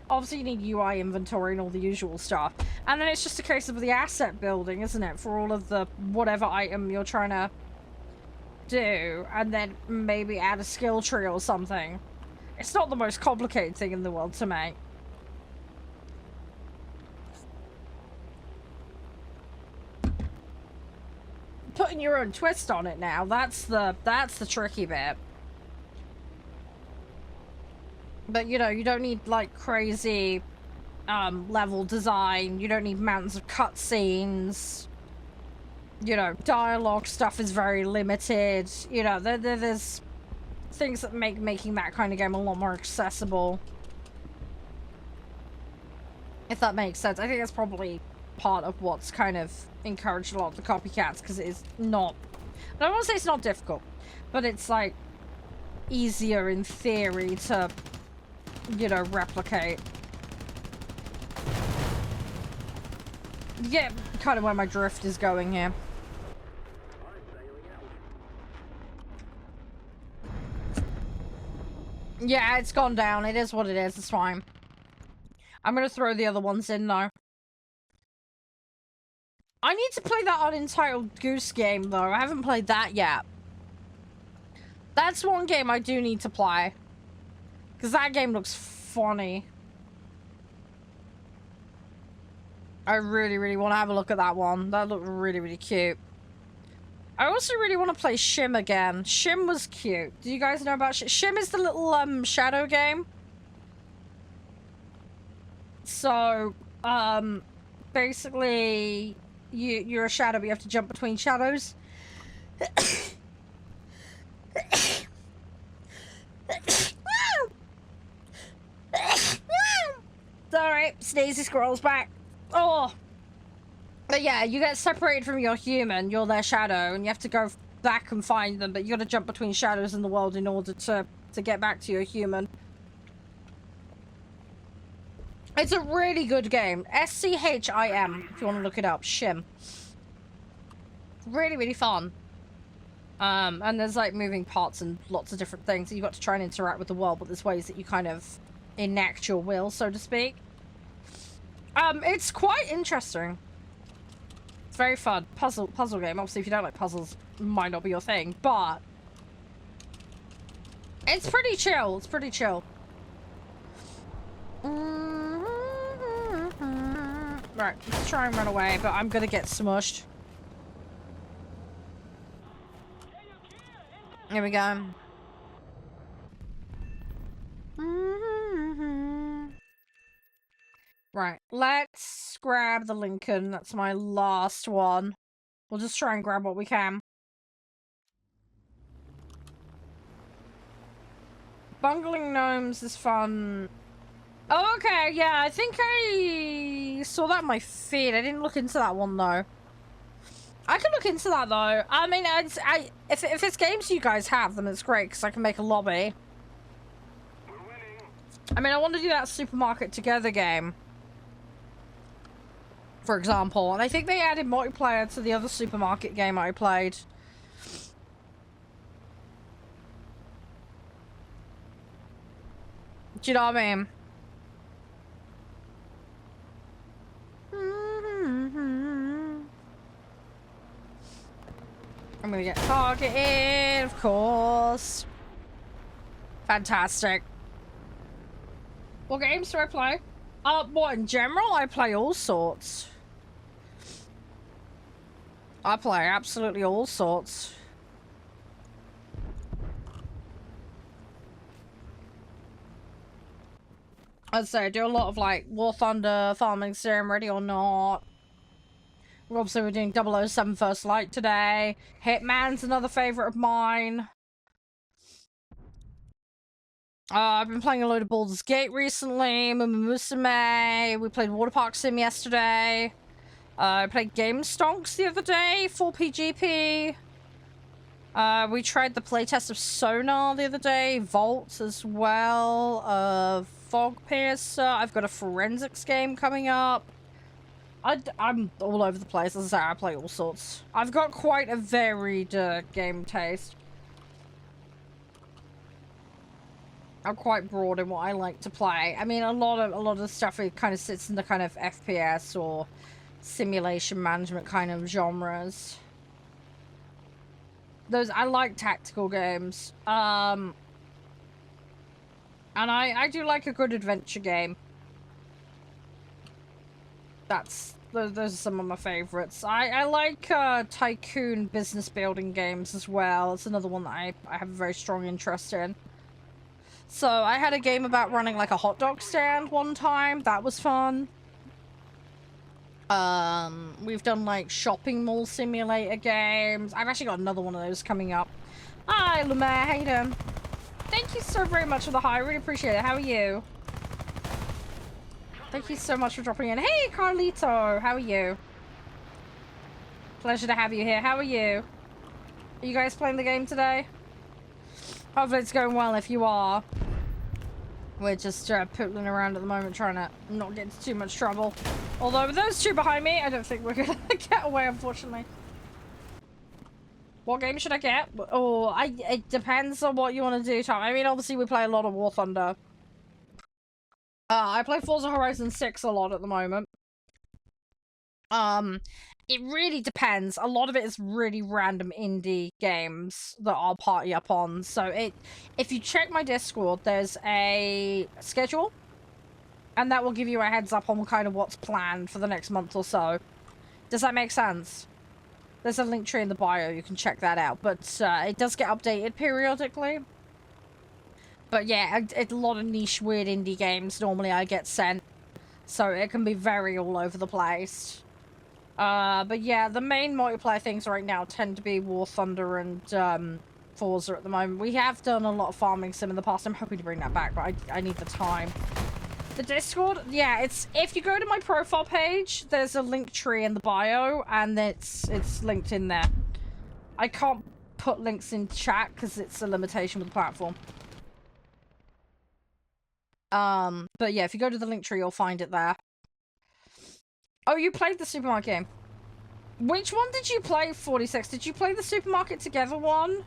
Obviously, you need UI inventory and all the usual stuff. And then it's just a case of the asset building, isn't it? For all of the whatever item you're trying to do. And then maybe add a skill tree or something. It's not the most complicated thing in the world to make. Putting your own twist on it now, that's the tricky bit. But, you know, you don't need, like, crazy, level design. You don't need mountains of cutscenes. You know, dialogue stuff is very limited. You know, there's things that make making that kind of game a lot more accessible. If that makes sense. I think that's probably part of what's kind of encouraged a lot of the copycats, because it is not... I don't want to say it's not difficult, but it's, like, easier in theory to, you know, replicate. Yeah, kind of where my drift is going here. Yeah, it's gone down. It is what it is. It's fine. I'm gonna throw the other ones in, though. I need to play that Unentitled Goose Game, though. I haven't played that yet. That's one game I do need to play. Because that game looks funny. I really, really want to have a look at that one. That looked really, really cute. I also really want to play Shim again. Shim was cute. Do you guys know about Shim? Shim is the little, shadow game. So, basically, you're a shadow, but you have to jump between shadows. Sorry, Sneezy scrolls back. Oh. But yeah, you get separated from your human, you're their shadow, and you have to go back and find them, but you gotta jump between shadows in the world in order to get back to your human. It's a really good game. SCHIM, if you want to look it up. Shim. Really, really fun. And there's like moving parts and lots of different things. You've got to try and interact with the world, but there's ways that you kind of enact your will, so to speak. It's quite interesting. It's very fun. Puzzle game. Obviously, if you don't like puzzles, it might not be your thing, but it's pretty chill. It's pretty chill. Right, let's try and run away, but I'm gonna get smushed. Here we go. Right, let's grab the Lincoln. That's my last one. We'll just try and grab what we can. Bungling gnomes is fun. Oh, okay, yeah, I think I saw that on my feed. I didn't look into that one, though. I could look into that, though. I mean, if it's games you guys have, then it's great, because I can make a lobby. I mean, I want to do that Supermarket Together game, for example. And I think they added multiplayer to the other supermarket game I played. Do you know what I mean? I'm gonna get targeted, of course. Fantastic. What games do I play? What, in general? I play all sorts. I play absolutely all sorts. I'd say I do a lot of, like, War Thunder, Farming Sim, Ready or Not. Obviously, we're doing 007 First Light today. Hitman's another favourite of mine. I've been playing a load of Baldur's Gate recently. Musume. We played Water Park Sim yesterday. I played Game Stonks the other day. 4PGP. We tried the playtest of Sonar the other day. Vault as well. Fog Piercer. I've got a forensics game coming up. I'm all over the place. As I say, I play all sorts. I've got quite a varied game taste. I'm quite broad in what I like to play. I mean, a lot of the stuff it kind of sits in the kind of FPS or simulation management kind of genres. I like tactical games. And I do like a good adventure game. Those are some of my favorites. I like tycoon business building games as well. It's another one that I have a very strong interest in. So I had a game about running like a hot dog stand one time. That was fun. We've done like shopping mall simulator games. I've actually got another one of those coming up. Hi, Lumer. How you doing? Thank you so very much for the hi. I really appreciate it. How are you? Thank you so much for dropping in. Hey, Carlito. How are you? Pleasure to have you here. How are you? Are you guys playing the game today? Hopefully it's going well if you are. We're just pootling around at the moment trying to not get into too much trouble. Although with those two behind me, I don't think we're gonna get away, unfortunately. What game should I get? Oh, it depends on what you want to do, Tom. I mean, obviously we play a lot of War Thunder. I play Forza Horizon 6 a lot at the moment. It really depends. A lot of it is really random indie games that I'll party up on. So if you check my Discord, there's a schedule. And that will give you a heads up on kind of what's planned for the next month or so. Does that make sense? There's a link tree in the bio. You can check that out. But it does get updated periodically. But yeah, it's a lot of niche, weird indie games normally I get sent. So it can be very all over the place. But yeah, the main multiplayer things right now tend to be War Thunder and Forza at the moment. We have done a lot of farming sim in the past. I'm hoping to bring that back, but I need the time. The Discord, yeah, it's if you go to my profile page, there's a link tree in the bio, and it's linked in there. I can't put links in chat because it's a limitation with the platform. But yeah, if you go to the link tree, you'll find it there. Oh, you played the supermarket game. Which one did you play, 46? Did you play the supermarket together one?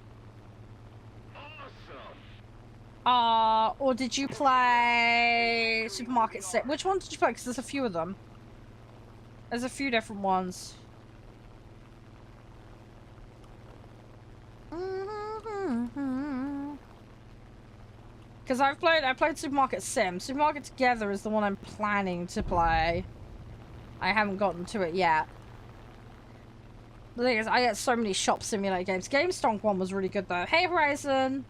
Or did you play Supermarket 6? Which one did you play? Because there's a few of them. There's a few different ones. Because I played Supermarket Sim. Supermarket Together is the one I'm planning to play. I haven't gotten to it yet. The thing is, I get so many shop simulator games. Game Stonk one was really good though. Hey Horizon!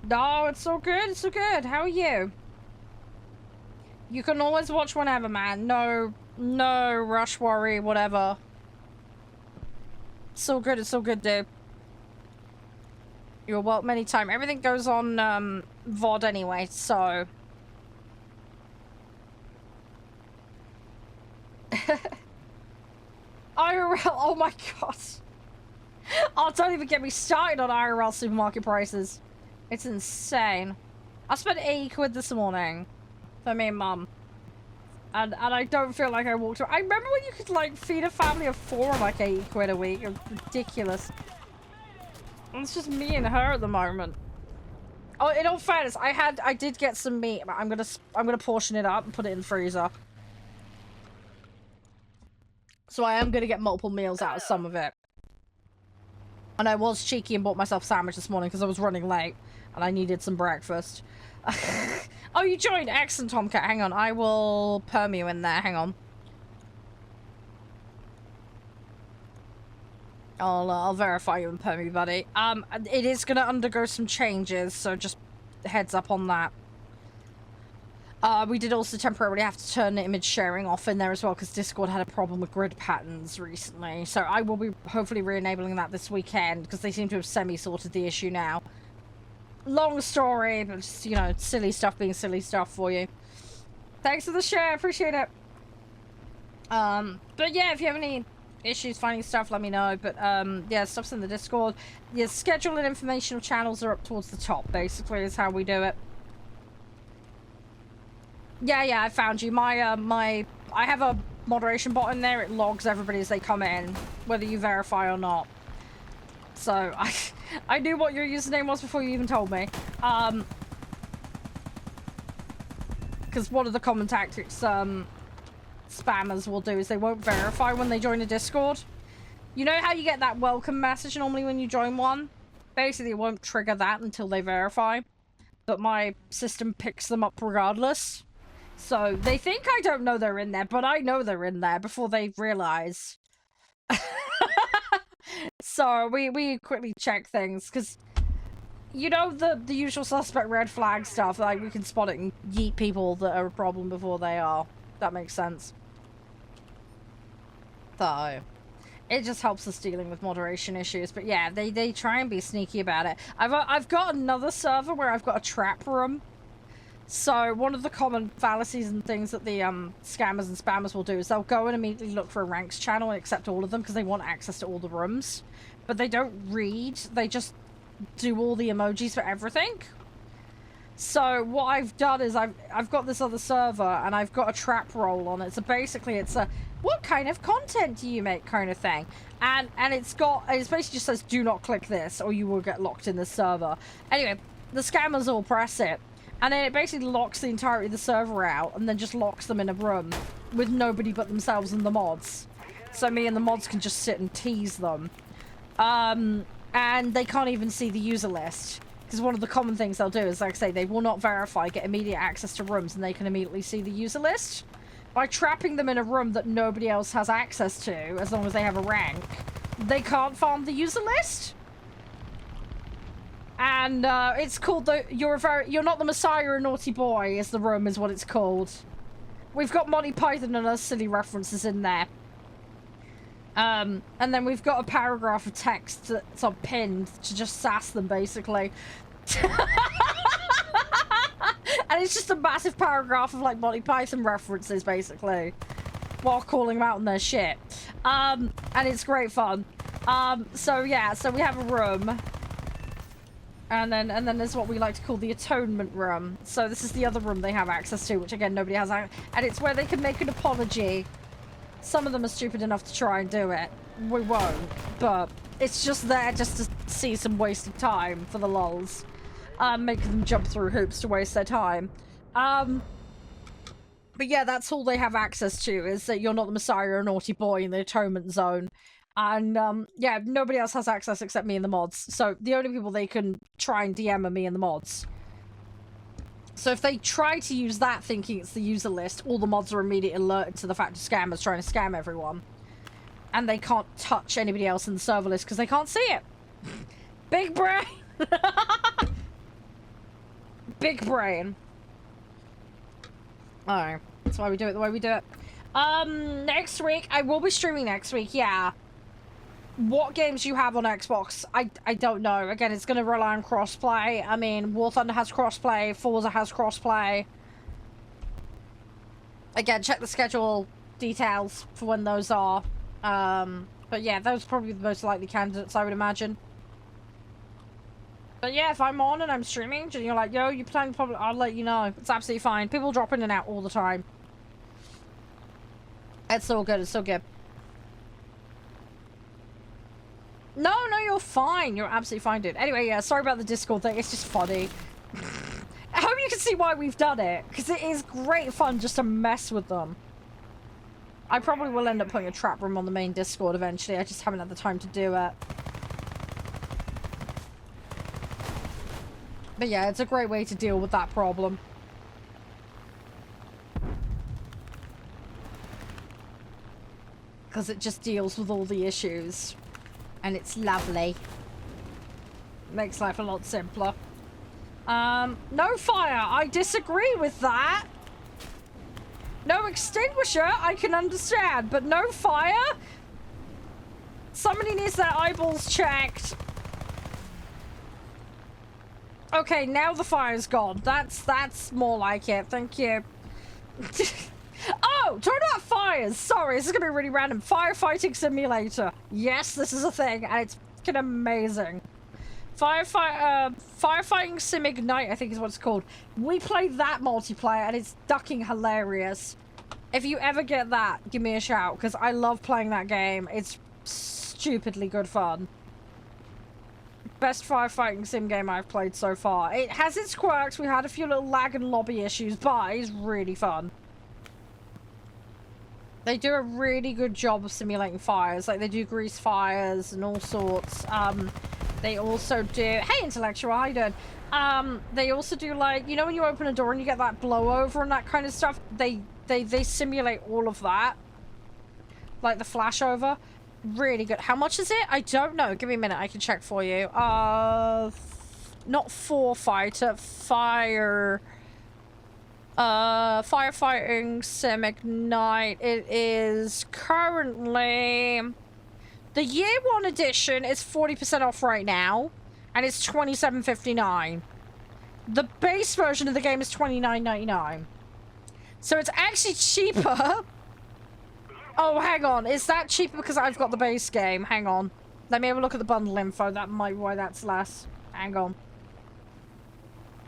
No, it's so good. It's so good. How are you? You can always watch whenever, man. No rush, worry, whatever. It's so good. It's so good, dude. You're welcome anytime. Everything goes on VOD anyway, so. IRL. Oh my god. Oh, don't even get me started on IRL supermarket prices. It's insane. I spent 80 quid this morning for me and Mum. And I don't feel like I walked around. I remember when you could like feed a family of 4 on like 80 quid a week. It was ridiculous. And it's just me and her at the moment. Oh, in all fairness, I did get some meat, but I'm gonna portion it up and put it in the freezer. So I am gonna get multiple meals out of some of it. And I was cheeky and bought myself a sandwich this morning because I was running late. And I needed some breakfast. Oh, you joined! Excellent, Tomcat. Hang on. I will perm you in there. Hang on. I'll verify you and perm you, buddy. It is going to undergo some changes, so just heads up on that. We did also temporarily have to turn image sharing off in there as well because Discord had a problem with grid patterns recently. So I will be hopefully re-enabling that this weekend because they seem to have semi-sorted the issue now. Long story, but just, you know, silly stuff being silly stuff for you. Thanks for the share, appreciate it. But yeah, if you have any issues finding stuff, let me know. But yeah, stuff's in the Discord. Your schedule and informational channels are up towards the top, basically, is how we do it. Yeah, I found you. I have a moderation bot in there. It logs everybody as they come in, whether you verify or not. So, I knew what your username was before you even told me. Because one of the common tactics spammers will do is they won't verify when they join a Discord. You know how you get that welcome message normally when you join one? Basically, it won't trigger that until they verify. But my system picks them up regardless. So, they think I don't know they're in there, but I know they're in there before they realize. So we quickly check things because you know, the usual suspect red flag stuff, like we can spot it and yeet people that are a problem before they are. That makes sense. So, it just helps us dealing with moderation issues. But yeah, they try and be sneaky about it. I've got another server where I've got a trap room. So one of the common fallacies and things that the scammers and spammers will do is they'll go and immediately look for a ranks channel and accept all of them because they want access to all the rooms. But they don't read, they just do all the emojis for everything. So what I've done is I've got this other server and I've got a trap role on it. So basically it's a what kind of content do you make kind of thing. And it's basically just says do not click this or you will get locked in this server. Anyway, the scammers all press it. And then it basically locks the entirety of the server out and then just locks them in a room with nobody but themselves and the mods. So me and the mods can just sit and tease them. And they can't even see the user list. Because one of the common things they'll do is, like I say, they will not verify, get immediate access to rooms, and they can immediately see the user list. By trapping them in a room that nobody else has access to, as long as they have a rank, they can't farm the user list. And it's called the you're not the Messiah, a naughty boy is the room is what it's called. We've got Monty Python and other silly references in there. And then we've got a paragraph of text that's pinned to just sass them basically. And it's just a massive paragraph of like Monty Python references basically while calling them out on their shit. And it's great fun. So yeah, so we have a room. And then there's what we like to call the atonement room. So this is the other room they have access to, which again nobody has access, and it's where they can make an apology. Some of them are stupid enough to try and do it. We won't, but it's just there just to see some wasted time for the lulz. Making them jump through hoops to waste their time. But yeah, that's all they have access to, is that you're not the Messiah or naughty boy in the atonement zone. And, yeah, nobody else has access except me and the mods. So the only people they can try and DM are me and the mods. So if they try to use that thinking it's the user list, all the mods are immediately alerted to the fact of scammers trying to scam everyone. And they can't touch anybody else in the server list because they can't see it. Big brain! Big brain. Alright, that's why we do it the way we do it. Next week, I will be streaming next week, yeah. What games you have on Xbox, I don't know. Again, it's going to rely on crossplay. I mean, War Thunder has crossplay, Forza has crossplay. Again, check the schedule details for when those are. But yeah, those are probably the most likely candidates, I would imagine. But yeah, if I'm on and I'm streaming, and you're like, yo, you're playing public, I'll let you know. It's absolutely fine. People drop in and out all the time. It's all good, it's all good. No, you're fine. You're absolutely fine, dude. Anyway, yeah, sorry about the Discord thing. It's just funny. I hope you can see why we've done it, because it is great fun just to mess with them. I probably will end up putting a trap room on the main Discord eventually. I just haven't had the time to do it. But yeah, it's a great way to deal with that problem. Because it just deals with all the issues. And it's lovely. Makes life a lot simpler. No fire. I disagree with that. No extinguisher, I can understand. But no fire? Somebody needs their eyeballs checked. Okay, now the fire's gone. That's more like it. Thank you. Oh, talking about fires. Sorry, this is gonna be really random. Firefighting simulator. Yes, this is a thing, and it's fucking amazing. Firefighting Sim Ignite, I think is what it's called. We played that multiplayer, and it's ducking hilarious. If you ever get that, give me a shout, because I love playing that game. It's stupidly good fun. Best firefighting sim game I've played so far. It has its quirks. We had a few little lag and lobby issues, but it's really fun. They do a really good job of simulating fires. Like, they do grease fires and all sorts. They also do... Hey, Intellectual, how you doing? They also do, like... You know when you open a door and you get that blowover and that kind of stuff? They simulate all of that. Like the flashover. Really good. How much is it? I don't know. Give me a minute. I can check for you. not firefighter, firefighting sim ignite. It is currently the year 1 edition is 40% off right now, and it's $27.59. The base version of the game is $29.99. So it's actually cheaper. Oh, hang on. Is that cheaper because I've got the base game? Hang on. Let me have a look at the bundle info. That might be why that's less. Hang on.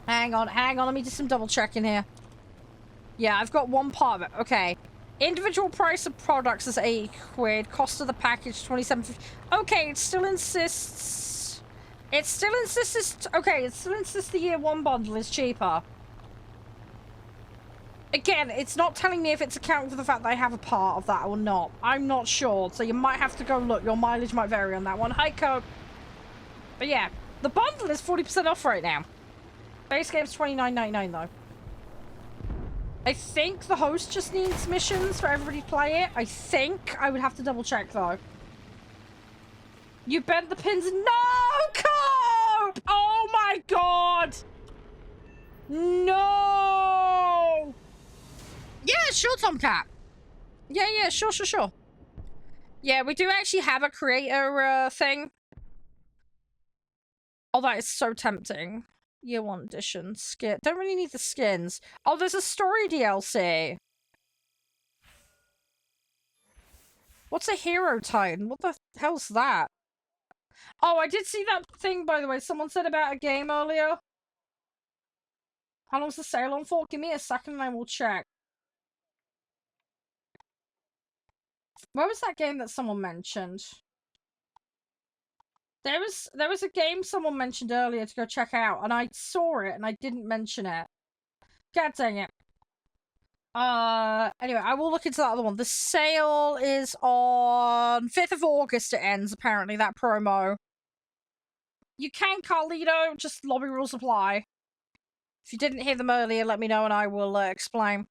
Hang on. Let me do some double checking here. Yeah, I've got one part of it. Okay. Individual price of products is 80 quid. Cost of the package, 27.50. Okay, it still insists... okay, it still insists the year 1 bundle is cheaper. Again, it's not telling me if it's accounting for the fact that I have a part of that or not. I'm not sure, so you might have to go look. Your mileage might vary on that one. Hi, Cope. But yeah, the bundle is 40% off right now. Base game's $29.99 though. I think the host just needs missions for everybody to play it. I think. I would have to double check though. You bent the pins. No, Cope! Oh my god! No! Yeah, sure, Tomcat. Yeah, sure. Yeah, we do actually have a creator thing. Oh, that is so tempting. Year 1 edition. Skin. Don't really need the skins. Oh, there's a story DLC. What's a hero titan? What the hell's that? Oh, I did see that thing, by the way. Someone said about a game earlier. How long's the sale on for? Give me a second and I will check. Where was that game that someone mentioned? There was a game someone mentioned earlier to go check out, and I saw it and I didn't mention it. God dang it. Anyway, I will look into that other one. The sale is on 5th of August, it ends, apparently, that promo. You can, Carlito, just lobby rules apply. If you didn't hear them earlier, let me know and I will explain.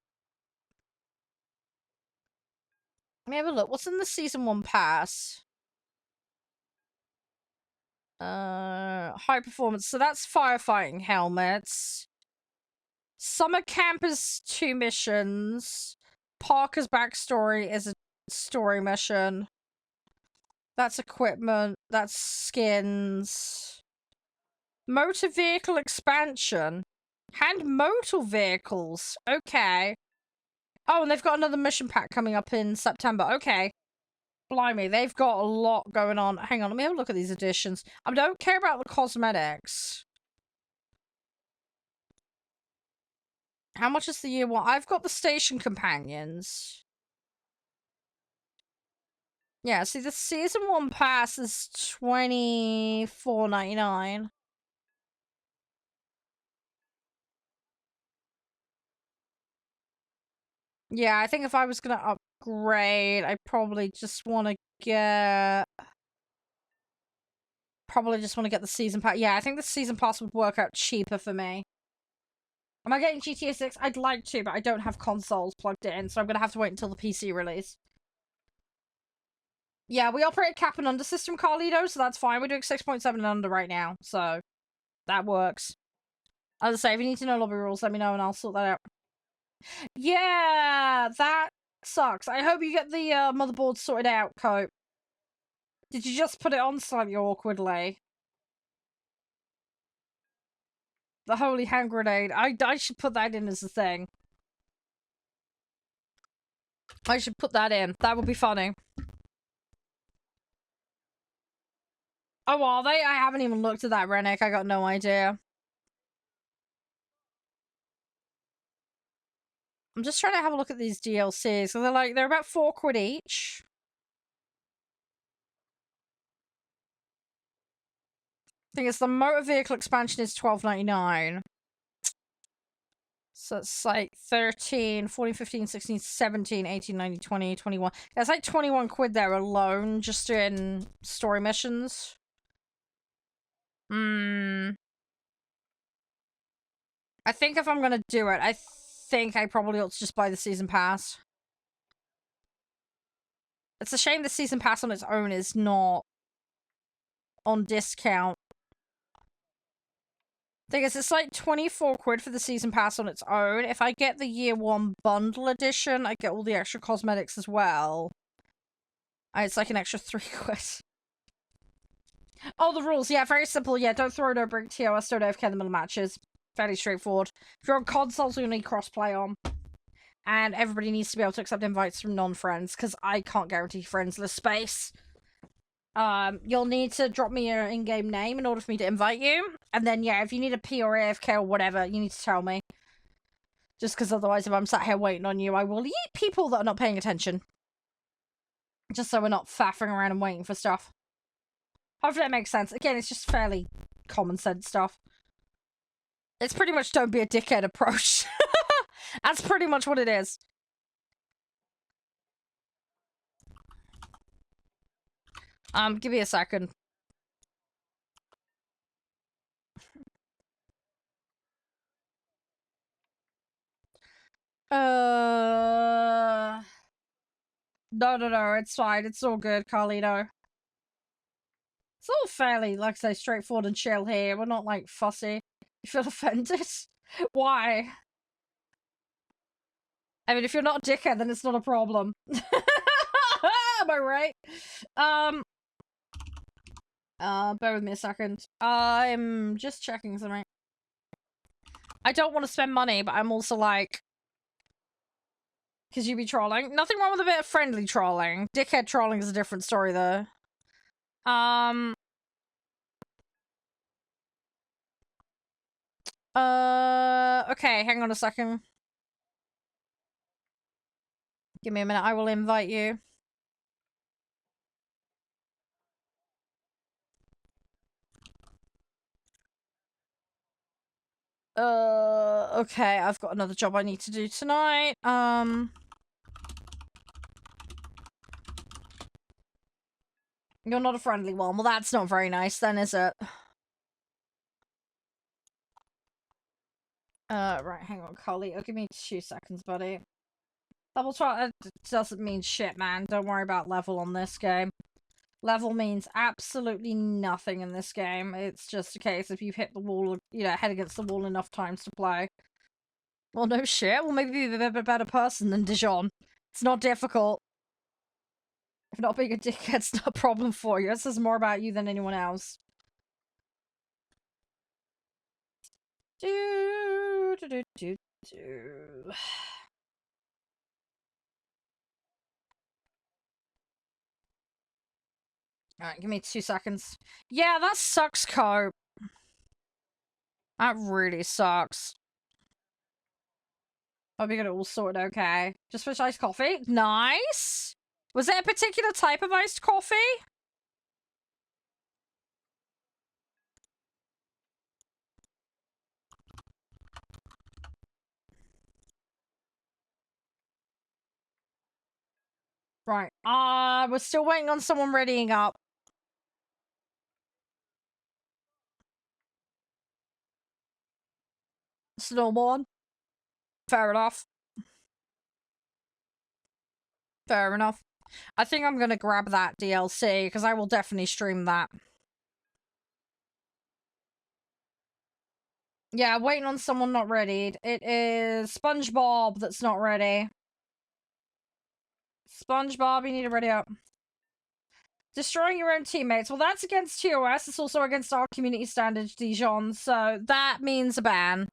Let me have a look. What's in the Season 1 pass? High performance. So that's firefighting helmets. Summer camp is 2 missions. Parker's backstory is a story mission. That's equipment. That's skins. Motor vehicle expansion. Hand motor vehicles. Okay. Oh, and they've got another mission pack coming up in September. Okay. Blimey, they've got a lot going on. Hang on, let me have a look at these additions. I don't care about the cosmetics. How much is the year 1? I've got the station companions. Yeah, see, the Season 1 pass is $24.99. Yeah, I think if I was gonna upgrade, I probably just want to get... the season pass. Yeah, I think the season pass would work out cheaper for me. Am I getting GTA 6? I'd like to, but I don't have consoles plugged in, so I'm gonna have to wait until the PC release. Yeah, we operate a cap and under system, Carlito, so that's fine. We're doing 6.7 and under right now, so that works. As I say, if you need to know lobby rules, let me know and I'll sort that out. Yeah, that sucks. I hope you get the motherboard sorted out, Cope. Did you just put it on slightly awkwardly? The holy hand grenade. I should put that in as a thing. I should put that in. That would be funny. Oh, are they? I haven't even looked at that, Rennick. I got no idea. I'm just trying to have a look at these DLCs. So they're about £4 each. I think it's the motor vehicle expansion is $12.99. So it's like 13, 14, 15, 16, 17, 18, 19, 20, 21. There's like 21 quid there alone just in story missions. I think if I'm gonna do it, I think I probably ought to just buy the season pass. It's a shame the season pass on its own is not on discount. Thing is, it's like 24 quid for the season pass on its own. If I get the year 1 bundle edition, I get all the extra cosmetics as well. It's like an extra 3 quid. Oh, the rules. Yeah, very simple. Yeah, don't throw, don't break TOS, don't AFK in the middle matches. Fairly straightforward. If you're on consoles, you'll need crossplay on. And everybody needs to be able to accept invites from non-friends, because I can't guarantee friendsless space. You'll need to drop me your in-game name in order for me to invite you. And then, yeah, if you need a P or AFK or whatever, you need to tell me. Just because otherwise, if I'm sat here waiting on you, I will eat people that are not paying attention. Just so we're not faffing around and waiting for stuff. Hopefully that makes sense. Again, it's just fairly common sense stuff. It's pretty much don't be a dickhead approach. That's pretty much what it is. Give me a second. No, it's fine. It's all good, Carlito. It's all fairly, like I say, straightforward and chill here. We're not, like, fussy. You feel offended? Why? I mean, if you're not a dickhead, then it's not a problem. Am I right? Bear with me a second. I'm just checking something. I don't want to spend money, but I'm also like... Because you be trolling. Nothing wrong with a bit of friendly trolling. Dickhead trolling is a different story, though. Okay, hang on a second. Give me a minute, I will invite you. Okay, I've got another job I need to do tonight. You're not a friendly one. Well, that's not very nice then, is it? Right, hang on, Carly. Give me 2 seconds, buddy. Level 12 doesn't mean shit, man. Don't worry about level on this game. Level means absolutely nothing in this game. It's just a case if you've hit the wall, you know, head against the wall enough times to play. Well, no shit. Well, maybe be a better person than Dijon. It's not difficult. If not being a dickhead's not a problem for you. It says more about you than anyone else. Alright, give me 2 seconds. Yeah, that sucks, Cope. That really sucks. Hope you got it all sorted okay. Just finished iced coffee? Nice! Was there a particular type of iced coffee? Right. We're still waiting on someone readying up. Snowborn. Fair enough. Fair enough. I think I'm gonna grab that DLC, because I will definitely stream that. Yeah, waiting on someone not ready. It is SpongeBob that's not ready. SpongeBob, you need to ready up. Destroying your own teammates. Well, that's against TOS. It's also against our community standards, Dijon. So that means a ban.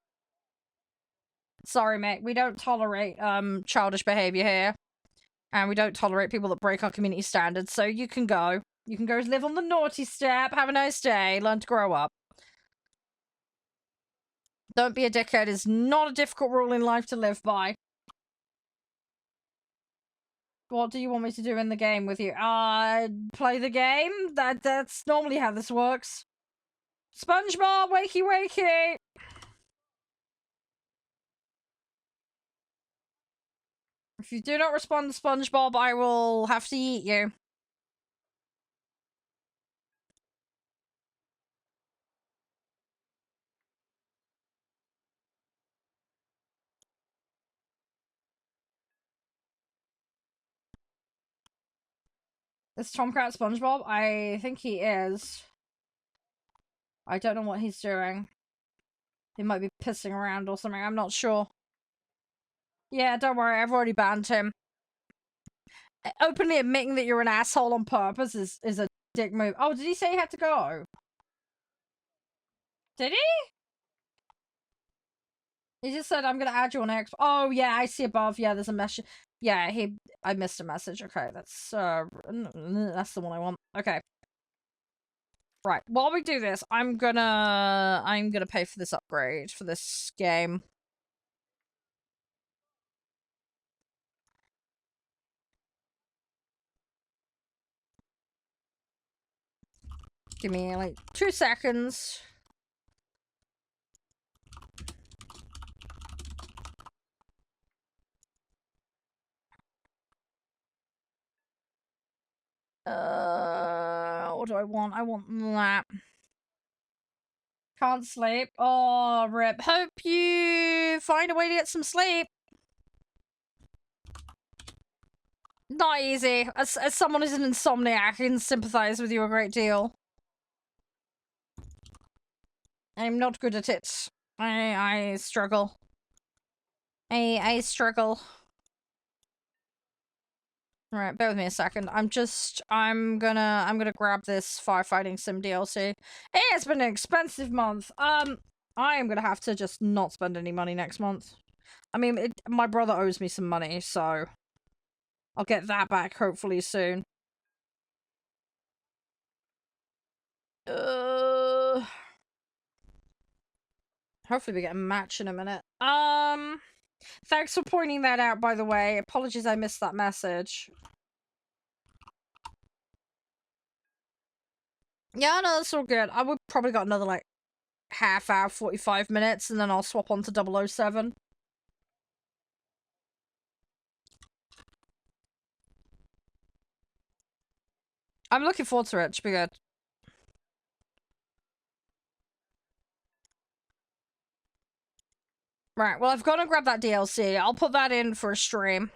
Sorry, mate. We don't tolerate childish behavior here. And we don't tolerate people that break our community standards. So you can go. You can go live on the naughty step. Have a nice day. Learn to grow up. Don't be a dickhead is not a difficult rule in life to live by. What do you want me to do in the game with you? Play the game? That's normally how this works. SpongeBob, wakey wakey! If you do not respond to SpongeBob, I will have to eat you. Is Tomcat SpongeBob? I think he is. I don't know what he's doing. He might be pissing around or something, I'm not sure. Yeah, don't worry, I've already banned him. Openly admitting that you're an asshole on purpose is a dick move. Oh, did he say he had to go? Did he? He just said, I'm gonna add you on X. Oh, yeah, I see above. Yeah, there's a message. Yeah, I missed a message. Okay, that's the one I want. Okay. Right, while we do this, I'm gonna pay for this upgrade for this game. Give me, like, 2 seconds. What do I want? I want that. Can't sleep. Oh, rip. Hope you find a way to get some sleep. Not easy. As someone who's an insomniac, I can sympathize with you a great deal. I'm not good at it. I struggle. I struggle. Right, bear with me a second. I'm gonna grab this firefighting sim DLC. It's been an expensive month. I am gonna have to just not spend any money next month. I mean, my brother owes me some money, so I'll get that back hopefully soon. Hopefully we get a match in a minute. Thanks for pointing that out, by the way. Apologies I missed that message. Yeah, no, that's all good. I would probably got another, like, half hour, 45 minutes, and then I'll swap on to 007. I'm looking forward to it. It should be good. Right, well, I've got to grab that DLC. I'll put that in for a stream.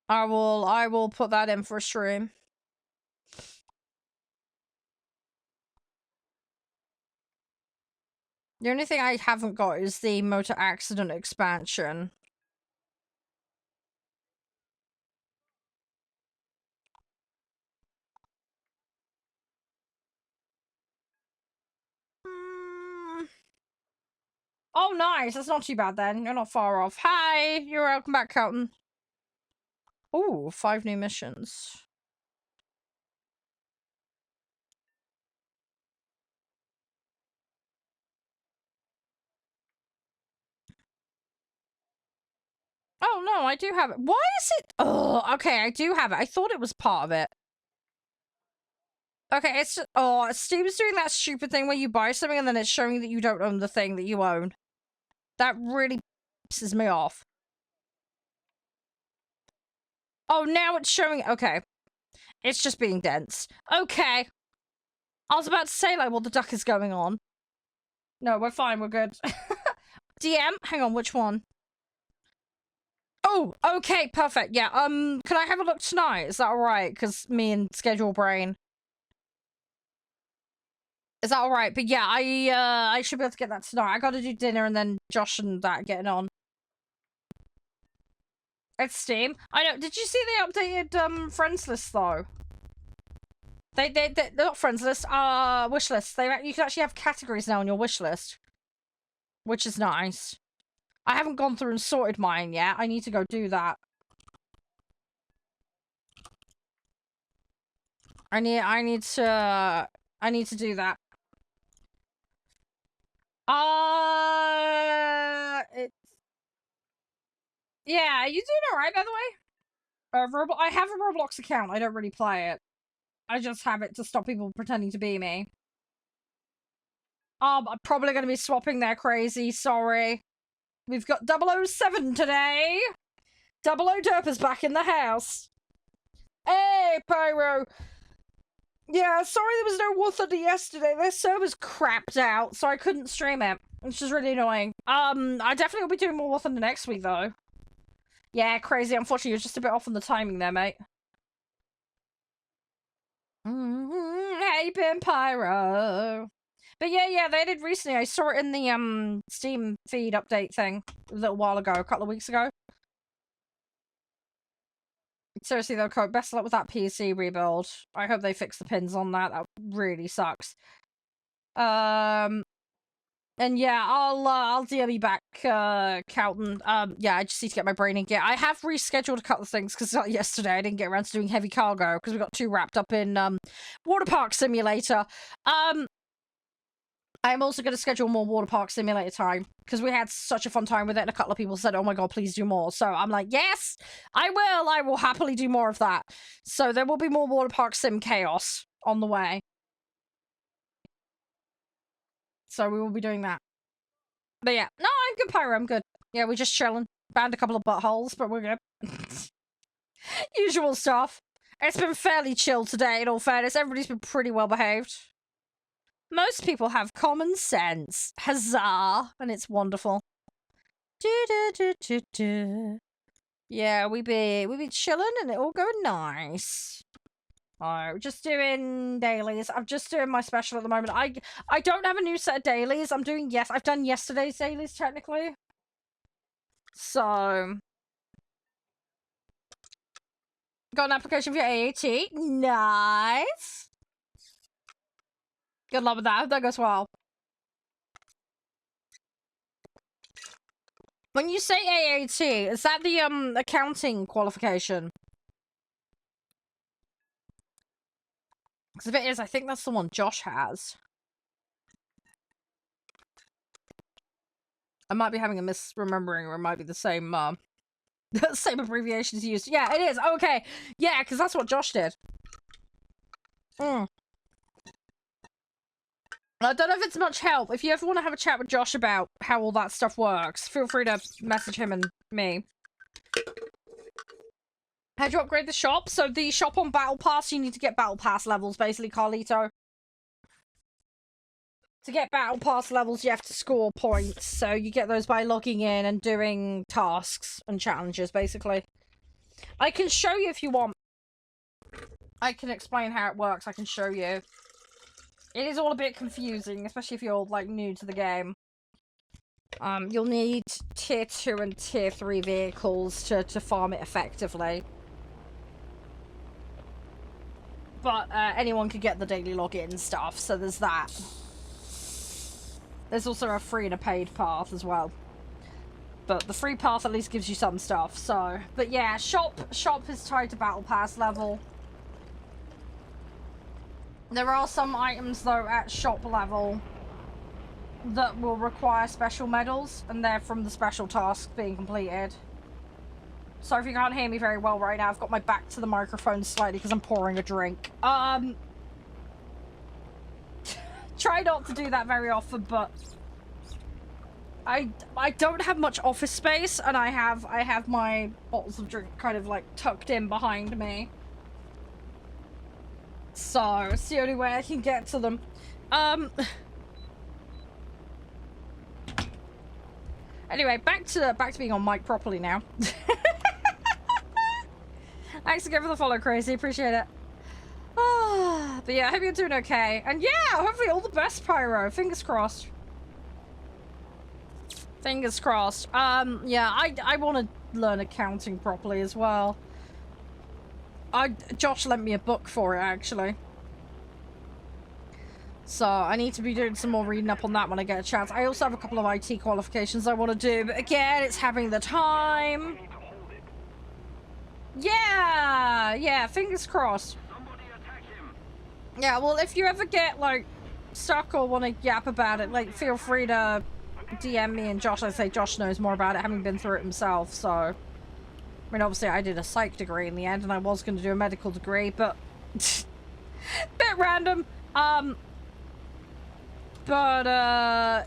I will put that in for a stream. The only thing I haven't got is the motor accident expansion. Oh, nice. That's not too bad then. You're not far off. Hi, you're welcome back, Carlton. Ooh, 5 new missions. Oh, no, I do have it. Why is it? Oh, okay, I do have it. I thought it was part of it. Okay, it's just, oh, Steam's doing that stupid thing where you buy something and then it's showing that you don't own the thing that you own. That really pisses me off. Oh, now it's showing, okay. It's just being dense. Okay. I was about to say, like, what the duck is going on. No, we're fine, we're good. DM? Hang on, which one? Oh, okay, perfect. Yeah, can I have a look tonight? Is that alright? Because me and schedule brain. Is that alright? But yeah, I should be able to get that tonight. I gotta do dinner and then Josh and that getting on. It's Steam. I know. Did you see the updated friends list though? They're not friends list. Wish list. You can actually have categories now on your wish list, which is nice. I haven't gone through and sorted mine yet. I need to go do that. I need to do that. Yeah, you doing alright, by the way? I have a Roblox account. I don't really play it. I just have it to stop people pretending to be me. I'm probably going to be swapping there, crazy. Sorry. We've got 007 today. 00 Derpers back in the house. Hey, Pyro. Yeah, sorry there was no warthunder yesterday. Their servers crapped out, so I couldn't stream it. Which is really annoying. I definitely will be doing more warthunder next week, though. Yeah, crazy. Unfortunately, you're just a bit off on the timing there, mate. Hey, Ben Pyro. But yeah, they did recently. I saw it in the Steam feed update thing a little while ago, a couple of weeks ago. Seriously though, Coke, best of luck with that PC rebuild. I hope they fix the pins on that. That really sucks. And yeah, I'll DM you back, Calton. Yeah, I just need to get my brain in gear. I have rescheduled a couple of things because yesterday I didn't get around to doing heavy cargo because we got too wrapped up in Water Park Simulator. I'm also going to schedule more Water Park Simulator time because we had such a fun time with it, and a couple of people said, "Oh my god, please do more." So I'm like, yes, I will. I will happily do more of that. So there will be more Water Park Sim chaos on the way. So we will be doing that. But yeah, no, I'm good, Pyro. I'm good. Yeah, we're just chilling. Banned a couple of buttholes, but we're good. Usual stuff. It's been fairly chill today, in all fairness. Everybody's been pretty well behaved. Most people have common sense. Huzzah! And it's wonderful. Yeah, we be chilling and it all going nice. Alright, we're just doing dailies. I'm just doing my special at the moment. I don't have a new set of dailies. I'm doing I've done yesterday's dailies technically. So got an application for your AAT. Nice. Good luck with that. I hope that goes well. When you say AAT, is that the accounting qualification? Because if it is, I think that's the one Josh has. I might be having a misremembering, or it might be the same same abbreviations used. Yeah, it is. Okay. Yeah, because that's what Josh did. I don't know if it's much help. If you ever want to have a chat with Josh about how all that stuff works, feel free to message him and me. How'd you upgrade the shop? So the shop on Battle Pass, you need to get Battle Pass levels, basically, Carlito. To get Battle Pass levels, you have to score points. So you get those by logging in and doing tasks and challenges, basically. I can show you if you want. I can explain how it works. I can show you. It is all a bit confusing, especially if you're, like, new to the game. You'll need tier 2 and tier 3 vehicles to farm it effectively. But anyone can get the daily login stuff, so there's that. There's also a free and a paid path as well. But the free path at least gives you some stuff, so... But yeah, shop is tied to Battle Pass level. There are some items, though, at shop level that will require special medals, and they're from the special tasks being completed. So if you can't hear me very well right now, I've got my back to the microphone slightly because I'm pouring a drink. Try not to do that very often, but I don't have much office space, and I have my bottles of drink kind of like tucked in behind me. So it's the only way I can get to them. Anyway, back to being on mic properly now. Thanks again for the follow, Crazy. Appreciate it. But yeah, I hope you're doing okay. And yeah, hopefully all the best, Pyro. Fingers crossed. Fingers crossed. Yeah, I want to learn accounting properly as well. Josh lent me a book for it, actually. So I need to be doing some more reading up on that when I get a chance. I also have a couple of IT qualifications I want to do, but again, it's having the time. Yeah, fingers crossed. Yeah, well, if you ever get, like, stuck or want to yap about it, like, feel free to DM me and Josh. I say Josh knows more about it, having been through it himself, so... I mean, obviously, I did a psych degree in the end, and I was going to do a medical degree, but... bit random. Yeah,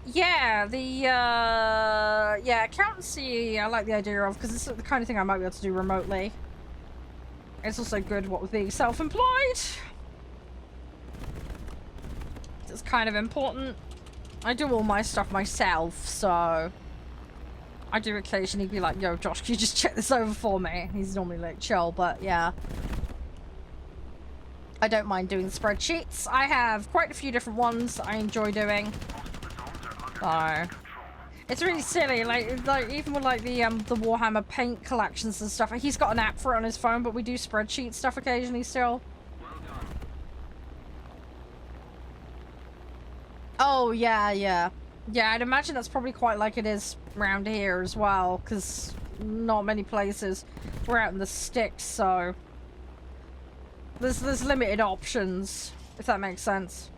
yeah, accountancy, I like the idea of, because it's the kind of thing I might be able to do remotely. It's also good, what with being self-employed. It's kind of important. I do all my stuff myself, so... I do occasionally be like, yo, Josh, can you just check this over for me? He's normally like, chill, but yeah. I don't mind doing spreadsheets. I have quite a few different ones I enjoy doing. So it's really silly, like even with like the Warhammer paint collections and stuff. He's got an app for it on his phone, but we do spreadsheet stuff occasionally still. Oh yeah, yeah. Yeah, I'd imagine that's probably quite like it is around here as well, because not many places. We're out in the sticks, so there's limited options, if that makes sense.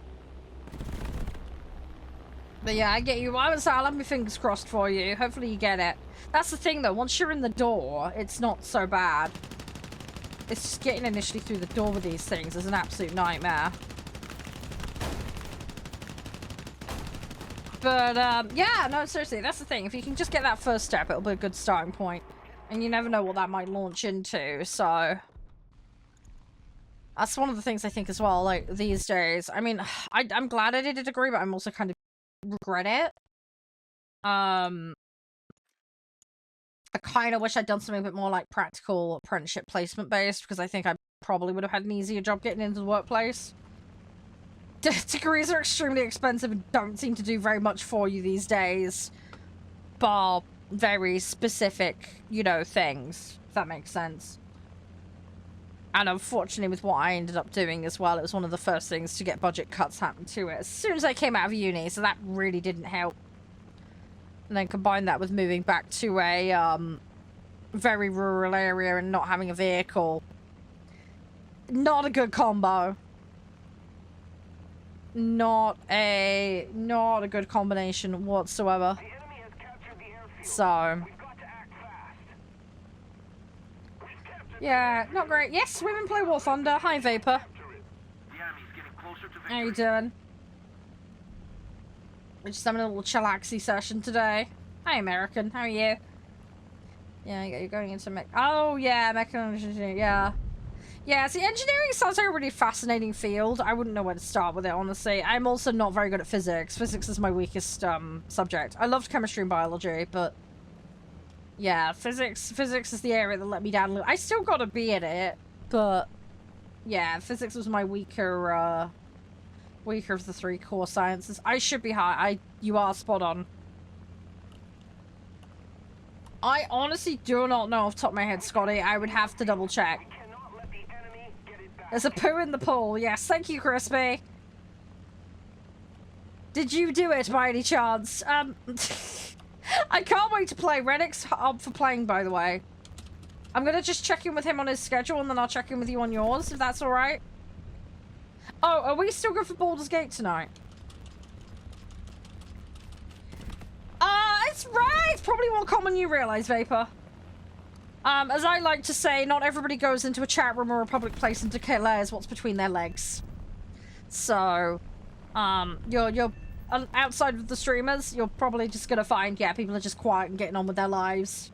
But yeah, I get you. I'll have my fingers crossed for you. Hopefully you get it. That's the thing though, once you're in the door, it's not so bad. It's just getting initially through the door with these things is an absolute nightmare. But, yeah, no, seriously, that's the thing. If you can just get that first step, it'll be a good starting point. And you never know what that might launch into, so... That's one of the things I think as well, like, these days. I mean, I'm glad I did a degree, but I'm also kind of regret it. I kind of wish I'd done something a bit more, like, practical apprenticeship placement based, because I think I probably would have had an easier job getting into the workplace. Degrees are extremely expensive and don't seem to do very much for you these days. Bar very specific, you know, things, if that makes sense. And unfortunately with what I ended up doing as well, it was one of the first things to get budget cuts happen to it as soon as I came out of uni, so that really didn't help. And then combine that with moving back to a very rural area and not having a vehicle. Not a good combo. Not a good combination whatsoever. So yeah, not great. Yes, women play War Thunder. Hi Vapor. How you doing? We're just having a little chillaxy session today. Hi American, how are you? Yeah, you're going into mech. Oh yeah, mechanical. Yeah. Yeah, see, engineering sounds like a really fascinating field. I wouldn't know where to start with it, honestly. I'm also not very good at physics. Physics is my weakest subject. I loved chemistry and biology, but yeah, physics is the area that let me down a little. I still got a B at it, but yeah, physics was my weaker of the three core sciences. I should be high. You are spot on. I honestly do not know off the top of my head, Scotty. I would have to double check. There's a poo in the pool. Yes, thank you, Crispy. Did you do it by any chance? I can't wait to play. Reddick's up for playing, by the way. I'm gonna just check in with him on his schedule, and then I'll check in with you on yours, if that's alright. Oh, are we still good for Baldur's Gate tonight? It's right! It's probably more common than you realise, Vapor. As I like to say, not everybody goes into a chat room or a public place and declares what's between their legs. So, you're outside of the streamers, you're probably just gonna find, yeah, people are just quiet and getting on with their lives.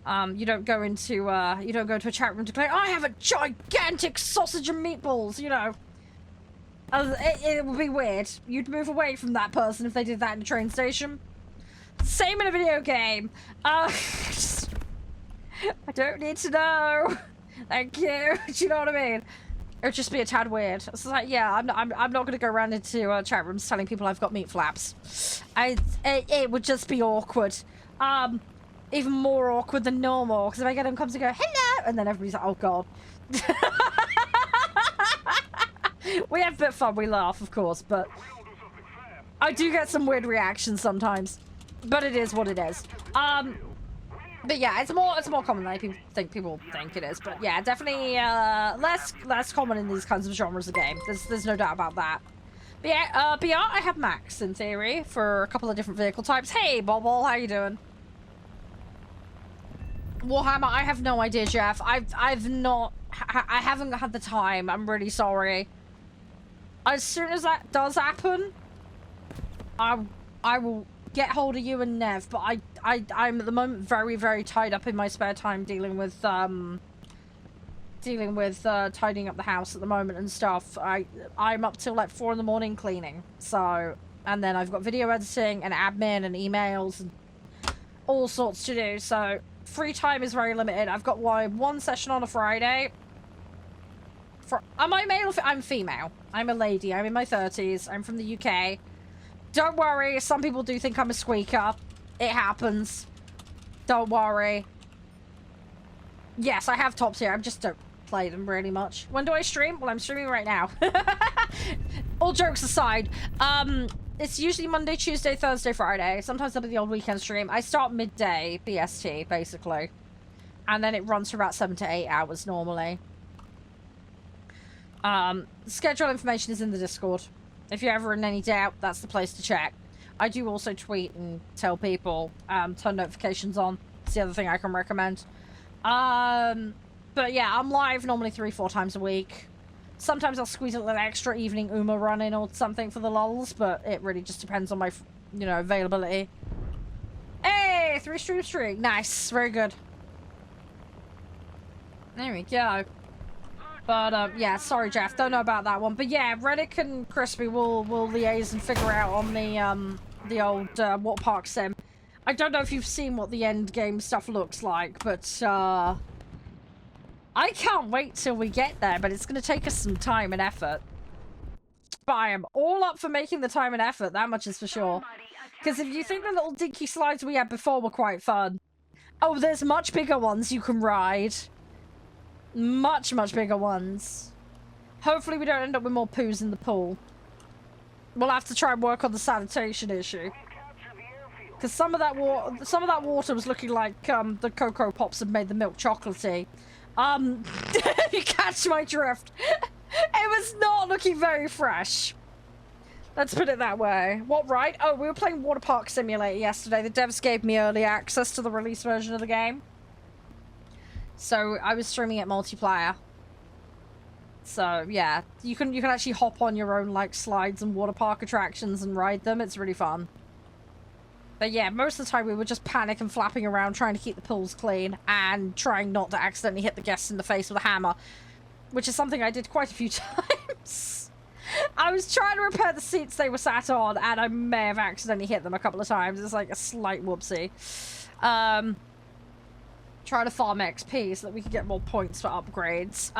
You don't go into a chat room and declare, I have a gigantic sausage and meatballs, you know. It would be weird. You'd move away from that person if they did that in a train station. Same in a video game. I don't need to know. Thank you. Do you know what I mean? It would just be a tad weird. It's like, yeah, I'm not going to go around into chat rooms telling people I've got meat flaps. It would just be awkward. Even more awkward than normal. Because if I get them comes and go, hello, and then everybody's like, oh god. We have a bit of fun. We laugh, of course, but I do get some weird reactions sometimes. But it is what it is. But yeah, it's more common than people think it is. But yeah, definitely less common in these kinds of genres of game. There's no doubt about that. But yeah, BR, I have Max in theory for a couple of different vehicle types. Hey, Bobble, how you doing? Warhammer, I have no idea, Jeff. I haven't had the time. I'm really sorry. As soon as that does happen, I will get hold of you and Nev, but I'm at the moment very, very tied up in my spare time dealing with tidying up the house at the moment and stuff. I'm up till like 4 in the morning cleaning, so, and then I've got video editing and admin and emails and all sorts to do, so free time is very limited. I've got one session on a Friday, Am I male or I'm female. I'm a lady. I'm in my 30s. I'm from the UK. Don't worry. Some people do think I'm a squeaker. It happens. Don't worry. Yes, I have tops here. I just don't play them really much. When do I stream? Well, I'm streaming right now. All jokes aside, it's usually Monday, Tuesday, Thursday, Friday. Sometimes there'll be the old weekend stream. I start midday BST, basically. And then it runs for about 7 to 8 hours normally. Schedule information is in the Discord. If you're ever in any doubt, that's the place to check. I do also tweet and tell people, turn notifications on. It's the other thing I can recommend. But yeah, I'm live normally 3-4 times a week. Sometimes I'll squeeze a little extra evening Uma run in or something for the lulz, but it really just depends on my, you know, availability. Hey, 3 stream streak. Nice. Very good. There we go. But, yeah, sorry, Jeff. Don't know about that one. But yeah, Reddick and Crispy will liaise and figure out on the old, water park sim. I don't know if you've seen what the end game stuff looks like, but, I can't wait till we get there, but it's going to take us some time and effort. But I am all up for making the time and effort, that much is for sure. Because if you think the little dinky slides we had before were quite fun, oh, there's much bigger ones you can ride. Much, much bigger ones. Hopefully we don't end up with more poos in the pool. We'll have to try and work on the sanitation issue. Because some of that water was looking like the Cocoa Pops had made the milk chocolatey. You catch my drift. It was not looking very fresh. Let's put it that way. What ride? Oh, we were playing Water Park Simulator yesterday. The devs gave me early access to the release version of the game. So I was streaming it multiplayer. So yeah, you can actually hop on your own like slides and water park attractions and ride them. It's really fun. But yeah, most of the time we were just panic and flapping around trying to keep the pools clean and trying not to accidentally hit the guests in the face with a hammer, which is something I did quite a few times. I was trying to repair the seats they were sat on and I may have accidentally hit them a couple of times. It's like a slight whoopsie. Try to farm XP so that we can get more points for upgrades.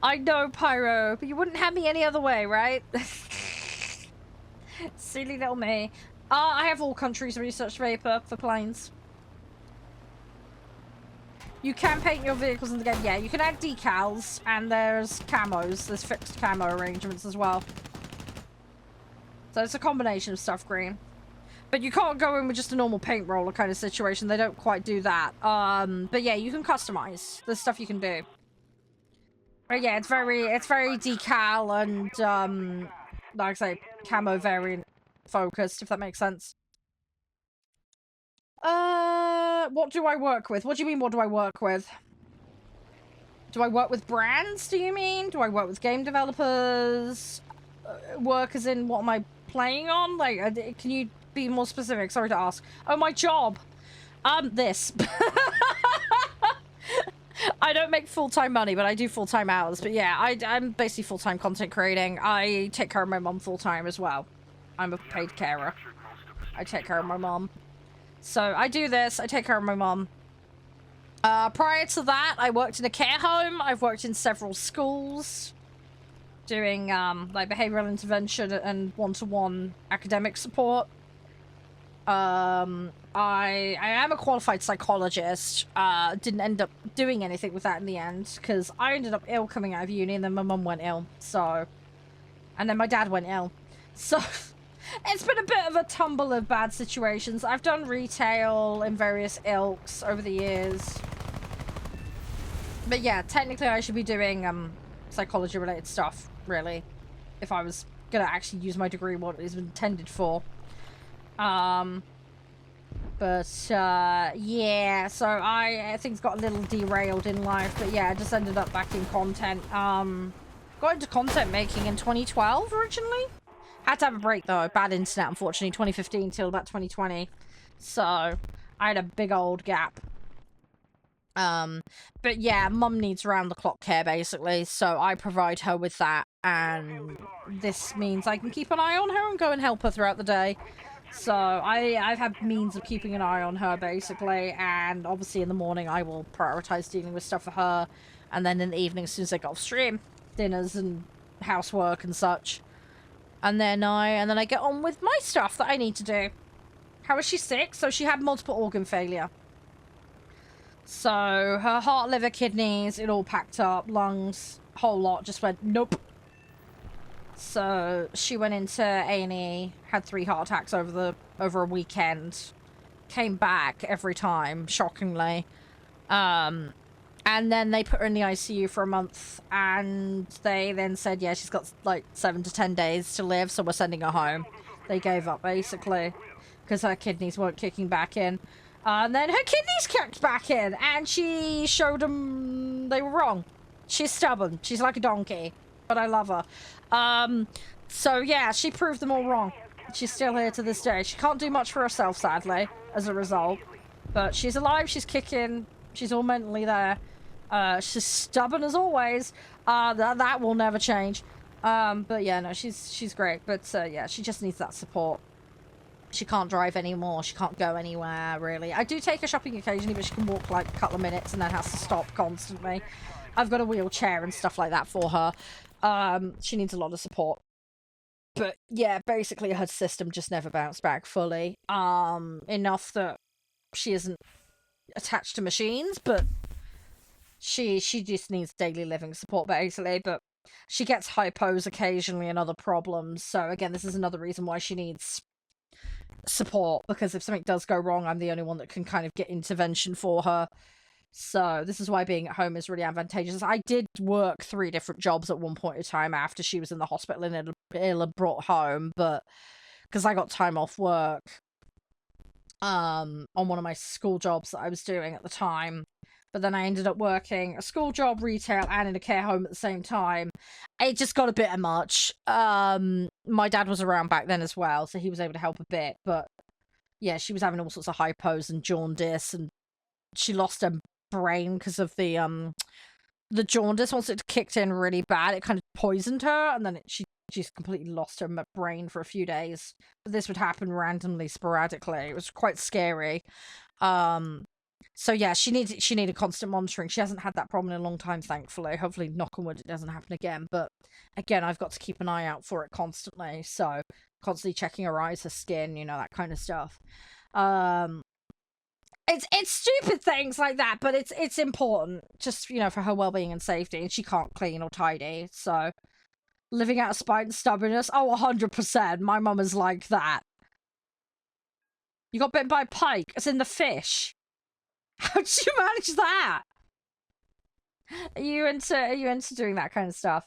I know, Pyro, but you wouldn't have me any other way, right? Silly little me. I have all countries research paper for planes. You can paint your vehicles in the game. Yeah, you can add decals, and there's camos. There's fixed camo arrangements as well. So it's a combination of stuff green. But you can't go in with just a normal paint roller kind of situation. They don't quite do that. But yeah, you can customize. There's stuff you can do. But yeah, it's very decal and, like I say, camo variant focused, if that makes sense. What do I work with? What do you mean, what do I work with? Do I work with brands, do you mean? Do I work with game developers? Work as in, what am I playing on? Like, can you be more specific? Sorry to ask. Oh, my job! This. I don't make full-time money, but I do full-time hours. But yeah, I'm basically full-time content creating. I take care of my mom full-time as well. I'm a paid carer. I take care of my mom. So I do this, I take care of my mom. Prior to that, I worked in a care home. I've worked in several schools. Doing, like, behavioral intervention and one-to-one academic support. I am a qualified psychologist. Didn't end up doing anything with that in the end, because I ended up ill coming out of uni, and then my mum went ill, so... And then my dad went ill. So, it's been a bit of a tumble of bad situations. I've done retail in various ilks over the years. But yeah, technically I should be doing, psychology-related stuff, really. If I was gonna actually use my degree what it is intended for. Yeah, so things got a little derailed in life, but yeah, I just ended up back in content. Got into content making in 2012 originally. Had to have a break though, bad internet unfortunately, 2015 till about 2020. So, I had a big old gap. But yeah, mum needs round-the-clock care basically, so I provide her with that, and this means I can keep an eye on her and go and help her throughout the day. So I've had means of keeping an eye on her basically, and obviously in the morning I will prioritize dealing with stuff for her, And then in the evening, as soon as I got off stream, dinners and housework and such. And then I get on with my stuff that I need to do. How is she sick? So she had multiple organ failure. So her heart, liver, kidneys, it all packed up, lungs, whole lot just went nope. So she went into A&E, had 3 heart attacks over a weekend, came back every time, shockingly. And then they put her in the ICU for a month, and they then said, yeah, she's got like 7 to 10 days to live, so we're sending her home. They gave up, basically, because her kidneys weren't kicking back in. And then her kidneys kicked back in, and she showed them they were wrong. She's stubborn. She's like a donkey, but I love her. So yeah, she proved them all wrong. She's still here to this day. She can't do much for herself, sadly, as a result. But she's alive, she's kicking, she's all mentally there. She's stubborn as always. That will never change. But yeah, no, she's great. But yeah, she just needs that support. She can't drive anymore. She can't go anywhere, really. I do take her shopping occasionally, but she can walk like a couple of minutes and then has to stop constantly. I've got a wheelchair and stuff like that for her. She needs a lot of support. But yeah, basically her system just never bounced back fully. Enough that she isn't attached to machines, but she just needs daily living support, basically. But she gets hypos occasionally and other problems. So again, this is another reason why she needs support, because if something does go wrong, I'm the only one that can kind of get intervention for her. So this is why being at home is really advantageous. I did work 3 different jobs at one point in time after she was in the hospital and ill and brought home, but because I got time off work on one of my school jobs that I was doing at the time. But then I ended up working a school job, retail, and in a care home at the same time. It just got a bit much. My dad was around back then as well, so he was able to help a bit. But yeah, she was having all sorts of hypos and jaundice, and she lost her brain because of the jaundice. Once it kicked in really bad, it kind of poisoned her, and then she just completely lost her brain for a few days. But this would happen randomly, sporadically. It was quite scary. So yeah, she needed constant monitoring. She hasn't had that problem in a long time, thankfully. Hopefully, knock on wood, it doesn't happen again. But again, I've got to keep an eye out for it constantly. So constantly checking her eyes, her skin, you know, that kind of stuff. It's stupid things like that, but it's important, just, you know, for her well-being and safety. And she can't clean or tidy, so living out of spite and stubbornness. Oh, 100%. My mum is like that. You got bitten by a pike, as in the fish. How'd you manage that? Are you into doing that kind of stuff?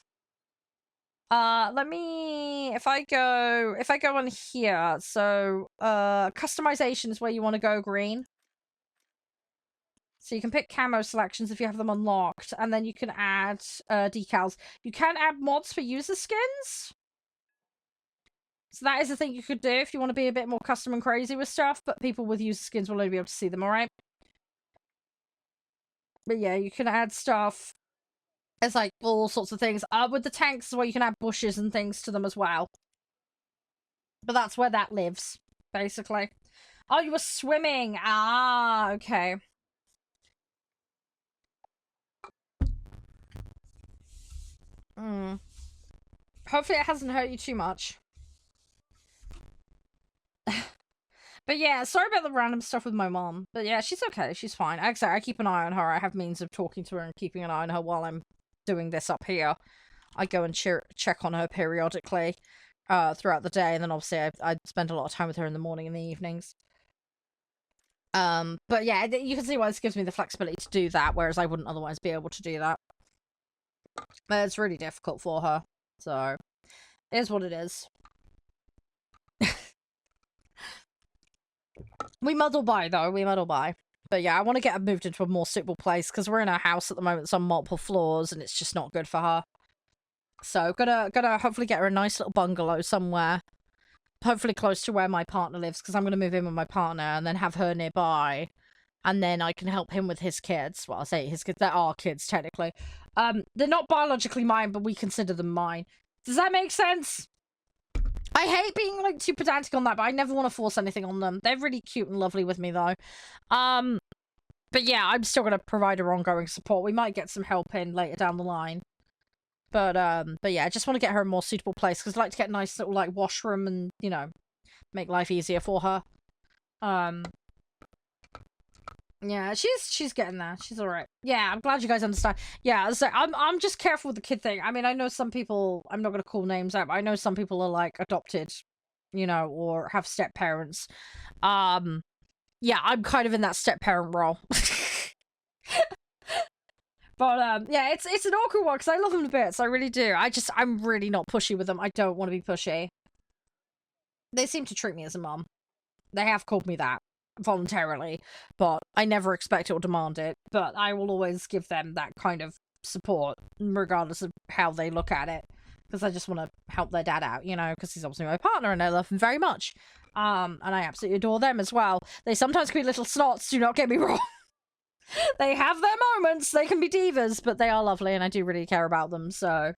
Let me, if I go on here, so, customization is where you want to go, green. So you can pick camo selections if you have them unlocked, and then you can add, decals. You can add mods for user skins. So that is a thing you could do if you want to be a bit more custom and crazy with stuff, but people with user skins will only be able to see them, alright? But yeah, you can add stuff. It's like all sorts of things. With the tanks as well, you can add bushes and things to them as well. But that's where that lives, basically. Oh, you were swimming. Ah, okay. Hopefully it hasn't hurt you too much. But yeah, sorry about the random stuff with my mom. But yeah, she's okay. She's fine. Actually, I keep an eye on her. I have means of talking to her and keeping an eye on her while I'm doing this up here. I go and check on her periodically throughout the day. And then obviously I spend a lot of time with her in the morning and the evenings. But yeah, you can see why this gives me the flexibility to do that, whereas I wouldn't otherwise be able to do that. But it's really difficult for her. So, it is what it is. We muddle by, though. We muddle by. But yeah, I want to get her moved into a more suitable place, because we're in a house at the moment that's on multiple floors, and it's just not good for her. So, gonna hopefully get her a nice little bungalow somewhere. Hopefully close to where my partner lives, because I'm going to move in with my partner, and then have her nearby. And then I can help him with his kids. Well, I say his kids. They're our kids, technically. They're not biologically mine, but we consider them mine. Does that make sense? I hate being, like, too pedantic on that, but I never want to force anything on them. They're really cute and lovely with me, though. But But yeah, I'm still gonna provide her ongoing support. We might get some help in later down the line. But yeah, I just want to get her a more suitable place because I'd like to get a nice little like washroom and, you know, make life easier for her. Yeah, she's getting there. She's all right. Yeah, I'm glad you guys understand. Yeah, so I'm just careful with the kid thing. I mean, I know some people, I'm not gonna call names out, but I know some people are like adopted, you know, or have step parents. Yeah, I'm kind of in that step parent role. But yeah, it's an awkward one because I love them to bits. I really do. I'm really not pushy with them. I don't want to be pushy. They seem to treat me as a mum. They have called me that voluntarily, but I never expect it or demand it. But I will always give them that kind of support, regardless of how they look at it, because I just want to help their dad out, you know, because he's obviously my partner and I love him very much. And I absolutely adore them as well. They sometimes can be little snots, do not get me wrong. They have their moments, they can be divas, but they are lovely and I do really care about them, so.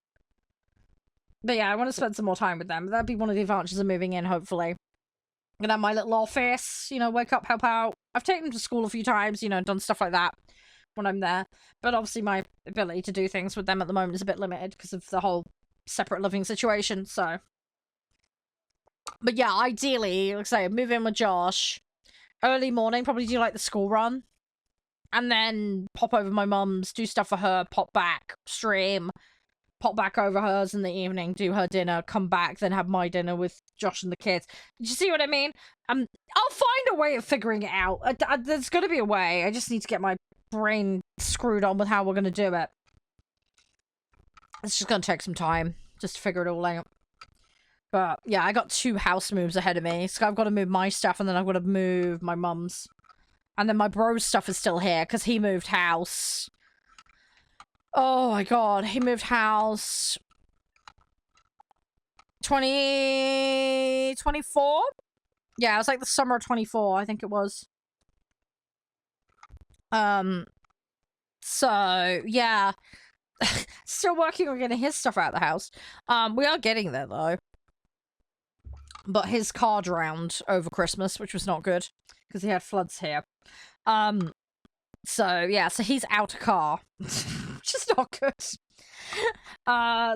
But yeah, I want to spend some more time with them. That'd be one of the advantages of moving in, hopefully. I'm gonna have my little office, you know, wake up, help out. I've taken them to school a few times, you know, done stuff like that when I'm there. But obviously my ability to do things with them at the moment is a bit limited because of the whole separate living situation, so. But yeah, ideally, like I say, move in with Josh. Early morning, probably do like the school run. And then pop over my mum's, do stuff for her, pop back, stream, pop back over hers in the evening, do her dinner, come back, then have my dinner with Josh and the kids. Do you see what I mean? I'll find a way of figuring it out. There's got to be a way. I just need to get my brain screwed on with how we're going to do it. It's just going to take some time just to figure it all out. But yeah, I got 2 house moves ahead of me. So I've got to move my stuff and then I've got to move my mum's. And then my bro's stuff is still here because he moved house. Oh my god, he moved house 2024? Yeah, it was like the summer of 24, I think it was. So yeah. Still working on getting his stuff out of the house. We are getting there though. But his car drowned over Christmas, which was not good because he had floods here. So yeah, so he's out a car, which is not good.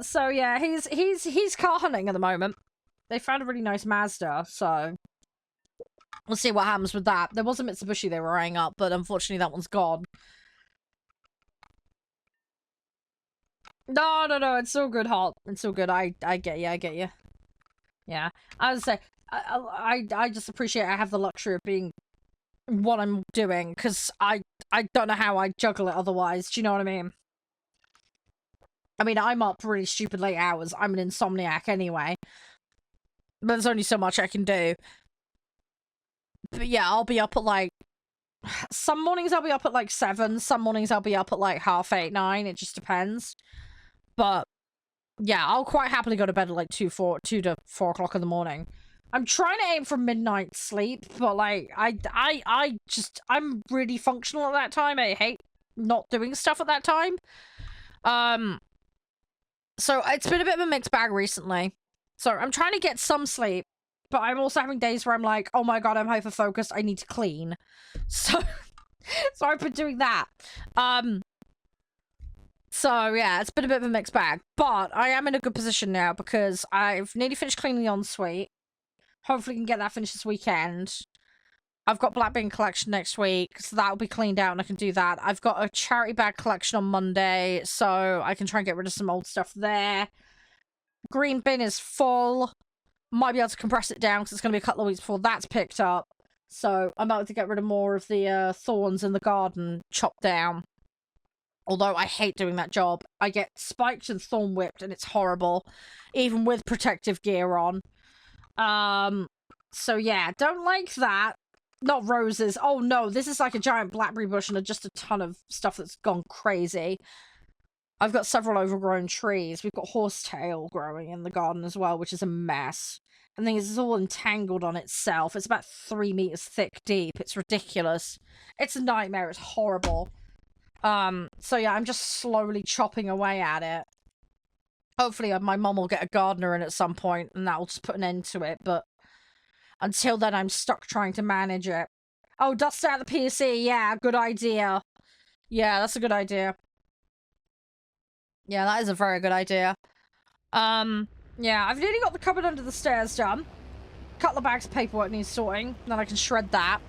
So yeah, he's car hunting at the moment. They found a really nice Mazda, so we'll see what happens with that. There was a Mitsubishi they were eyeing up, but unfortunately that one's gone. No, it's so good, Hot. It's so good. I get you. Yeah, I would say I just appreciate I have the luxury of being what I'm doing because I don't know how I juggle it otherwise. Do you know what I mean? I mean, I'm up really stupid late hours. I'm an insomniac anyway. But there's only so much I can do. But yeah, I'll be up at like... Some mornings I'll be up at like 7. Some mornings I'll be up at like 8:30, 9. It just depends. But yeah, I'll quite happily go to bed at like 2 to 4 o'clock in the morning. I'm trying to aim for midnight sleep, but like I'm really functional at that time. I hate not doing stuff at that time. So it's been a bit of a mixed bag recently. So I'm trying to get some sleep, but I'm also having days where I'm like, oh my god, I'm hyper focused. I need to clean. So I've been doing that. So yeah, it's been a bit of a mixed bag, but I am in a good position now because I've nearly finished cleaning the ensuite. Hopefully, can get that finished this weekend. I've got black bin collection next week, so that'll be cleaned out and I can do that. I've got a charity bag collection on Monday, so I can try and get rid of some old stuff there. Green bin is full. Might be able to compress it down because it's going to be a couple of weeks before that's picked up. So I'm about to get rid of more of the thorns in the garden chopped down. Although I hate doing that job. I get spiked and thorn whipped and it's horrible. Even with protective gear on. So yeah, don't like that. Not roses. Oh no, this is like a giant blackberry bush and just a ton of stuff that's gone crazy. I've got several overgrown trees. We've got horsetail growing in the garden as well, which is a mess. And the thing is, it's all entangled on itself. It's about 3 meters thick deep. It's ridiculous. It's a nightmare. It's horrible. So yeah, I'm just slowly chopping away at it. Hopefully my mum will get a gardener in at some point and that will just put an end to it, but until then I'm stuck trying to manage it. Oh, dust out the PC. Yeah, good idea. Yeah, that's a good idea. Yeah, that is a very good idea. Yeah, I've nearly got the cupboard under the stairs done. Couple of bags of paperwork needs sorting. Then I can shred that.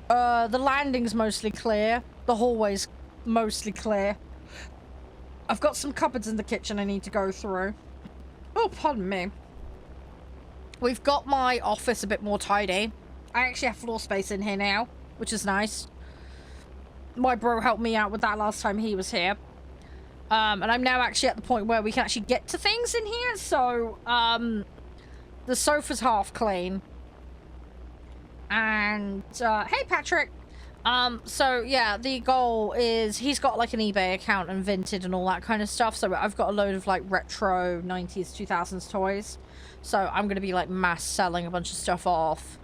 The landing's mostly clear. The hallway's mostly clear. I've got some cupboards in the kitchen I need to go through. Oh, pardon me. We've got my office a bit more tidy. I actually have floor space in here now, which is nice. My bro helped me out with that last time he was here. And I'm now actually at the point where we can actually get to things in here. So, the sofa's half clean. And, hey, Patrick. So, yeah, the goal is he's got, like, an eBay account and Vinted and all that kind of stuff. So I've got a load of, like, retro 90s, 2000s toys. So I'm going to be, like, mass selling a bunch of stuff off.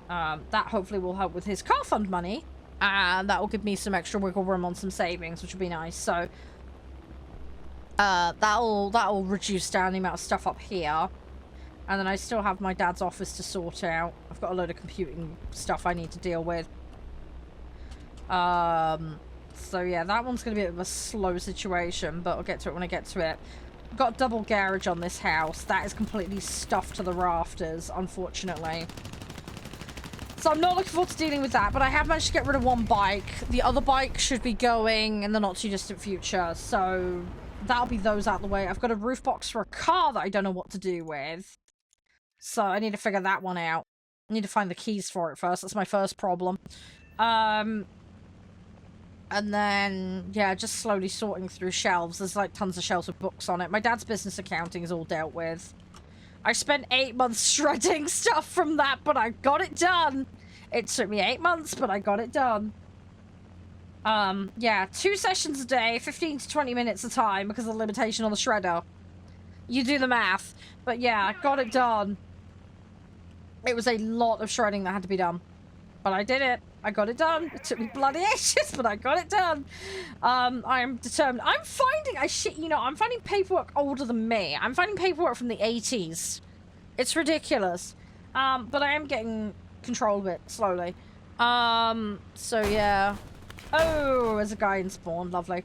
That hopefully will help with his car fund money. And that will give me some extra wiggle room on some savings, which will be nice. So, that'll reduce down the amount of stuff up here. And then I still have my dad's office to sort out. I've got a load of computing stuff I need to deal with. So yeah, that one's going to be a bit of a slow situation, but I'll get to it when I get to it. I've got a double garage on this house. That is completely stuffed to the rafters, unfortunately. So I'm not looking forward to dealing with that, but I have managed to get rid of one bike. The other bike should be going in the not too distant future, so that'll be those out of the way. I've got a roof box for a car that I don't know what to do with. So I need to figure that one out. I need to find the keys for it first. That's my first problem. And then, yeah, just slowly sorting through shelves. There's like tons of shelves with books on it. My dad's business accounting is all dealt with. I spent 8 months shredding stuff from that, but I got it done. It took me 8 months, but I got it done. Yeah, 2 sessions a day, 15 to 20 minutes a time because of the limitation on the shredder. You do the math. But yeah, I got it done. It was a lot of shredding that had to be done. But I did it. I got it done. It took me bloody ages, but I got it done. I'm determined. I'm finding, I'm finding paperwork older than me. I'm finding paperwork from the 80s. It's ridiculous. But I am getting control of it slowly. So yeah. Oh, there's a guy in spawn. Lovely.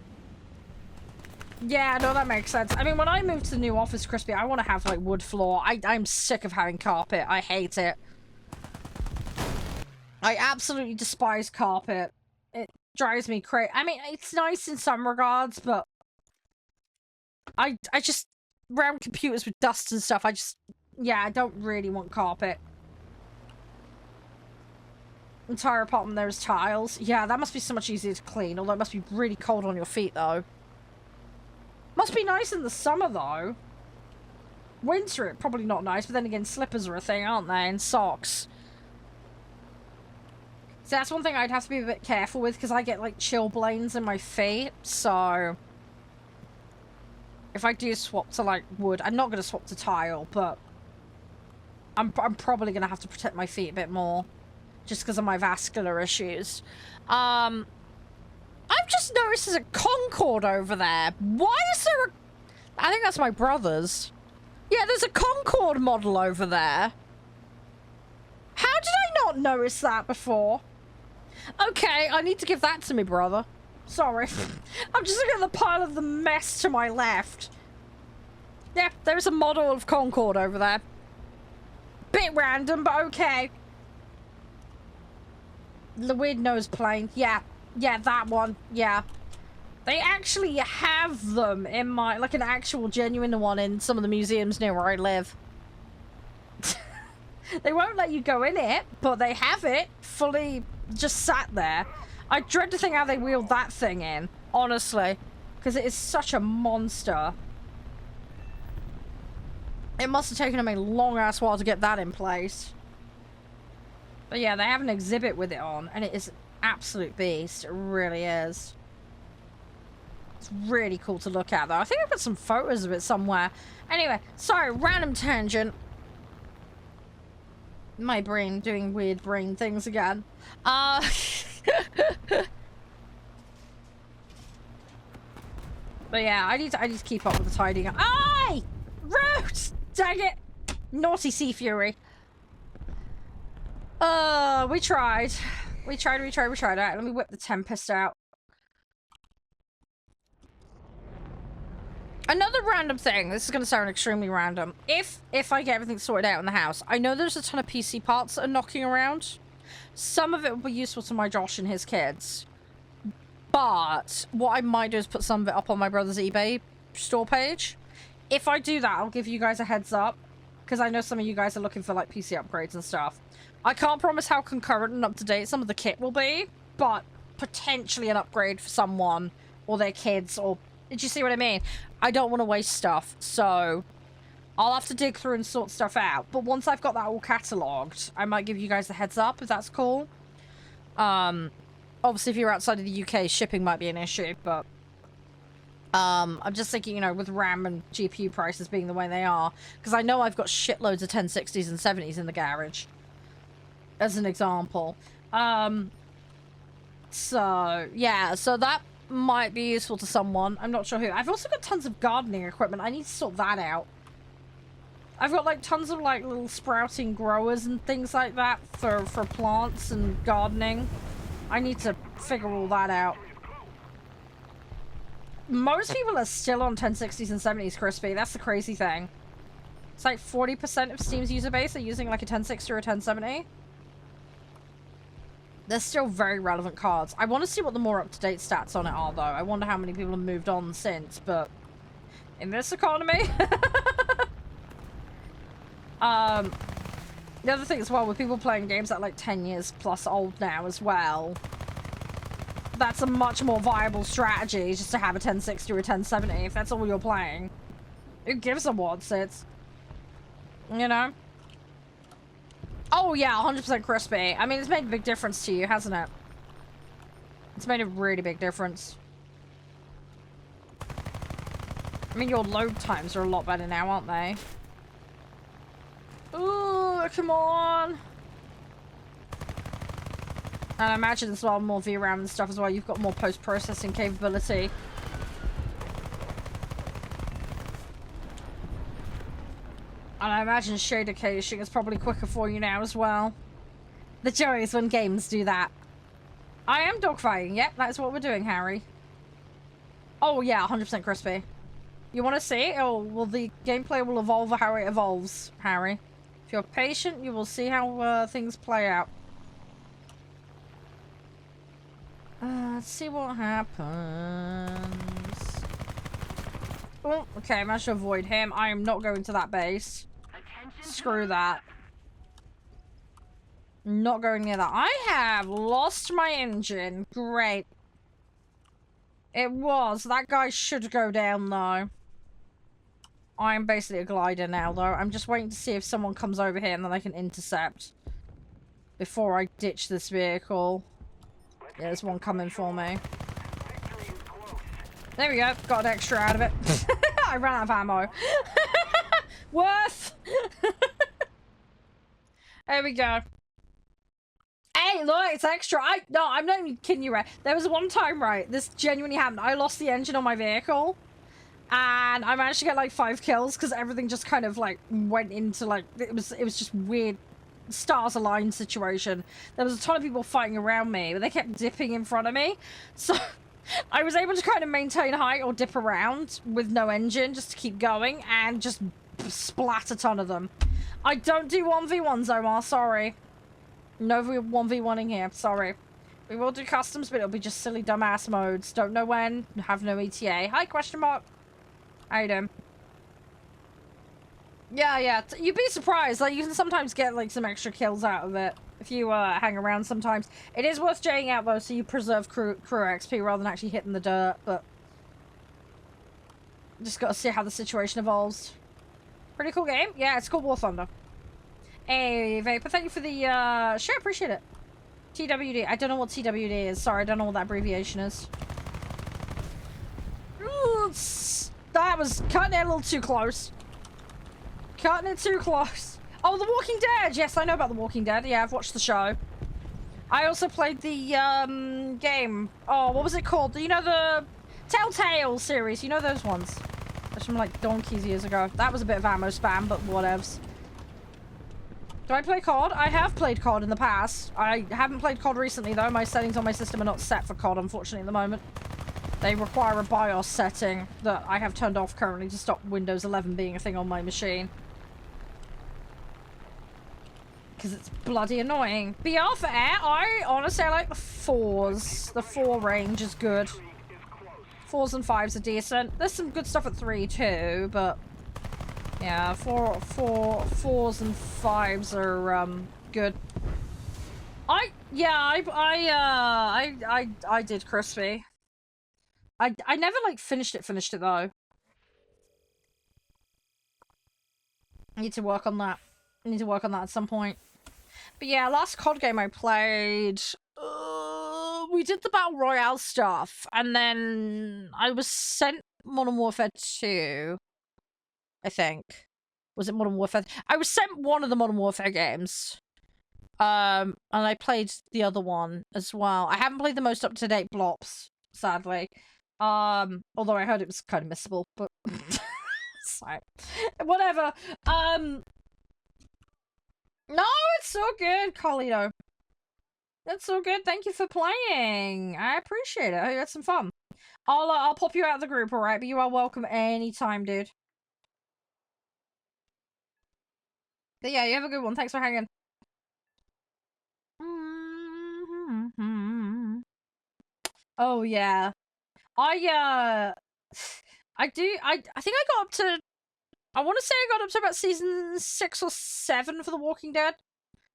Yeah, no, that makes sense. I mean, when I moved to the new office, Crispy, I want to have, like, wood floor. I'm sick of having carpet. I hate it. I absolutely despise carpet. It drives me crazy. I mean, it's nice in some regards, but I just, around computers with dust and stuff, yeah, I don't really want carpet. Entire apartment, there's tiles. Yeah, that must be so much easier to clean, although it must be really cold on your feet, though. Must be nice in the summer, though. Winter, probably not nice, but then again, slippers are a thing, aren't they? And socks. So that's one thing I'd have to be a bit careful with, because I get, like, chilblains in my feet, so... If I do swap to, like, wood, I'm not going to swap to tile, but... I'm probably going to have to protect my feet a bit more. Just because of my vascular issues. I've just noticed there's a Concorde over there. Why is there a... I think that's my brother's. Yeah, there's a Concorde model over there. How did I not notice that before? Okay, I need to give that to me brother. Sorry. I'm just looking at the pile of the mess to my left. Yeah, there's a model of Concorde over there. Bit random, but okay. The weird nose plane. Yeah. Yeah, that one. Yeah. They actually have them in my... Like an actual genuine one in some of the museums near where I live. They won't let you go in it, but they have it fully just sat there. I dread to think how they wheeled that thing in, honestly. Because it is such a monster. It must have taken them a long-ass while to get that in place. But yeah, they have an exhibit with it on, and it is an absolute beast. It really is. It's really cool to look at, though. I think I've got some photos of it somewhere. Anyway, sorry, random tangent. My brain doing weird brain things again. But yeah, I need to keep up with the tidying up. Aye! Roots! Dang it! Naughty Sea Fury. We tried. We tried. Alright, let me whip the Tempest out. Another random thing, this is gonna sound extremely random. If I get everything sorted out in the house, I know there's a ton of PC parts that are knocking around. Some of it will be useful to my Josh and his kids. But what I might do is put some of it up on my brother's eBay store page. If I do that, I'll give you guys a heads up. Because I know some of you guys are looking for like PC upgrades and stuff. I can't promise how concurrent and up to date some of the kit will be. But potentially an upgrade for someone or their kids or... Did you see what I mean? I don't want to waste stuff. So I'll have to dig through and sort stuff out. But once I've got that all catalogued, I might give you guys a heads up if that's cool. Obviously, if you're outside of the UK, shipping might be an issue, but I'm just thinking, you know, with RAM and GPU prices being the way they are, because I know I've got shitloads of 1060s and 70s in the garage, as an example. So, yeah, so that might be useful to someone. I'm not sure who. I've also got tons of gardening equipment. I need to sort that out. I've got, like, tons of, like, little sprouting growers and things like that for plants and gardening. I need to figure all that out. Most people are still on 1060s and 70s, Crispy. That's the crazy thing. It's like 40% of Steam's user base are using like a 1060 or a 1070. They're still very relevant cards. I want to see what the more up-to-date stats on it are, though. I wonder how many people have moved on since, but... in this economy? The other thing as well, with people playing games that are like 10 years plus old now as well, that's a much more viable strategy just to have a 1060 or a 1070 if that's all you're playing. Who gives a what's it? You know? Oh yeah, 100% Crispy. I mean, it's made a big difference to you, hasn't it? It's made a really big difference. I mean, your load times are a lot better now, aren't they? Ooh, come on. And I imagine as well, more VRAM and stuff as well. You've got more post-processing capability. And I imagine shader caching is probably quicker for you now as well. The joy is when games do that. I am dogfighting. Yep, that's what we're doing, Harry. Oh yeah, 100% Crispy. You want to see? Oh, well, the gameplay will evolve how it evolves, Harry. If you're patient, you will see how things play out. Let's see what happens. Oh, okay, I managed to avoid him. I am not going to that base. Screw that. Not going near that. I have lost my engine. Great. It was. That guy should go down, though. I'm basically a glider now, though. I'm just waiting to see if someone comes over here and then I can intercept before I ditch this vehicle. Yeah, there's one coming for me. There we go. Got an extra out of it. I ran out of ammo. Worth! There we go. Hey, look, it's extra. No, I'm not even kidding you, right? There was one time, right? This genuinely happened. I lost the engine on my vehicle. And I managed to get like 5 kills because everything just kind of like went into like it was just weird stars aligned situation. There was a ton of people fighting around me, but they kept dipping in front of me. So I was able to kind of maintain height or dip around with no engine just to keep going and just splat a ton of them. I don't do 1v1s, Omar, sorry. No 1v1ing here, sorry. We will do customs, but it'll be just silly dumbass modes. Don't know when, have no ETA. Hi, question mark. How you doing? Yeah. You'd be surprised. Like, you can sometimes get, like, some extra kills out of it if you, hang around sometimes. It is worth J'ing out, though, so you preserve crew XP rather than actually hitting the dirt, but... just gotta see how the situation evolves. Pretty cool game. Yeah, it's called War Thunder. Hey, Vapor, thank you for the, share. Appreciate it. TWD. I don't know what TWD is. Sorry, I don't know what that abbreviation is. Ooh, that was cutting it a little too close. Cutting it too close. Oh, The Walking Dead. Yes, I know about The Walking Dead. Yeah, I've watched the show. I also played the game. Oh, what was it called? You know, the Telltale series. You know those ones? That's from like donkeys years ago. That was a bit of ammo spam, but whatevs. Do I play COD? I have played COD in the past. I haven't played COD recently, though. My settings on my system are not set for COD, unfortunately, at the moment. They require a BIOS setting that I have turned off currently to stop Windows 11 being a thing on my machine. Because it's bloody annoying. BR for air, I honestly like the 4s. The 4 range is good. 4s and 5s are decent. There's some good stuff at 3 too, but yeah, 4s and 5s are good. I did crispy. I never like finished it though. I need to work on that. I need to work on that at some point. But yeah, last COD game I played, we did the Battle Royale stuff, and then I was sent Modern Warfare 2, I think. Was it Modern Warfare? I was sent one of the Modern Warfare games. And I played the other one as well. I haven't played the most up-to-date Blops, sadly. Although I heard it was kind of missable, but... Sorry. Whatever. No, it's so good, Carlito. That's so good. Thank you for playing. I appreciate it. I hope you had some fun. I'll pop you out of the group, alright? But you are welcome anytime, dude. But yeah, you have a good one. Thanks for hanging. Oh, yeah. I think I got up to... I want to say I got up to about season 6 or 7 for The Walking Dead.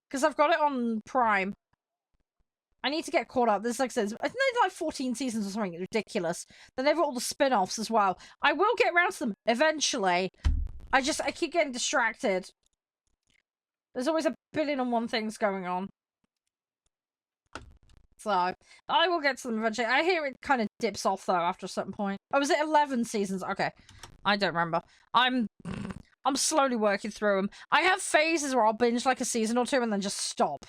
Because I've got it on Prime. I need to get caught up. There's, like I said, I think there's like 14 seasons or something. It's ridiculous. Then they've got all the spin-offs as well. I will get around to them eventually. I keep getting distracted. There's always a billion and one things going on. So, I will get to them eventually. I hear it kind of dips off, though, after a certain point. Oh, was it 11 seasons? Okay. I don't remember. I'm slowly working through them. I have phases where I'll binge like a season or two and then just stop.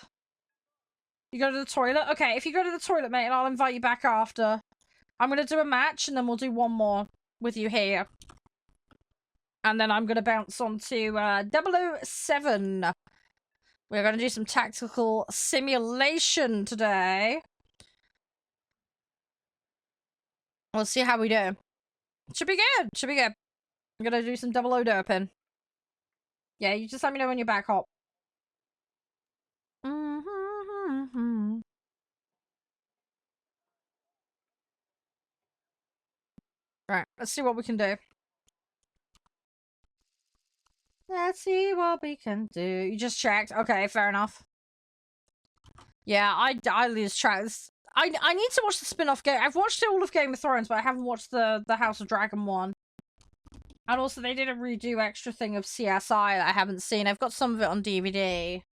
You go to the toilet? Okay, if you go to the toilet, mate, and I'll invite you back after. I'm going to do a match, and then we'll do one more with you here. And then I'm going to bounce on to 007. We're going to do some tactical simulation today. We'll see how we do. Should be good. Should be good. I'm going to do some 00 derping. Yeah, you just let me know when you're back, Hop. Right, let's see what we can do. Let's see what we can do. You just checked? Okay, fair enough. Yeah, I lose track. I need to watch the spin-off game. I've watched all of Game of Thrones, but I haven't watched the House of Dragon one. And also, they did a redo extra thing of CSI that I haven't seen. I've got some of it on DVD.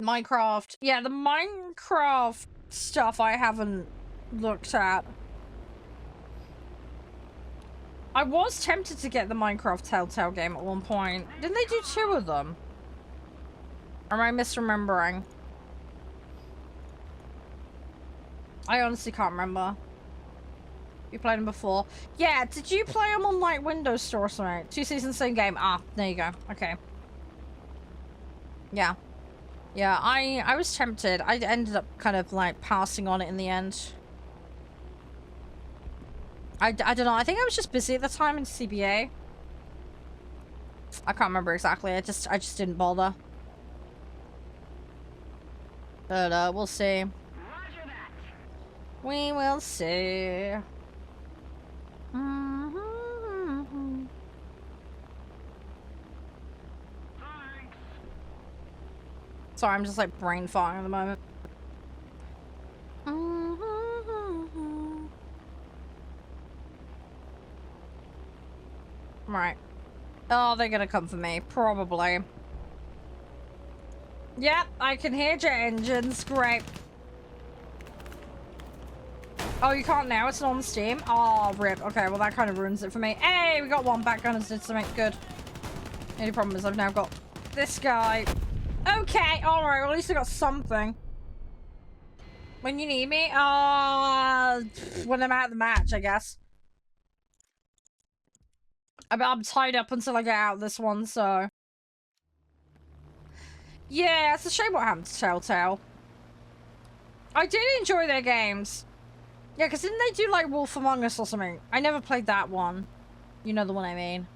Minecraft. Yeah, the Minecraft stuff I haven't looked at. I was tempted to get the Minecraft Telltale game at one point. Didn't they do 2 of them? Or am I misremembering? I honestly can't remember. You played them before? Yeah, did you play them on, like, Windows Store or something? 2 seasons, same game. Ah, there you go. Okay. Yeah. Yeah, I was tempted. I ended up kind of, like, passing on it in the end. I don't know. I think I was just busy at the time in CBA. I can't remember exactly. I just didn't bother. But, we'll see. We will see. Sorry, I'm just like brain farting at the moment. Right. Oh, they're gonna come for me. Probably. Yep, I can hear jet engines. Great. Oh, you can't now? It's not on Steam? Oh, rip. Okay, well that kind of ruins it for me. Hey, we got one. Backgunners did something good. The only problem is I've now got this guy. Okay, alright, well at least I got something. When you need me? When I'm out of the match, I guess. I'm tied up until I get out of this one, so... Yeah, it's a shame what happened to Telltale. I did enjoy their games. Yeah, because didn't they do like Wolf Among Us or something? I never played that one. You know the one I mean.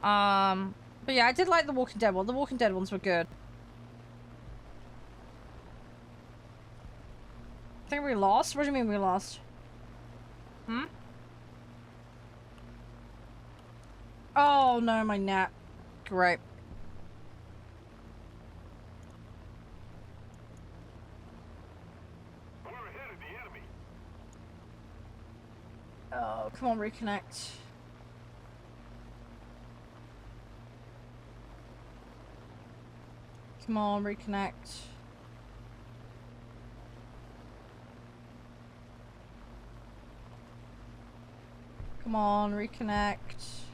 But yeah, I did like the Walking Dead one. The Walking Dead ones were good. I think we lost? What do you mean we lost? Hmm? Oh no, my net. Great. We're ahead of the enemy. Oh, come on, reconnect. Come on, reconnect. Come on, reconnect.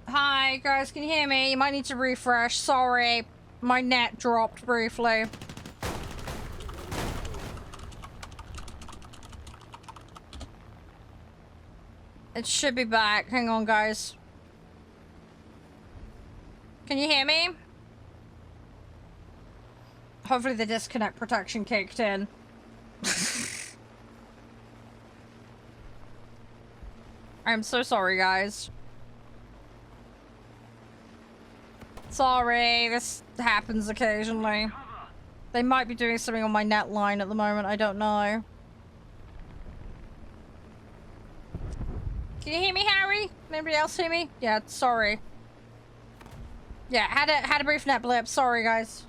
Hi, guys, can you hear me? You might need to refresh. Sorry, my net dropped briefly. It should be back. Hang on, guys. Can you hear me? Hopefully the disconnect protection kicked in. I'm so sorry, guys. Sorry, this happens occasionally. They might be doing something on my net line at the moment, I don't know. Can you hear me, Harry? Anybody else hear me? Yeah, sorry. Yeah, had a brief net blip. Sorry, guys.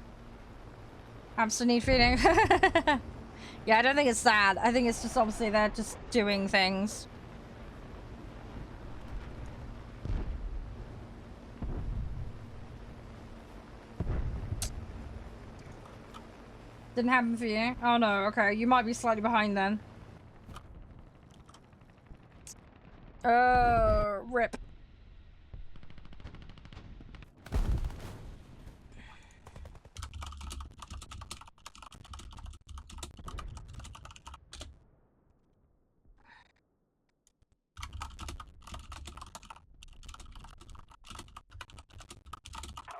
Hamster need feeding. Yeah, I don't think it's that. I think it's just obviously they're just doing things. Didn't happen for you? Oh no, okay. You might be slightly behind then. Rip. A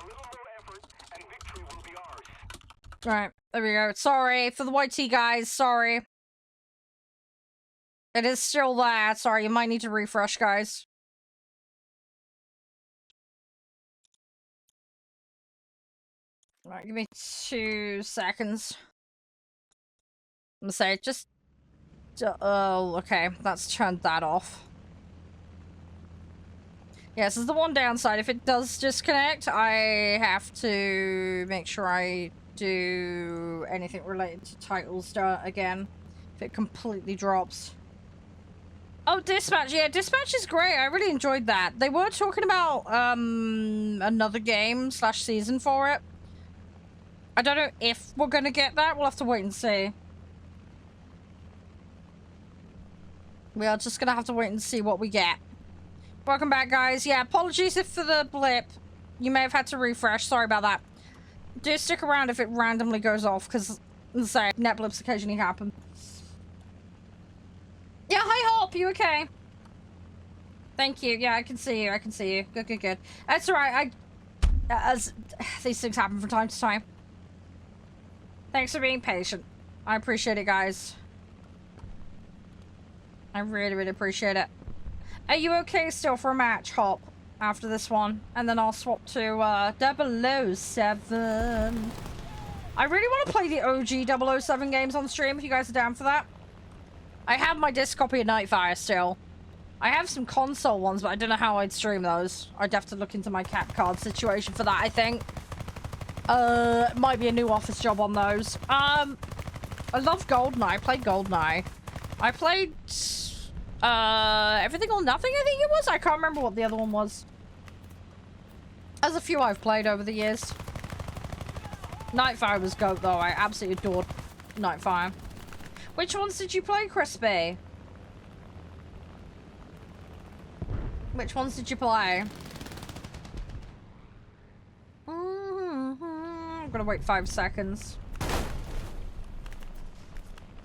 little more effort, and victory will be ours. Right, there we go. Sorry for the white tea, guys. Sorry. It is still there. Sorry, you might need to refresh, guys. Right, give me 2 seconds. I'm gonna say, just... Oh, okay. Let's turn that off. Yeah, this is the one downside. If it does disconnect, I have to make sure I do anything related to titles again. If it completely drops. Oh, Dispatch. Yeah, Dispatch is great. I really enjoyed that. They were talking about another game / season for it. I don't know if we're gonna get that. We'll have to wait and see. We are just gonna have to wait and see what we get. Welcome back, guys. Yeah, apologies if for the blip. You may have had to refresh. Sorry about that. Do stick around if it randomly goes off, because, say, net blips occasionally happen. Yeah, hi, Hop. You okay? Thank you. Yeah, I can see you. I can see you. Good, good, good. That's alright. As these things happen from time to time. Thanks for being patient. I appreciate it, guys. I really, really appreciate it. Are you okay still for a match, Hop? After this one? And then I'll swap to 007. I really want to play the OG 007 games on stream, if you guys are down for that. I have my disc copy of Nightfire still. I have some console ones, but I don't know how I'd stream those. I'd have to look into my cap card situation for that, I think. Might be a new office job on those. I love GoldenEye. I played GoldenEye. I played... Everything or Nothing, I think it was? I can't remember what the other one was. There's a few I've played over the years. Nightfire was GOAT, though. I absolutely adored Nightfire. Which ones did you play, Crispy? Which ones did you play? I'm gonna wait 5 seconds.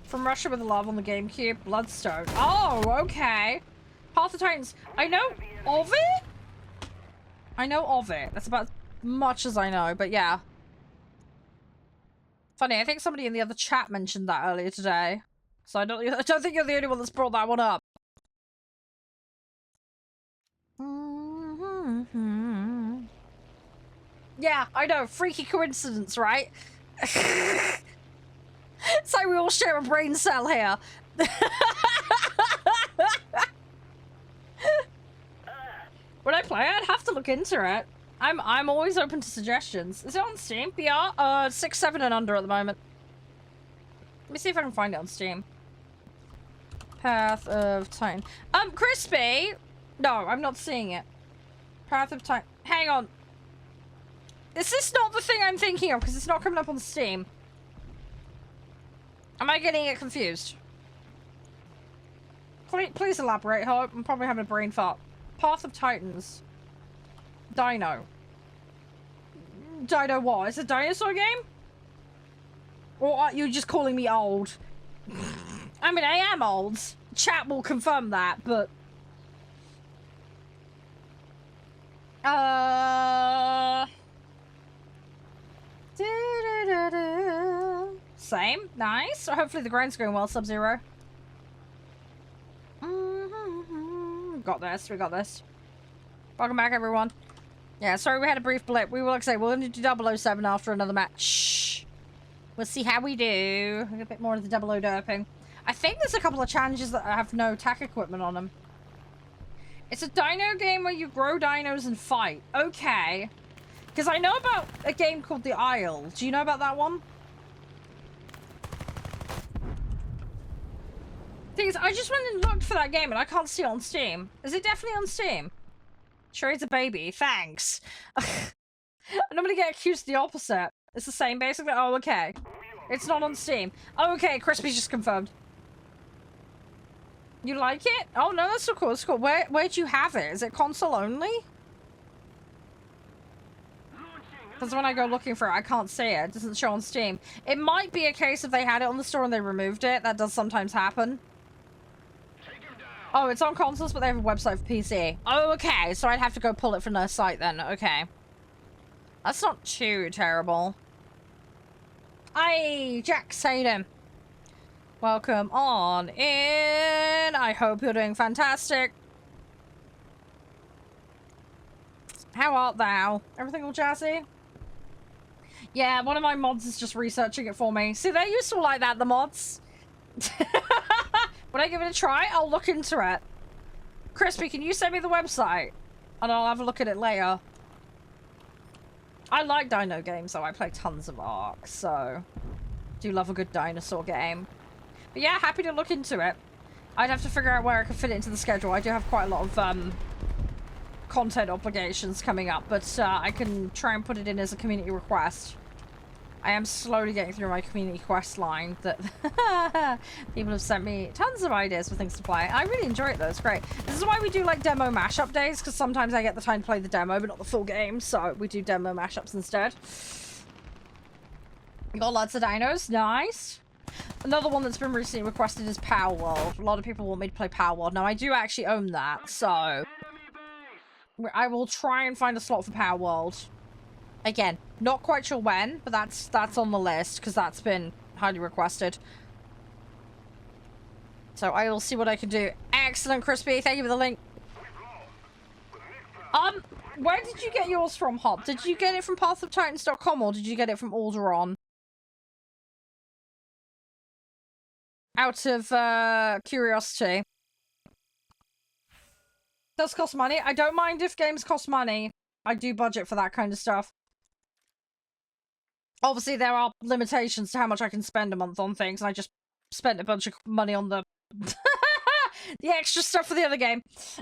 From Russia with Love on the GameCube. Bloodstone. Oh, okay. Path of Titans. I know of it? I know of it. That's about as much as I know, but yeah. Funny, I think somebody in the other chat mentioned that earlier today. So I don't think you're the only one that's brought that one up. Yeah, I know. Freaky coincidence, right? It's like we all share a brain cell here. Would I play? I'd have to look into it. I'm always open to suggestions. Is it on Steam? BR? 6, 7 and under at the moment. Let me see if I can find it on Steam. Path of Titan. Crispy! No, I'm not seeing it. Path of Titan. Hang on. Is this not the thing I'm thinking of? Because it's not coming up on Steam. Am I getting it confused? Please elaborate, Hope. I'm probably having a brain fart. Path of Titans. Dino. Dino what? It's a dinosaur game? Or are you just calling me old? I mean, I am old. Chat will confirm that, but... Same. Nice. So hopefully the grind's going well, Sub-Zero. Got this. We got this. Welcome back, everyone. Yeah, sorry we had a brief blip. We will, like I say, we're going to do 007 after another match. Shh. We'll see how we do. A bit more of the 00 derping. I think there's a couple of challenges that have no attack equipment on them. It's a dino game where you grow dinos and fight. Okay. Because I know about a game called The Isle. Do you know about that one? Thing is, I just went and looked for that game and I can't see it on Steam. Is it definitely on Steam? Charede's a baby. Thanks. I'm gonna get accused of the opposite. It's the same, basically. Oh, okay. It's not on Steam. Oh, okay. Crispy's just confirmed. You like it? Oh, no, that's so cool. That's cool. Where'd you have it? Is it console only? Because when I go looking for it, I can't see it. It doesn't show on Steam. It might be a case if they had it on the store and they removed it. That does sometimes happen. Oh, it's on consoles, but they have a website for PC. Oh, okay. So I'd have to go pull it from their site then. Okay. That's not too terrible. Hi, Jack Sadem. Welcome on in. I hope you're doing fantastic. How art thou? Everything all jazzy? Yeah, one of my mods is just researching it for me. See, they're useful like that, the mods. Would I give it a try? I'll look into it. Crispy, can you send me the website? And I'll have a look at it later. I like dino games, though. I play tons of Ark, so... do love a good dinosaur game. But yeah, happy to look into it. I'd have to figure out where I can fit it into the schedule. I do have quite a lot of, content obligations coming up, but, I can try and put it in as a community request. I am slowly getting through my community quest line that people have sent me tons of ideas for things to play. I really enjoy it though, it's great. This is why we do like demo mashup days, because sometimes I get the time to play the demo but not the full game, so we do demo mashups instead. Got lots of dinos, nice. Another one that's been recently requested is Power World. A lot of people want me to play Power World. Now I do actually own that, so I will try and find a slot for Power World. Again, not quite sure when, but that's on the list because that's been highly requested. So I will see what I can do. Excellent, Crispy. Thank you for the link. Where did you get yours from, Hop? Did you get it from pathoftitans.com or did you get it from Alderaan? Out of curiosity. Does cost money. I don't mind if games cost money. I do budget for that kind of stuff. Obviously, there are limitations to how much I can spend a month on things, and I just spent a bunch of money on the the extra stuff for the other game.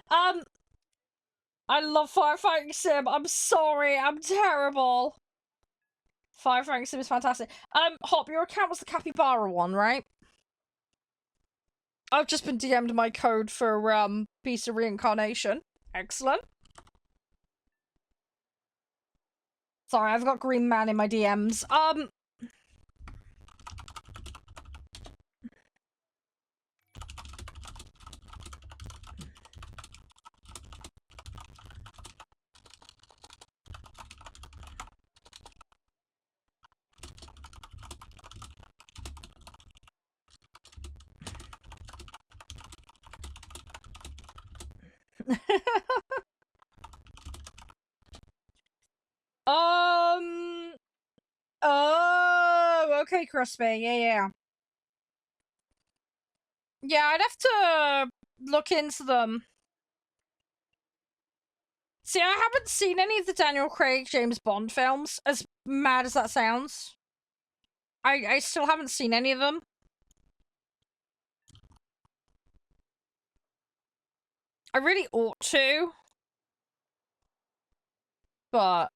I love Firefighting Sim. I'm sorry, I'm terrible. Firefighting Sim is fantastic. Hop, your account was the Capybara one, right? I've just been DM'd my code for Beast of Reincarnation. Excellent. Sorry, I've got Green Man in my DMs. Oh, okay, Crispy. Yeah. Yeah, I'd have to look into them. See, I haven't seen any of the Daniel Craig James Bond films, as mad as that sounds. I still haven't seen any of them. I really ought to. But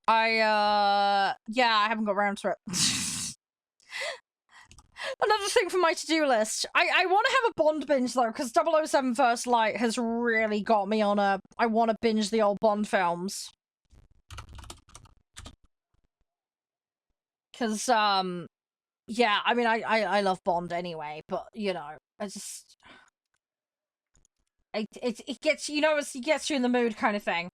yeah, I haven't got around to it. Another thing for my to-do list. I want to have a Bond binge, though, because 007 First Light has really got me on a... I want to binge the old Bond films. Because, yeah, I mean, I love Bond anyway, but, you know, I just... It gets, you know, it gets you in the mood kind of thing.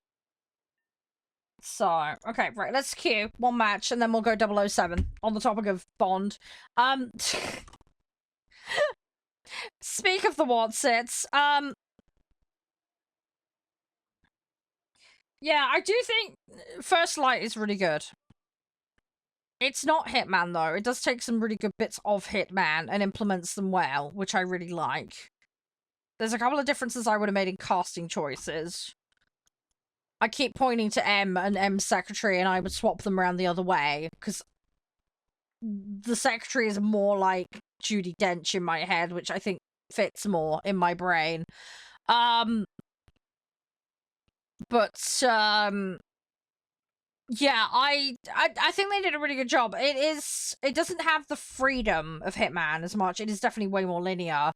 So, okay, right, let's queue one match, and then we'll go 007 on the topic of Bond. Speak of the Watsits, yeah, I do think First Light is really good. It's not Hitman, though. It does take some really good bits of Hitman and implements them well, which I really like. There's a couple of differences I would have made in casting choices. I keep pointing to M and M's secretary, and I would swap them around the other way, because the secretary is more like Judi Dench in my head, which I think fits more in my brain. Yeah, I think they did a really good job. It doesn't have the freedom of Hitman as much. It is definitely way more linear.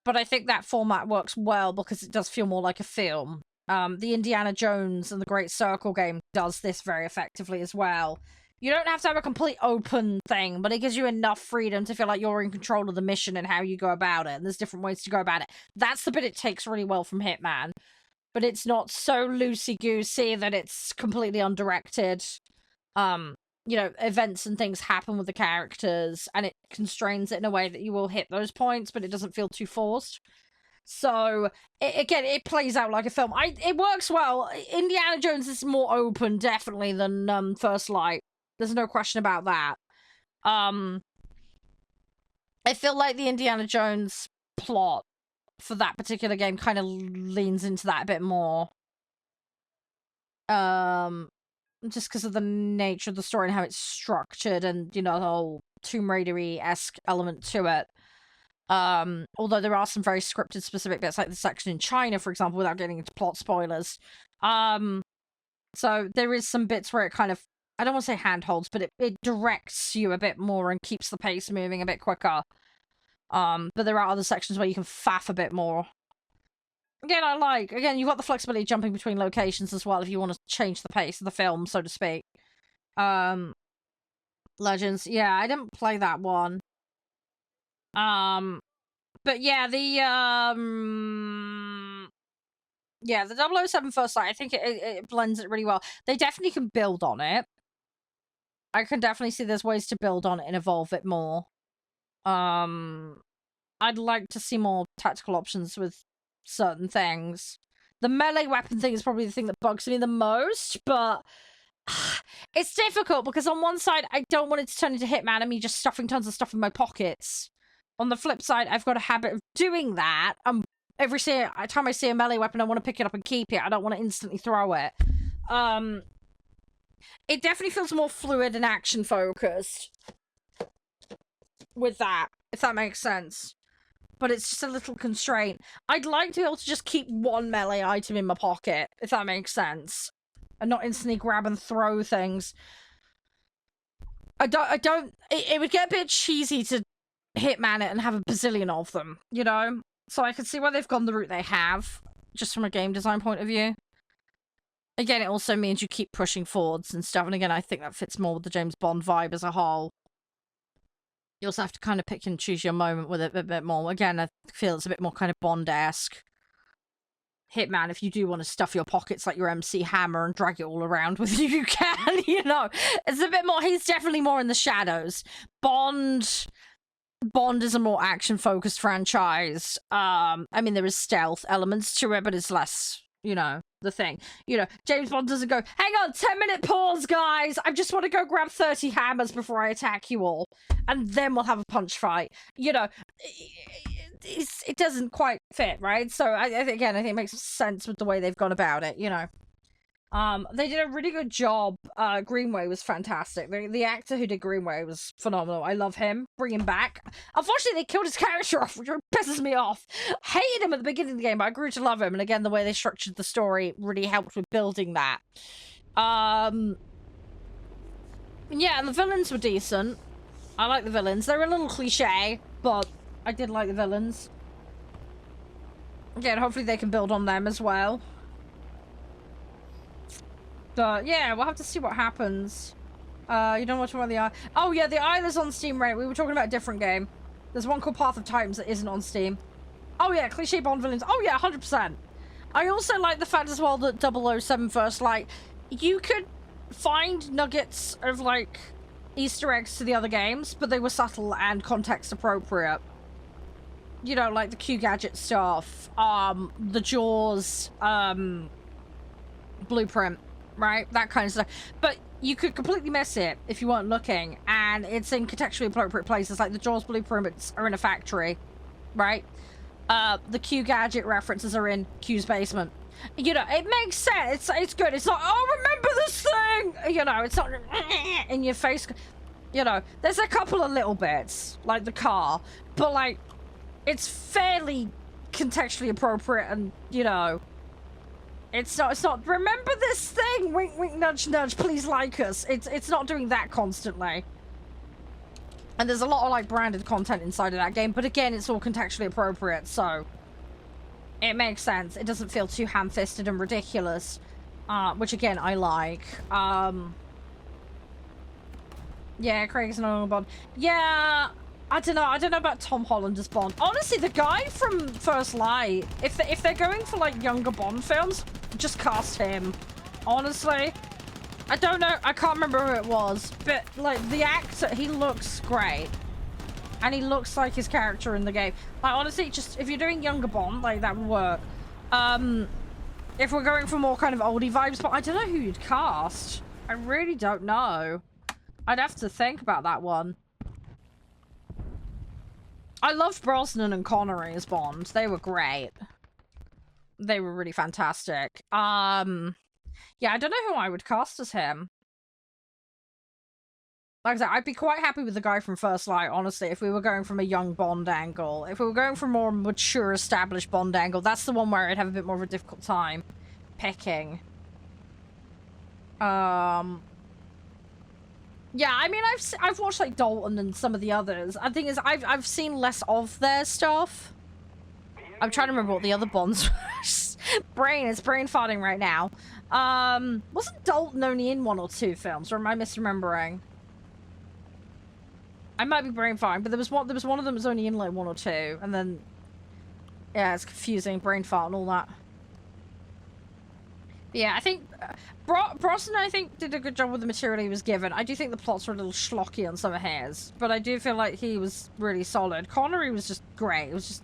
But I think that format works well because it does feel more like a film. The Indiana Jones and the Great Circle game does this very effectively as well. You don't have to have a complete open thing, but it gives you enough freedom to feel like you're in control of the mission and how you go about it. And there's different ways to go about it. That's the bit it takes really well from Hitman. But it's not so loosey-goosey that it's completely undirected. You know, events and things happen with the characters, and it constrains it in a way that you will hit those points, but it doesn't feel too forced. So, again, it plays out like a film. It works well. Indiana Jones is more open, definitely, than First Light. There's no question about that. I feel like the Indiana Jones plot for that particular game kind of leans into that a bit more. Just because of the nature of the story and how it's structured and, you know, the whole Tomb Raider-y-esque element to it. Although there are some very scripted specific bits, like the section in China, for example, without getting into plot spoilers. So there is some bits where it kind of, I don't want to say handholds, but it directs you a bit more and keeps the pace moving a bit quicker. But there are other sections where you can faff a bit more. Again, you've got the flexibility of jumping between locations as well if you want to change the pace of the film, so to speak. Legends, yeah, I didn't play that one. But yeah, the 007 First Light, I think it blends it really well. They definitely can build on it. I can definitely see there's ways to build on it and evolve it more. I'd like to see more tactical options with certain things. The melee weapon thing is probably the thing that bugs me the most, but it's difficult because on one side, I don't want it to turn into Hitman and me just stuffing tons of stuff in my pockets. On the flip side, I've got a habit of doing that. Every time I see a melee weapon, I want to pick it up and keep it. I don't want to instantly throw it. It definitely feels more fluid and action-focused with that, if that makes sense. But it's just a little constraint. I'd like to be able to just keep one melee item in my pocket, if that makes sense. And not instantly grab and throw things. It would get a bit cheesy to Hitman it and have a bazillion of them, you know? So I can see why they've gone the route they have, just from a game design point of view. Again, it also means you keep pushing forwards and stuff, and again, I think that fits more with the James Bond vibe as a whole. You also have to kind of pick and choose your moment with it a bit more. Again, I feel it's a bit more kind of Bond-esque. Hitman, if you do want to stuff your pockets like your MC Hammer and drag it all around with you, you can, you know. It's a bit more, he's definitely more in the shadows. Bond, Bond is a more action-focused franchise. I mean, there is stealth elements to it, but it's less, you know, the thing. You know, James Bond doesn't go, hang on, 10-minute pause, guys! I just want to go grab 30 hammers before I attack you all. And then we'll have a punch fight. You know, it doesn't quite fit, right? So, again, I think it makes sense with the way they've gone about it, you know. They did a really good job. Greenway was fantastic. The actor who did Greenway was phenomenal. I love him. Bring him back. Unfortunately, they killed his character off, which pisses me off. Hated him at the beginning of the game, but I grew to love him. And again, the way they structured the story really helped with building that. Yeah, and the villains were decent. I like the villains. They're a little cliche, but I did like the villains. Again, hopefully they can build on them as well. But yeah, we'll have to see what happens. You don't watch one of the Eye. Oh yeah, the Eye is on Steam, right? We were talking about a different game. There's one called Path of Titans that isn't on Steam. Oh yeah, cliche Bond villains. Oh yeah, 100%. I also like the fact as well that 007 First Light, you could find nuggets of like Easter eggs to the other games, but they were subtle and context appropriate. You know, like the Q gadget stuff, the Jaws, blueprint. Right, that kind of stuff, but you could completely miss it if you weren't looking, and it's in contextually appropriate places. Like the Jaws blueprints are in a factory, right? The Q gadget references are in Q's basement. You know, it makes sense. It's good. It's not, oh, remember this thing. You know, it's not in your face. You know, there's a couple of little bits like the car, but like it's fairly contextually appropriate, and you know. It's not, remember this thing, wink, wink, nudge, nudge, please like us. It's not doing that constantly. And there's a lot of, like, branded content inside of that game, but again, it's all contextually appropriate, so it makes sense. It doesn't feel too ham-fisted and ridiculous, which, again, I like. Yeah, Craig's an Bond. Yeah, I don't know about Tom Holland as Bond. Honestly, the guy from First Light, if they're going for, like, younger Bond films, just cast him. Honestly. I don't know. I can't remember who it was. But, like, the actor, he looks great. And he looks like his character in the game. Like, honestly, just, if you're doing younger Bond, like, that would work. If we're going for more kind of oldie vibes, but I don't know who you'd cast. I really don't know. I'd have to think about that one. I loved Brosnan and Connery as Bond. They were great. They were really fantastic. Yeah, I don't know who I would cast as him. Like I said, I'd be quite happy with the guy from First Light, honestly, if we were going from a young Bond angle. If we were going from a more mature, established Bond angle, that's the one where I'd have a bit more of a difficult time picking. Yeah, I mean, I've watched, like, Dalton and some of the others. The thing is, I've seen less of their stuff. I'm trying to remember what the other Bonds were. It's brain farting right now. Wasn't Dalton only in 1 or 2 films, or am I misremembering? I might be brain farting, but there was one of them that was only in, like, 1 or 2, and then... Yeah, it's confusing, brain fart and all that. Yeah, I think Brosnan, I think, did a good job with the material he was given. I do think the plots were a little schlocky on some of his, but I do feel like he was really solid. Connery was just great. It was just...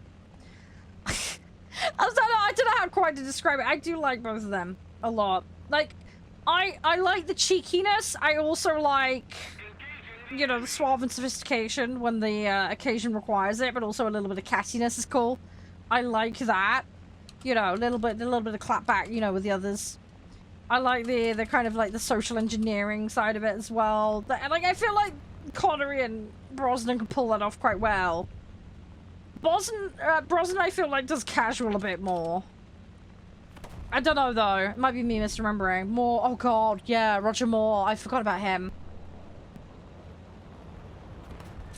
I don't know how quite to describe it. I do like both of them a lot. Like, I like the cheekiness. I also like, you know, the suave and sophistication when the occasion requires it, but also a little bit of cattiness is cool. I like that. You know, a little bit of clapback, you know, with the others. I like the kind of like the social engineering side of it as well. Like, I feel like Connery and Brosnan can pull that off quite well. Brosnan, I feel like, does casual a bit more. I don't know, though. It might be me misremembering. Moore, oh god, yeah, Roger Moore. I forgot about him.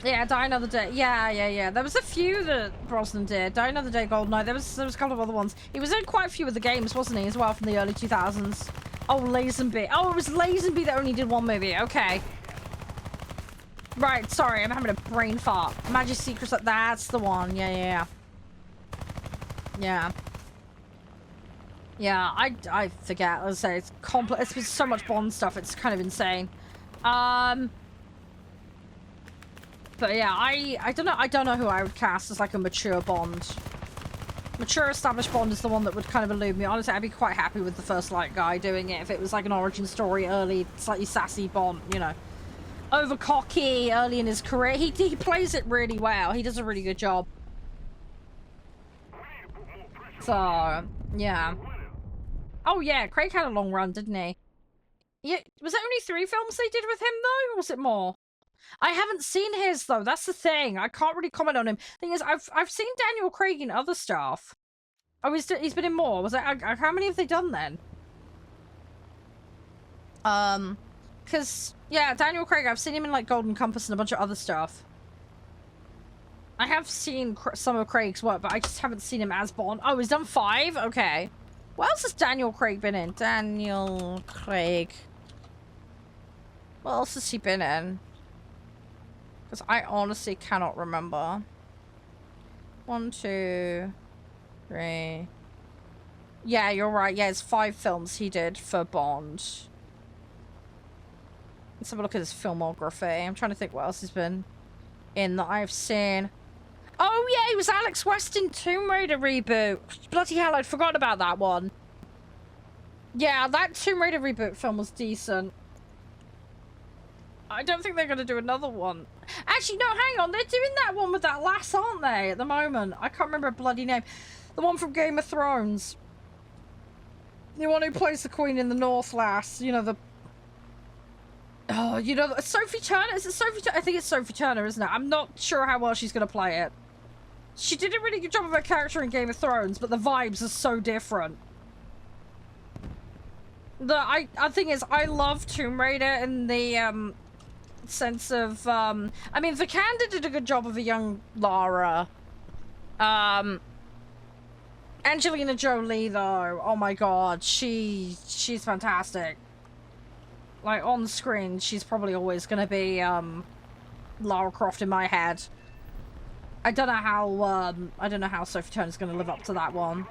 Yeah, Die Another Day. Yeah. There was a few that Brosnan did. Die Another Day, GoldenEye. There was a couple of other ones. He was in quite a few of the games, wasn't he, as well, from the early 2000s. Oh, Lazenby. Oh, it was Lazenby that only did 1 movie. Okay. Right, sorry, I'm having a brain fart. Magic Secrets, that's the one. Yeah. Yeah, I forget. Let's say it's complex. It's been so much Bond stuff. It's kind of insane. But yeah, I don't know who I would cast as like a mature Bond. Mature established Bond is the one that would kind of elude me. Honestly, I'd be quite happy with the First Light guy doing it if it was like an origin story, early, slightly sassy Bond, you know. Over cocky early in his career. He plays it really well. He does a really good job. So, yeah. Oh yeah, Craig had a long run, didn't he? Yeah, was it only 3 films they did with him though, or was it more? I haven't seen his though. That's the thing. I can't really comment on him. Thing is, I've seen Daniel Craig in other stuff. Oh, he's been in more. Was it? How many have they done then? Because yeah, Daniel Craig. I've seen him in like Golden Compass and a bunch of other stuff. I have seen some of Craig's work, but I just haven't seen him as Bond. Oh, he's done 5. Okay. What else has Daniel Craig been in? Daniel Craig. What else has he been in? Because I honestly cannot remember. 1, 2, 3. Yeah, you're right. Yeah, it's 5 films he did for Bond. Let's have a look at his filmography. I'm trying to think what else he's been in that I've seen. Oh, yeah, he was Alex West in Tomb Raider reboot. Bloody hell, I'd forgotten about that one. Yeah, that Tomb Raider reboot film was decent. I don't think they're going to do another one. Actually, no, hang on. They're doing that one with that lass, aren't they, at the moment? I can't remember her bloody name. The one from Game of Thrones. The one who plays the Queen in the North lass. You know, the... Oh, you know, Sophie Turner? Is it Sophie Turner? I think it's Sophie Turner, isn't it? I'm not sure how well she's going to play it. She did a really good job of her character in Game of Thrones, but the vibes are so different. The thing is, I love Tomb Raider in the, sense of, I mean, Vikander did a good job of a young Lara. Angelina Jolie, though, oh my god, she's fantastic. Like, on screen, she's probably always gonna be, Lara Croft in my head. I don't know how Sophie Turner's gonna live up to that one.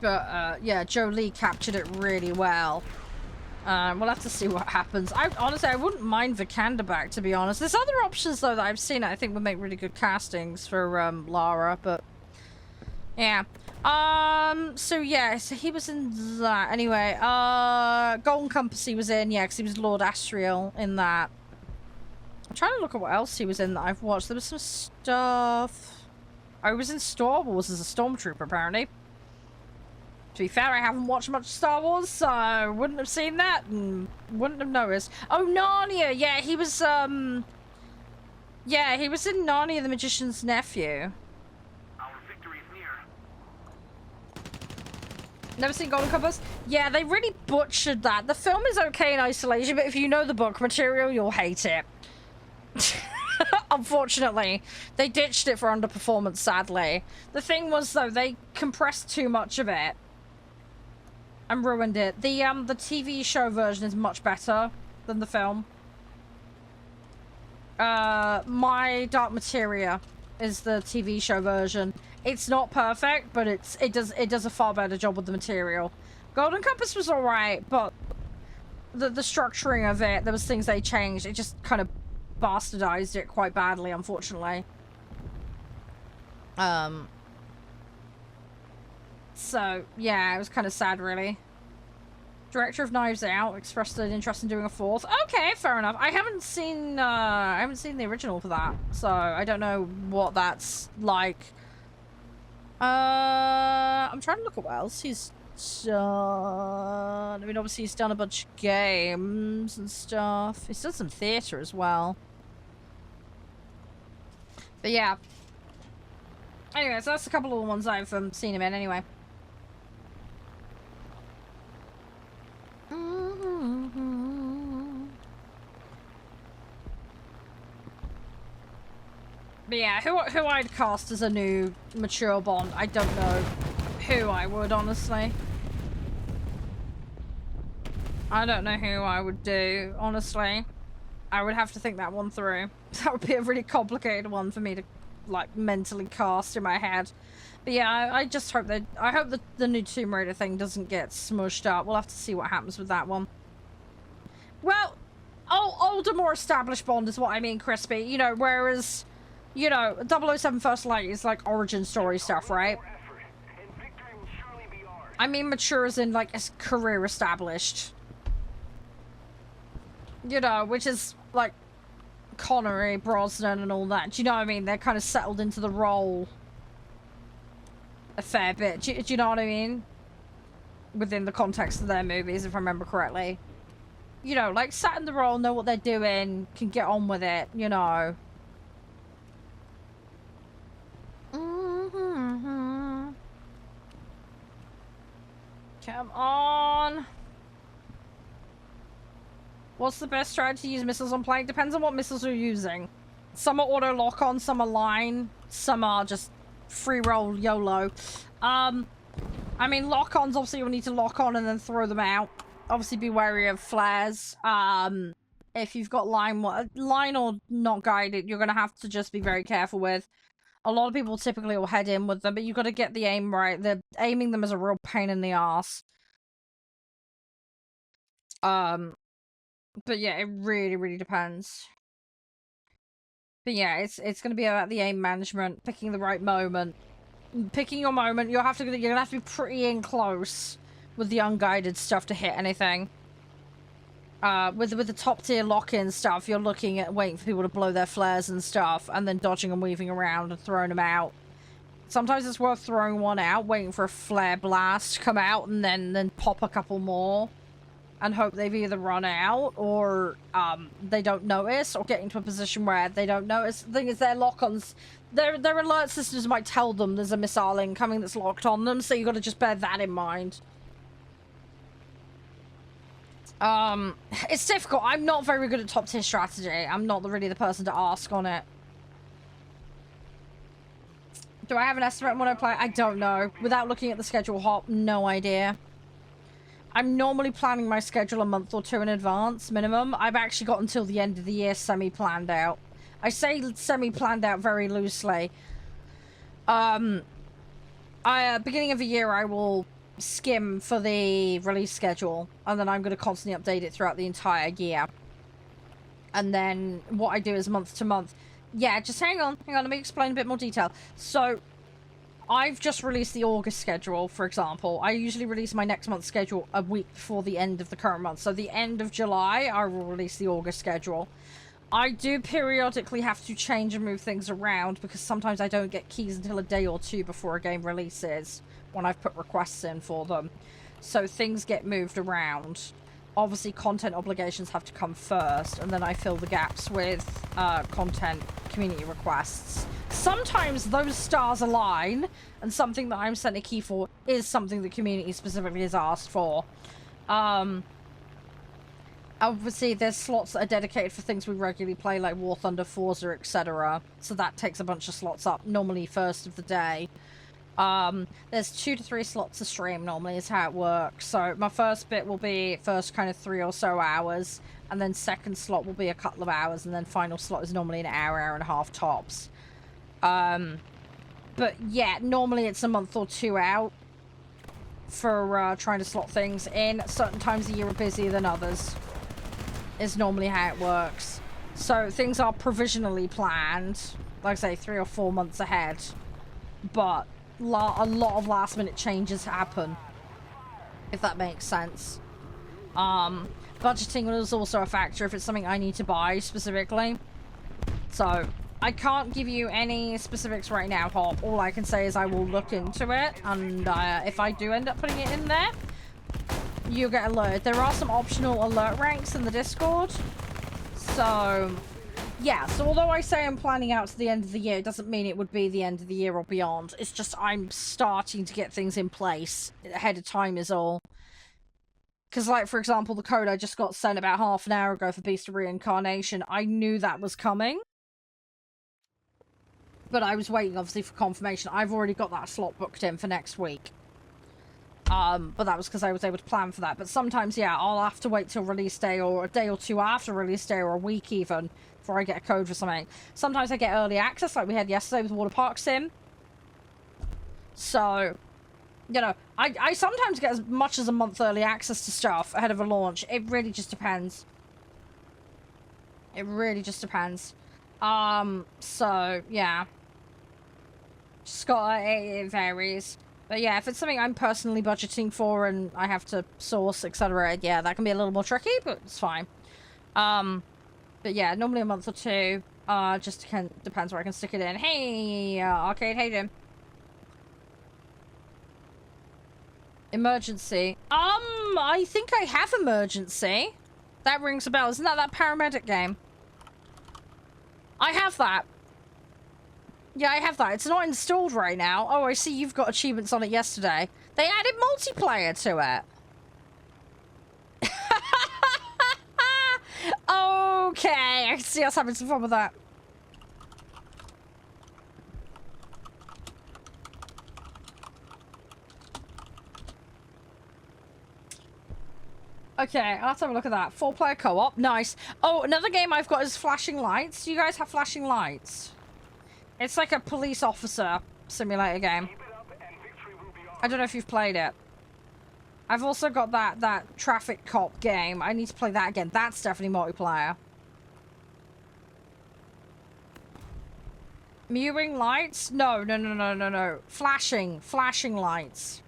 But, yeah, Jolie captured it really well. We'll have to see what happens. Honestly, I wouldn't mind Vikander back, to be honest. There's other options, though, that I've seen I think would make really good castings for, Lara, but... Yeah. So yeah, so he was in that. Anyway, Golden Compass he was in, yeah, because he was Lord Asriel in that. I'm trying to look at what else he was in that I've watched. There was some stuff... Oh, he was in Star Wars as a stormtrooper, apparently. To be fair, I haven't watched much Star Wars, so I wouldn't have seen that and wouldn't have noticed. Oh, Narnia! Yeah, he was, yeah, he was in Narnia the Magician's Nephew. Our victory is near. Never seen Golden Compass? Yeah, they really butchered that. The film is okay in isolation, but if you know the book material, you'll hate it. Unfortunately, they ditched it for underperformance, sadly. The thing was, though, they compressed too much of it and ruined it. The TV show version is much better than the film. My Dark Materia is the TV show version. It's not perfect, but it does a far better job with the material. Golden Compass was alright, but the structuring of it, there was things they changed. It just kind of bastardized it quite badly, unfortunately. So, yeah, it was kind of sad, really. Director of Knives Out expressed an interest in doing a 4th. Okay, fair enough. I haven't seen the original for that, so I don't know what that's like. I'm trying to look at what else he's done. I mean, obviously he's done a bunch of games and stuff. He's done some theatre as well. But yeah. Anyway, so that's a couple of the ones I've seen him in anyway. But yeah, who I'd cast as a new mature Bond, I don't know who I would, honestly. I don't know who I would do, honestly. I would have to think that one through. That would be a really complicated one for me to, like, mentally cast in my head. But yeah, I just hope that... I hope that the new Tomb Raider thing doesn't get smushed up. We'll have to see what happens with that one. Well... Oh, older, more established Bond is what I mean, Crispy. You know, whereas, you know, 007 First Light is like origin story stuff, right? More effort, and victory will surely be ours. I mean mature as in, like, a career established. You know, which is, like, Connery, Brosnan, and all that. Do you know what I mean? They're kind of settled into the role a fair bit. Do you know what I mean? Within the context of their movies, if I remember correctly. You know, like, sat in the role, know what they're doing, can get on with it, you know. Mm-hmm. Come on. What's the best strategy to use missiles on plane? Depends on what missiles you're using. Some are auto lock on, some are line, some are just free roll YOLO. I mean, lock ons, obviously you'll need to lock on and then throw them out. Obviously be wary of flares. If you've got line or not guided, you're gonna have to just be very careful with. A lot of people typically will head in with them, but you've got to get the aim right. Aiming them is a real pain in the ass. But yeah, it really, really depends. But yeah, it's gonna be about the aim management, picking the right moment. Picking your moment, you're gonna have to be pretty in close with the unguided stuff to hit anything. With the top tier lock-in stuff, you're looking at waiting for people to blow their flares and stuff, and then dodging and weaving around and throwing them out. Sometimes it's worth throwing one out, waiting for a flare blast to come out, and then pop a couple more, and hope they've either run out, or they don't notice, or get into a position where they don't notice. The thing is, their lock-ons, their alert systems might tell them there's a missile incoming that's locked on them, so you've got to just bear that in mind. It's difficult. I'm not very good at top tier strategy. I'm not really the person to ask on it. Do I have an estimate on when I play? I don't know. Without looking at the schedule hop, no idea. I'm normally planning my schedule a month or two in advance, minimum. I've actually got until the end of the year semi-planned out. I say semi-planned out very loosely. Beginning of the year, I will skim for the release schedule, and then I'm going to constantly update it throughout the entire year. And then what I do is month to month. Yeah, just hang on, let me explain a bit more detail. So I've just released the August schedule, for example. I usually release my next month's schedule a week before the end of the current month. So the end of July, I will release the August schedule. I do periodically have to change and move things around because sometimes I don't get keys until a day or two before a game releases when I've put requests in for them. So things get moved around. Obviously, content obligations have to come first, and then I fill the gaps with content community requests. Sometimes those stars align, and something that I'm sent a key for is something the community specifically has asked for. Obviously, there's slots that are dedicated for things we regularly play, like War Thunder, Forza, etc. So that takes a bunch of slots up, normally first of the day. There's 2 to 3 slots a stream normally is how it works. So my first bit will be first kind of 3 or so hours, and then second slot will be a couple of hours, and then final slot is normally an hour, hour and a half tops. But yeah, normally it's a month or two out for trying to slot things in. Certain times of the year are busier than others is normally how it works. So things are provisionally planned, like I say, 3 or 4 months ahead, but a lot of last minute changes happen, if that makes sense. Budgeting is also a factor if it's something I need to buy specifically. So I can't give you any specifics right now, Hop. All I can say is I will look into it, and if I do end up putting it in there, you'll get alerted. There are some optional alert ranks in the Discord. So yeah, so although I say I'm planning out to the end of the year, it doesn't mean it would be the end of the year or beyond. It's just I'm starting to get things in place ahead of time is all. Because, like, for example, the code I just got sent about half an hour ago for Beast of Reincarnation, I knew that was coming. But I was waiting, obviously, for confirmation. I've already got that slot booked in for next week. But that was because I was able to plan for that. But sometimes, yeah, I'll have to wait till release day, or a day or two after release day, or a week even, before I get a code for something. Sometimes I get early access, like we had yesterday with Water Park Sim. So, you know, I sometimes get as much as a month early access to stuff ahead of a launch. It really just depends. It really just depends. So, yeah. Just it varies. But yeah, if it's something I'm personally budgeting for and I have to source, etc., yeah, that can be a little more tricky, but it's fine. But yeah, normally a month or two. Just depends where I can stick it in. Hey, Arcade, how you doing? Emergency. I think I have Emergency. That rings a bell. Isn't that paramedic game? I have that. Yeah, I have that. It's not installed right now. Oh, I see you've got achievements on it yesterday. They added multiplayer to it. Okay, I can see us having some fun with that. Okay, I'll have to have a look at that. 4-player co-op. Nice. Oh, another game I've got is Flashing Lights. Do you guys have Flashing Lights? It's like a police officer simulator game. I don't know if you've played it. I've also got that traffic cop game. I need to play that again. That's definitely multiplayer. Mewing lights? No. Flashing lights.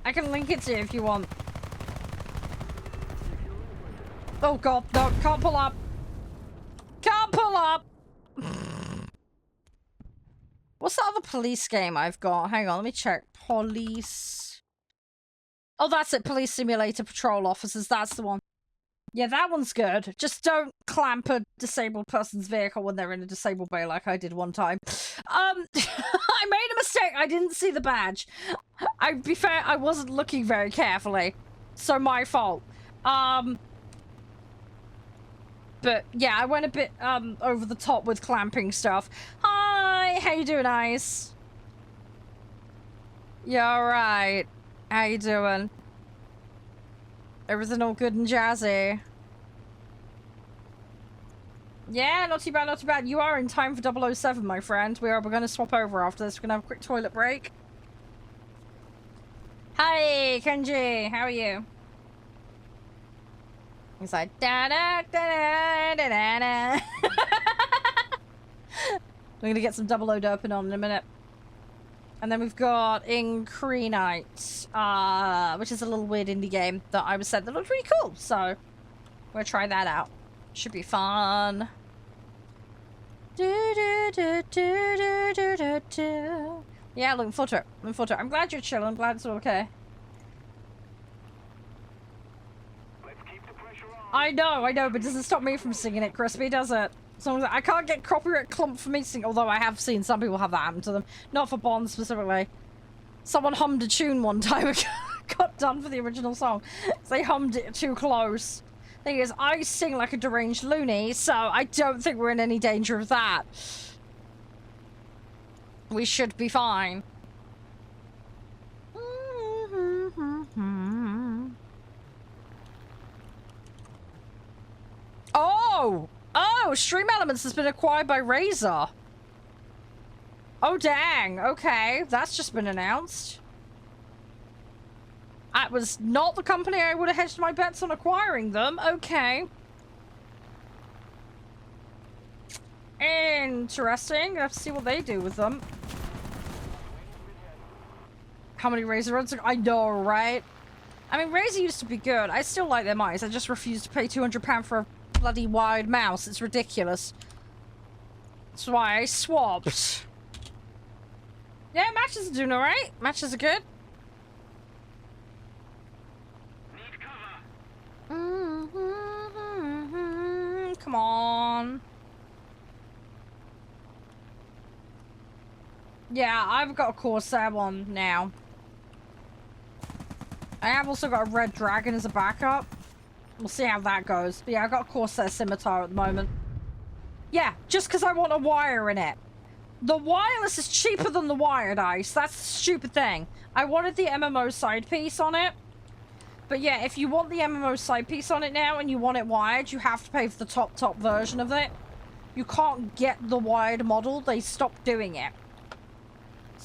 I can link it to you if you want. Oh god, no, can't pull up. Can't pull up! What's the other police game I've got? Hang on, let me check. Police... Oh, that's it. Police Simulator Patrol Officers. That's the one. Yeah, that one's good. Just don't clamp a disabled person's vehicle when they're in a disabled bay like I did one time. I made a mistake. I didn't see the badge. I'd be fair, I wasn't looking very carefully. So my fault. But yeah, I went a bit over the top with clamping stuff. Hi, how you doing, Ice? You alright? How you doing? Everything all good and jazzy? Yeah, not too bad, not too bad. You are in time for 007, my friend. We're going to swap over after this. We're going to have a quick toilet break. Hi, Kenji. How are you? He's like, da da da da da da. We're gonna get some 00 doping on in a minute. And then we've got Incree Night, which is a little weird indie game that I was sent that looked really cool. So we'll try that out. Should be fun. Yeah, looking forward to it. Looking forward to it. I'm glad you're chilling. I'm glad it's all okay. I know, but it doesn't stop me from singing it, Crispy, does it? So I can't get copyright clumped for me singing, although I have seen some people have that happen to them. Not for Bond specifically. Someone hummed a tune one time and got done for the original song. They hummed it too close. Thing is, I sing like a deranged loony, so I don't think we're in any danger of that. We should be fine. Oh, Stream Elements has been acquired by Razer. Oh, dang. Okay, that's just been announced. That was not the company I would have hedged my bets on acquiring them. Okay. Interesting. Let's see what they do with them. How many Razer runs? I know, right? I mean, Razer used to be good. I still like their mice. I just refuse to pay £200 for a bloody wired mouse. It's ridiculous. That's why I swapped. Yeah, matches are doing alright. Matches are good. Come on. Yeah, I've got a Corsair one now. I have also got a Red Dragon as a backup. We'll see how that goes. But yeah, I've got a Corsair Scimitar at the moment. Yeah, just because I want a wire in it. The wireless is cheaper than the wired, Ice. That's the stupid thing. I wanted the MMO side piece on it. But yeah, if you want the MMO side piece on it now and you want it wired, you have to pay for the top version of it. You can't get the wired model. They stopped doing it.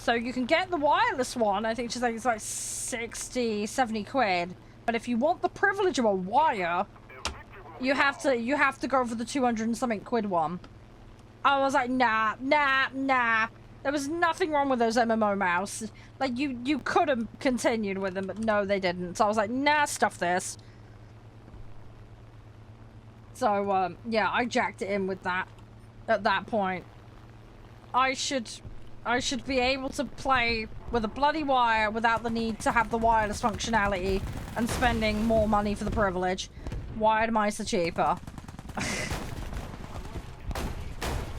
So you can get the wireless one, I think it's like 60, 70 quid. But if you want the privilege of a wire, you have to go for the 200 and something quid one. I was like, nah. There was nothing wrong with those MMO mouse. Like, you could have continued with them, but no, they didn't. So I was like, nah, stuff this. So, yeah, I jacked it in with that at that point. I should be able to play with a bloody wire without the need to have the wireless functionality and spending more money for the privilege. Wired mice are cheaper.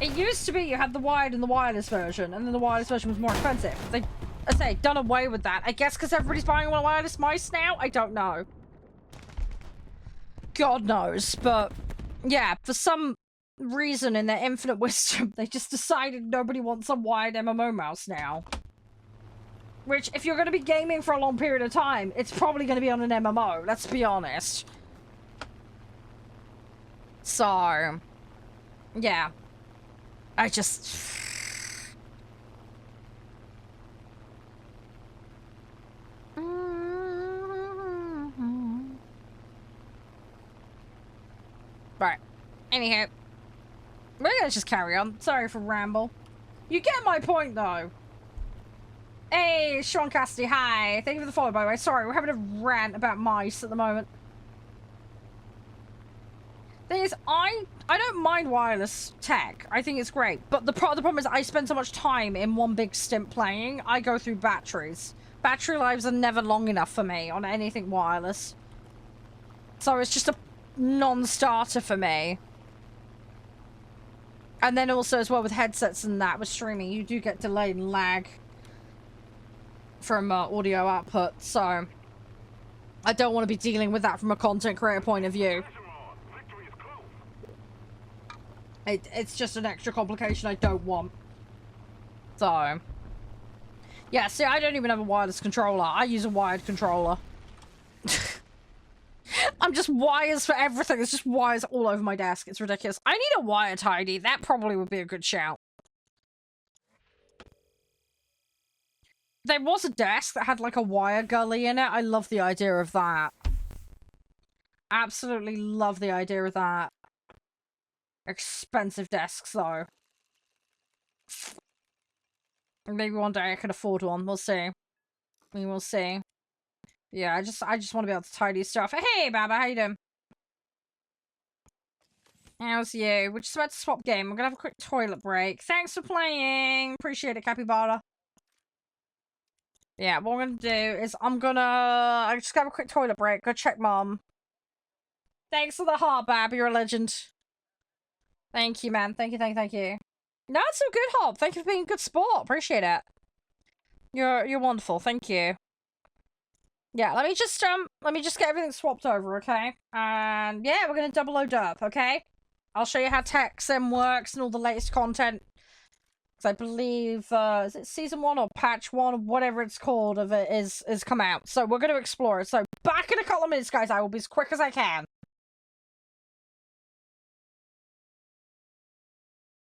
It used to be you had the wired and the wireless version, and then the wireless version was more expensive. They, I say, done away with that. I guess because everybody's buying a wireless mice now? I don't know. God knows, but yeah, for some reason in their infinite wisdom, they just decided nobody wants a wired MMO mouse now. Which, if you're going to be gaming for a long period of time, it's probably going to be on an MMO, let's be honest. So, yeah. I just... Right. Anyhow. We're gonna just carry on. Sorry for ramble. You get my point, though. Hey, Sean Cassidy, hi. Thank you for the follow, by the way. Sorry, we're having a rant about mice at the moment. Thing is, I don't mind wireless tech. I think it's great. But the problem is I spend so much time in one big stint playing, I go through batteries. Battery lives are never long enough for me on anything wireless. So it's just a non-starter for me. And then also as well with headsets and that, with streaming, you do get delay and lag from audio output. So I don't want to be dealing with that from a content creator point of view. It's just an extra complication I don't want. So, yeah, see, I don't even have a wireless controller. I use a wired controller. I'm just wires for everything. There's just wires all over my desk. It's ridiculous. I need a wire tidy. That probably would be a good shout. There was a desk that had like a wire gully in it. I love the idea of that. Absolutely love the idea of that. Expensive desks, though. Maybe one day I can afford one. We'll see. We will see. Yeah, I just want to be able to tidy stuff. Hey, Baba, how you doing? How's you? We're just about to swap game. I'm gonna have a quick toilet break. Thanks for playing. Appreciate it, Capybara. Yeah, what I'm gonna do is I just have a quick toilet break. Go check Mom. Thanks for the heart, Bab. You're a legend. Thank you, man. Thank you. No, it's so good, Hob. Thank you for being a good sport. Appreciate it. You're wonderful. Thank you. Yeah, let me just get everything swapped over, okay? And yeah, we're gonna double load up, okay? I'll show you how TechSim works and all the latest content. Because I believe is it season 1 or patch 1, whatever it's called of it is come out. So we're gonna explore it. So back in a couple of minutes, guys. I will be as quick as I can.